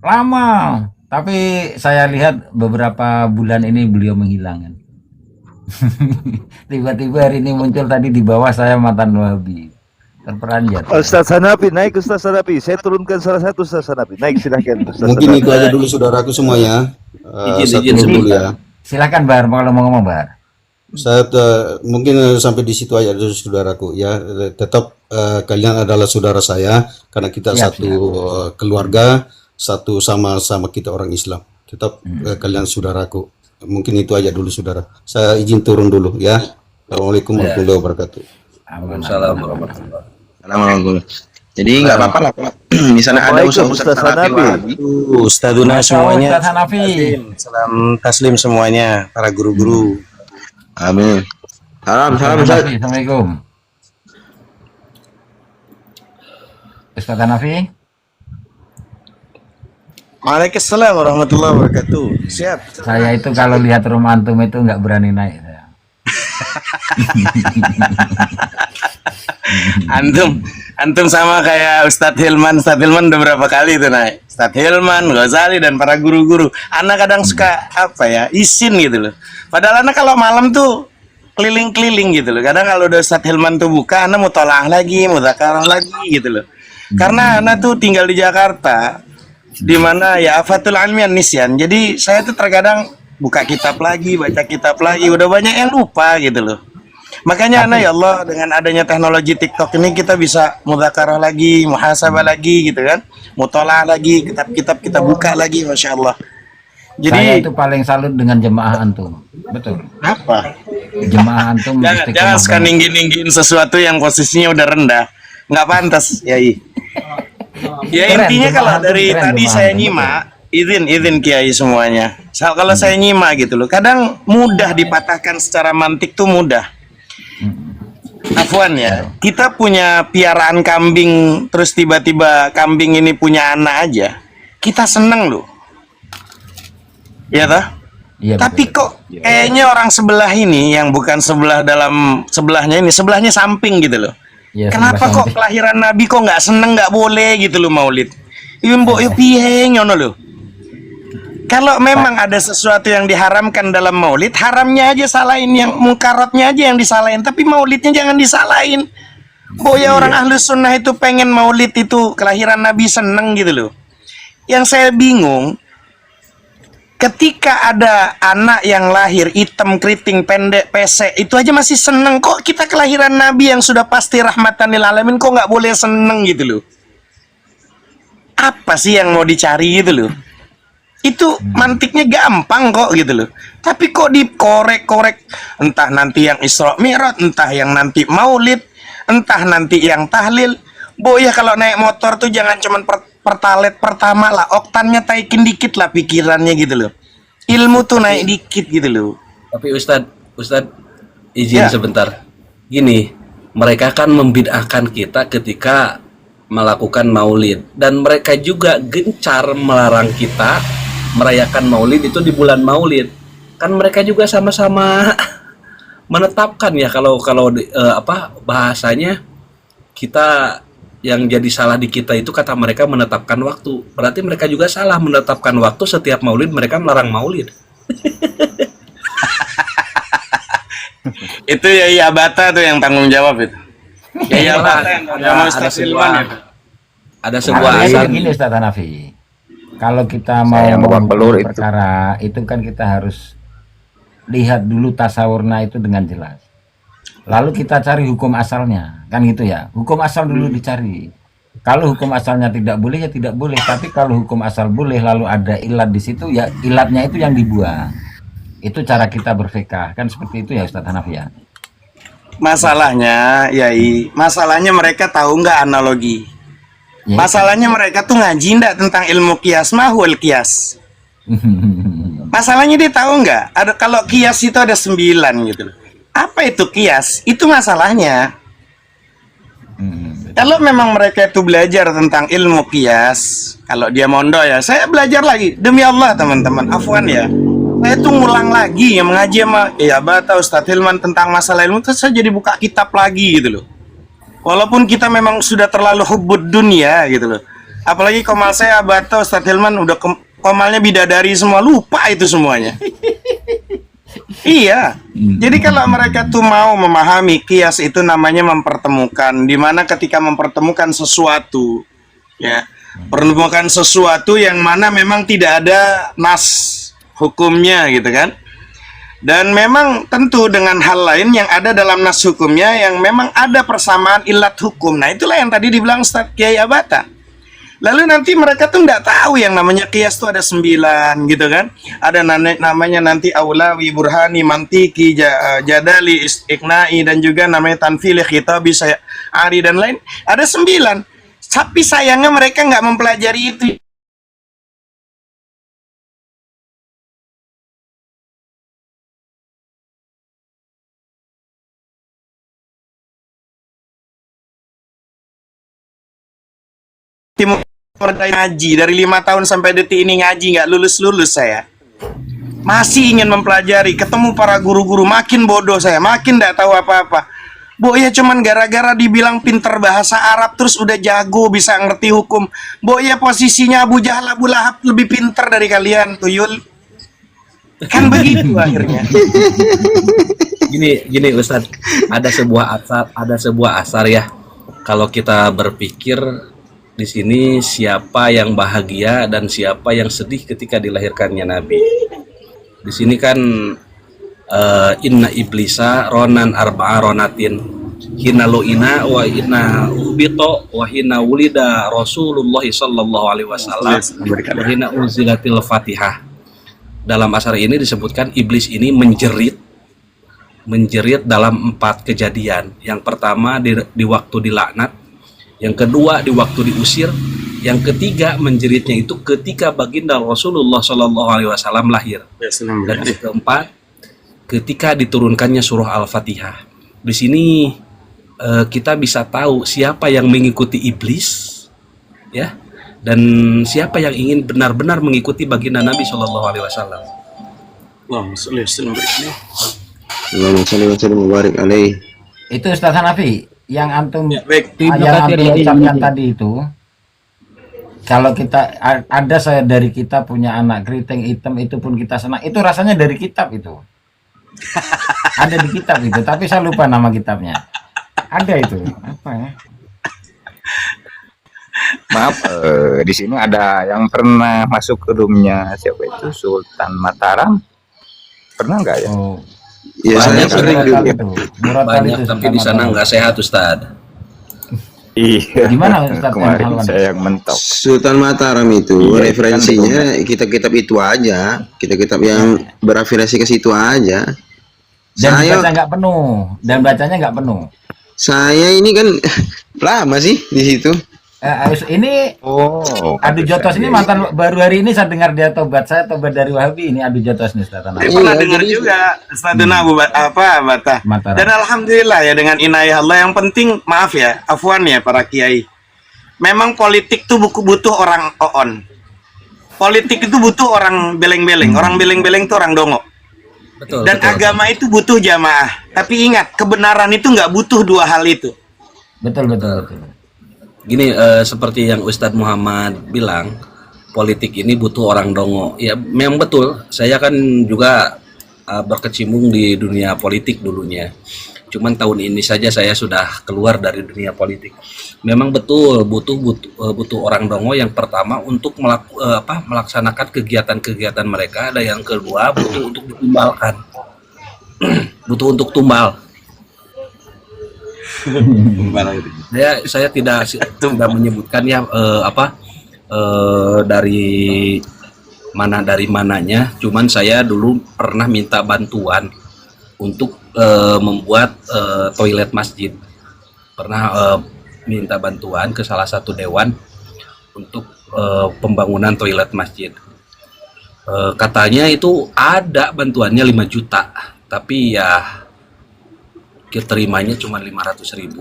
Lama. Tapi saya lihat beberapa bulan ini beliau menghilang kan. Tiba-tiba hari ini muncul tadi di bawah saya mantan Wahabi. Terperanjat. Ustaz Hanafi, naik Ustaz Hanafi. Saya turunkan salah satu Ustaz Hanafi. Naik silahkan Ustaz Mungkin Hanafi. itu aja dulu saudaraku semuanya. Izin dulu ya. Silakan Bar, kalau mau ngomong Bar. Saya mungkin sampai di situ aja dulu saudaraku ya. Tetap kalian adalah saudara saya karena kita satu keluarga, satu sama-sama kita orang Islam. Tetap kalian saudaraku. Mungkin itu aja dulu saudara. Saya izin turun dulu ya. Assalamualaikum warahmatullahi wabarakatuh. Waalaikumsalam warahmatullahi Assalamualaikum. Jadi nggak apa-apa lah kalau misalnya ada Ustaz Hanafi. Ustaduna semuanya. Ustadz Hanafi. Salam taslim semuanya para guru-guru. Amin. Salam Ustaz. Assalamualaikum. Ustadz Hanafi. Waalaikumsalam warahmatullahi wabarakatuh. Siap. Saya itu kalau lihat rumah antum itu nggak berani naik. Antum sama kayak Ustadz Hilman. Ustadz Hilman udah berapa kali itu naik. Ustadz Hilman, Ghazali dan para guru-guru. Anak kadang suka apa ya, isin gitu loh. Padahal anak kalau malam tuh keliling-keliling gitu loh. Kadang kalau udah Ustadz Hilman tuh buka, anak mau tolaah lagi, mau zakarah lagi gitu loh. Karena anak tuh tinggal di Jakarta, di mana ya afatul almian nisyan. Jadi saya tuh terkadang buka kitab lagi, baca kitab lagi, udah banyak yang lupa gitu loh. Makanya anak ya Allah, dengan adanya teknologi TikTok ini kita bisa mudzakarah lagi, muhasabah lagi gitu kan, mutolaah lagi, kitab-kitab kita buka lagi, masya Allah. Jadi Saya itu paling salut dengan jemaah antum. Betul. apa? Jemaah antum Jangan istiqomah suka banget. ninggin-ninggin sesuatu yang posisinya udah rendah, nggak pantas, Yai. Ya Keren, intinya jemaah kalau antum dari keren, tadi jemaah saya antum, nyimak, izin Kiai semuanya. Kalau saya nyimak gitu loh, kadang mudah dipatahkan secara mantik tuh mudah. Afwan ya, kita punya piaraan kambing, terus tiba-tiba kambing ini punya anak aja, kita seneng loh, ya toh? Iya, Tapi kok kayaknya orang sebelah ini yang bukan sebelah dalam sebelahnya ini, sebelahnya samping gitu loh. Iya, Kenapa sebelah kok kelahiran Nabi kok nggak seneng, nggak boleh gitu loh Maulid? Ibu mbok yo piye ngono loh. Kalau memang ada sesuatu yang diharamkan dalam Maulid, haramnya aja salahin, yang mungkaratnya aja yang disalahin, tapi Maulidnya jangan disalahin. Boya orang Ahlus Sunnah itu pengen Maulid itu kelahiran Nabi seneng gitu loh. Yang saya bingung, ketika ada anak yang lahir hitam, keriting, pendek, pesek, itu aja masih seneng. Kok kita kelahiran Nabi yang sudah pasti rahmatan lil alamin kok nggak boleh seneng gitu loh? Apa sih yang mau dicari gitu loh? Itu mantiknya gampang kok gitu loh. Tapi kok dikorek-korek, entah nanti yang Isra Mi'raj, entah yang nanti Maulid, entah nanti yang tahlil. Boya kalau naik motor tuh jangan cuman pertalet pertama lah, oktannya taikin dikit lah pikirannya gitu loh. Ilmu tuh naik dikit gitu loh. Tapi Ustadz izin sebentar. Gini, mereka kan membid'ahkan kita ketika melakukan maulid, dan mereka juga gencar melarang kita merayakan maulid itu di bulan maulid. Kan mereka juga sama-sama menetapkan ya, kalau bahasanya kita yang jadi salah di kita itu kata mereka menetapkan waktu. Berarti mereka juga salah menetapkan waktu, setiap maulid mereka melarang maulid. Itu ya Abata tuh yang tanggung jawab itu. Ya Abata yang sama Ustaz Hilman ya. Ada sebuah Artinya asal begini Ustaz Hanafi. Kalau kita mau Saya babak belur itu. perkara itu kan kita harus lihat dulu tasawurna itu dengan jelas. Lalu kita cari hukum asalnya, kan gitu ya. Hukum asal dulu dicari. Kalau hukum asalnya tidak boleh ya tidak boleh. Tapi kalau hukum asal boleh lalu ada ilat di situ, ya ilatnya itu yang dibuang. Itu cara kita berfikah, kan seperti itu ya Ustaz Hanafi ya. Masalahnya, masalahnya mereka tahu nggak analogi? Ya. Masalahnya mereka tuh ngaji ndak tentang ilmu kias, mahul kias. Masalahnya dia tahu nggak? Ada kalau kias itu ada 9 gitu loh. Apa itu kias? Itu masalahnya. Kalau memang mereka itu belajar tentang ilmu kias, kalau dia mondok ya, saya belajar lagi. Demi Allah teman-teman, afwan ya. Saya tuh ngulang lagi yang mengaji sama Bata Ustadz Hilman tentang masalah ilmu, terus saya jadi buka kitab lagi gitu loh. Walaupun kita memang sudah terlalu hubbud dunia gitu loh. Apalagi komal saya Bata Ustadz Hilman udah komalnya bidadari semua, lupa itu semuanya. Iya. Jadi kalau mereka tuh mau memahami kias itu namanya mempertemukan, dimana ketika mempertemukan sesuatu, ya, pertemukan sesuatu yang mana memang tidak ada nas hukumnya gitu kan. Dan memang tentu dengan hal lain yang ada dalam nas hukumnya yang memang ada persamaan ilat hukum. Nah itulah yang tadi dibilang Ustaz Kiai Abata. Lalu nanti mereka tuh nggak tahu yang namanya kias tuh ada 9 gitu kan. Ada namanya nanti aulawi, burhani, mantiki, jadali, istiqnai, dan juga namanya tanfili, khitabi, ari dan lain. Ada 9. Tapi sayangnya mereka nggak mempelajari itu. Ngaji dari 5 tahun sampai detik ini ngaji nggak lulus saya, masih ingin mempelajari, ketemu para guru-guru makin bodoh saya, makin nggak tahu apa-apa. Ya cuman gara-gara dibilang pinter bahasa Arab terus udah jago bisa ngerti hukum. Ya posisinya Abu Jahal, Abu Lahab lebih pinter dari kalian tuyul, kan begitu akhirnya. Gini Ustadz, ada sebuah asar ya. Kalau kita berpikir di sini siapa yang bahagia dan siapa yang sedih ketika dilahirkannya Nabi. Di sini kan inna iblisa ronan arba'a ronatin hina lu'ina wa inna ubito wa hina wulida Rasulullah sallallahu alaihi wasallam wa hina unzilatil Fatihah. Dalam asar ini disebutkan iblis ini menjerit dalam 4 kejadian. Yang pertama di waktu dilaknat, yang kedua di waktu diusir, yang ketiga menjeritnya itu ketika baginda Rasulullah Shallallahu Alaihi Wasallam lahir, dan yang keempat ketika diturunkannya surah Al-Fatihah. Di sini kita bisa tahu siapa yang mengikuti iblis, ya, dan siapa yang ingin benar-benar mengikuti baginda Nabi Shallallahu Alaihi Wasallam. Allahumma sholli wa sallim wa barik alaihi. Itu Ustaz Hanafi yang antum Terima kasih, ucapkan tadi itu. Kalau kita ada saya dari kita punya anak keriting hitam itu pun kita senang. Itu rasanya dari kitab itu. Ada di kitab itu, tapi saya lupa nama kitabnya. Ada itu. Apa ya? Maaf, di sini ada yang pernah masuk ke roomnya siapa itu Sultan Mataram? Pernah nggak ya? Oh. Ya saya sering dulu. Banyak, tapi di sana nggak sehat Ustaz. Iya. Gimana Ustaz? Kemarin saya yang mentok. Sultan Mataram itu Iya, referensinya kitab-kitab itu aja, kitab-kitab yang berafiliasi ke situ aja. Dan baca nggak penuh, dan bacanya nggak penuh. Saya ini kan lama sih di situ. Ini Adu Jotos ini mantan baru hari ini saya dengar dia tobat. Saya tobat dari Wahabi, ini Adu Jotos nih Ustaz. Saya pernah dengar juga Ustadzuna Abu Bata. Dan alhamdulillah ya dengan inayah Allah, yang penting maaf ya, afwan ya para kiai. Memang politik tuh butuh orang oon. Politik itu butuh orang beleng-beleng. Orang beleng-beleng itu orang dongo. Dan agama itu butuh jamaah. Tapi ingat, kebenaran itu nggak butuh 2 hal itu. Betul. Gini, seperti yang Ustadz Muhammad bilang, politik ini butuh orang dongo. Ya memang betul, saya kan juga berkecimpung di dunia politik dulunya. Cuman tahun ini saja saya sudah keluar dari dunia politik. Memang betul butuh orang dongo yang pertama untuk melaksanakan kegiatan-kegiatan mereka, dan yang kedua butuh untuk ditumbalkan. Butuh untuk tumbal. Saya tidak menyebutkan ya dari mananya, cuman saya dulu pernah minta bantuan untuk membuat toilet masjid. Pernah minta bantuan ke salah satu dewan untuk pembangunan toilet masjid. Katanya itu ada bantuannya 5 juta, tapi ya kita terimanya cuma 500.000.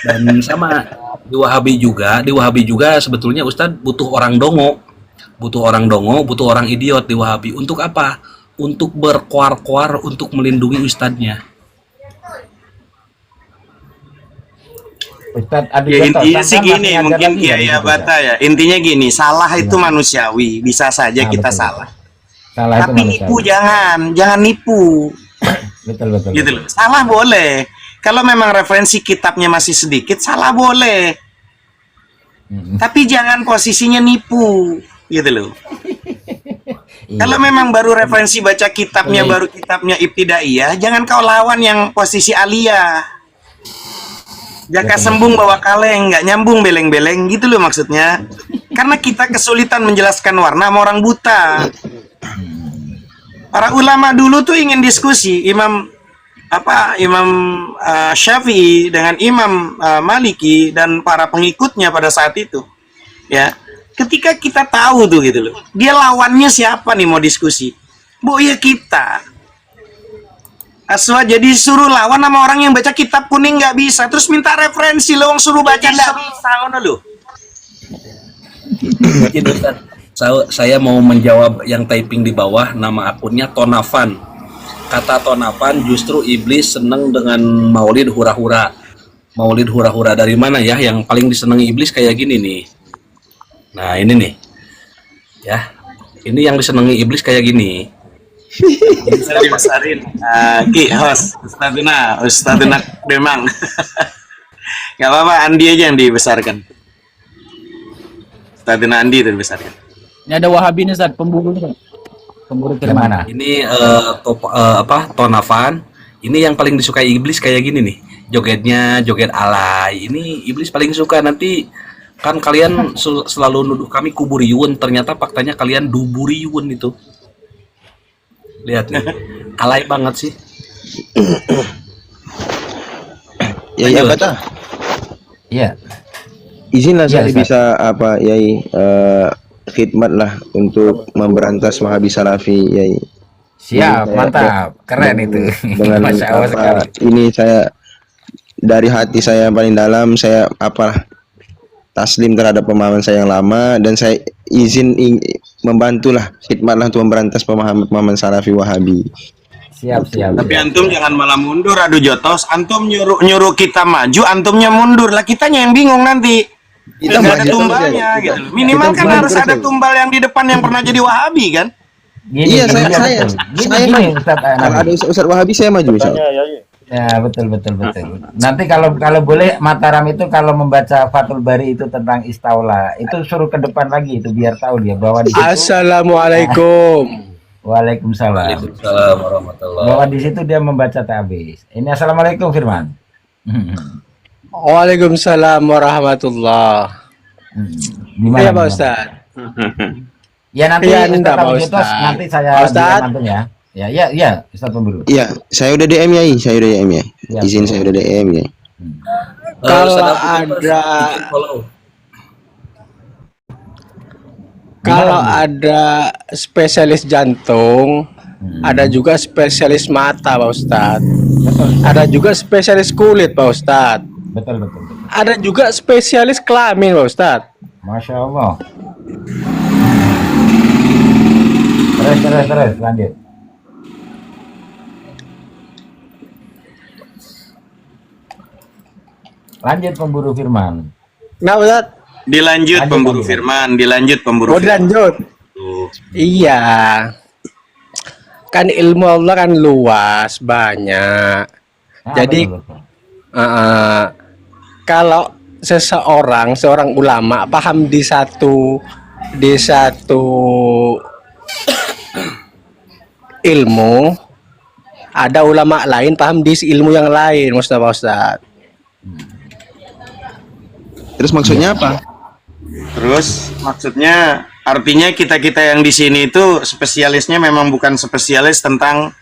Dan sama di Wahabi juga sebetulnya Ustadz butuh orang dongo, butuh orang idiot di Wahabi. Untuk apa? Untuk berkoar-koar untuk melindungi ustadznya. Ustadz adu Ya contoh, intinya sih Santa gini, masih ngajar mungkin lagi Kiai nggak di situ, Abata ya. Intinya gini, salah itu manusiawi, bisa saja Nah, kita betul. salah. Salah itu Tapi manusia. nipu jangan nipu. Betul. Gitu loh. Salah boleh. Kalau memang referensi kitabnya masih sedikit, salah boleh. Tapi jangan posisinya nipu, gitu loh. Kalau memang baru referensi baca kitabnya, baru kitabnya ibtidaiyah, jangan kau lawan yang posisi aliyah. Jaka sembung bawa kaleng, nggak nyambung beleng-beleng gitu loh maksudnya. Karena kita kesulitan menjelaskan warna sama orang buta. Para ulama dulu tuh ingin diskusi, Imam Syafi'i dengan Imam Maliki dan para pengikutnya pada saat itu. Ya, ketika kita tahu tuh gitu loh, dia lawannya siapa nih mau diskusi? Bu ya kita. Aswa jadi suruh lawan sama orang yang baca kitab kuning nggak bisa, terus minta referensi lo, suruh baca nggak bisa, ngono lo. Mungkin Ustaz, saya mau menjawab yang typing di bawah, nama akunnya Tonafan. Kata Tonafan, justru iblis seneng dengan maulid hura-hura. Maulid hura-hura dari mana ya? Yang paling disenangi iblis kayak gini nih. Nah ini nih, ya, ini yang disenangi iblis kayak gini. Bisa dibesarin. Ki, host, Ustadina Demang. Gak apa-apa, Andi aja yang dibesarkan. Ustadina Andi itu dibesarkan. Ini ada Wahabi nih, Ustaz, pemburu nih. Pemburu Yang mana? Ini Tonafan. Ini yang paling disukai iblis kayak gini nih. Jogetnya joget alay. Ini iblis paling suka. Nanti kan kalian selalu nuduh kami kuburiyun, ternyata faktanya kalian duburiyun itu. Lihat nih. Alay banget sih. Ya Bata. Iya. Izinlah Iya, saya Ustaz. bisa Yai khidmat lah untuk memberantas Wahabi Salafi, Yai. Siap, Jadi mantap, keren itu. Dengan Masya Allah sekali. ini saya dari hati saya yang paling dalam, saya taslim terhadap pemahaman saya yang lama, dan saya membantulah khidmatlah untuk memberantas pemahaman Salafi Wahabi. Siap. Tapi antum jangan malah mundur, adu jotos. Antum nyuruh kita maju, antumnya mundur lah, kitanya yang bingung nanti. Kita Nggak ada maju tumbalnya terus, ya. gitu. Minimal Kita kan maju harus terus, ada ya. tumbal yang di depan yang pernah jadi Wahabi kan? Iya, saya maju. Kalau ada Ustaz Wahabi saya maju, Ustaz. Ya, betul. Nanti kalau boleh Mataram itu kalau membaca Fathul Bari itu tentang istaula, itu suruh ke depan lagi itu biar tahu dia bahwa di situ. Assalamualaikum. Waalaikumsalam. Waalaikumsalam warahmatullahi. Bahwa di situ dia membaca ta'bis. Ini assalamualaikum Firman. Waalaikumsalam warahmatullah. Gimana, Iya Pak gimana? Ustaz. Ya nanti Iya, Ustaz enggak, Pak Abu Jotos, Ustaz. nanti saya Pak Ustaz. DM antum ya. Ya, Ustaz Pemburu. Iya, saya udah DM Yai, saya udah DM ya. Ya, Izin saya udah DM ya. Kalau ada spesialis jantung, ada juga spesialis mata Pak Ustadz. Ada juga spesialis kulit Pak Ustadz. Betul. Ada juga spesialis kelamin Pak Ustadz. Masya Allah. Terus lanjut. Lanjut Pemburu Firman. Nah Ustadz. Dilanjut pemburu firman, dilanjut pemburu Oh firman. dilanjut. Iya. Kan ilmu Allah kan luas, banyak. Jadi kalau seorang ulama paham di satu ilmu, ada ulama lain paham di ilmu yang lain, Ustaz. Terus maksudnya apa? Terus maksudnya artinya kita yang di sini itu spesialisnya memang bukan spesialis tentang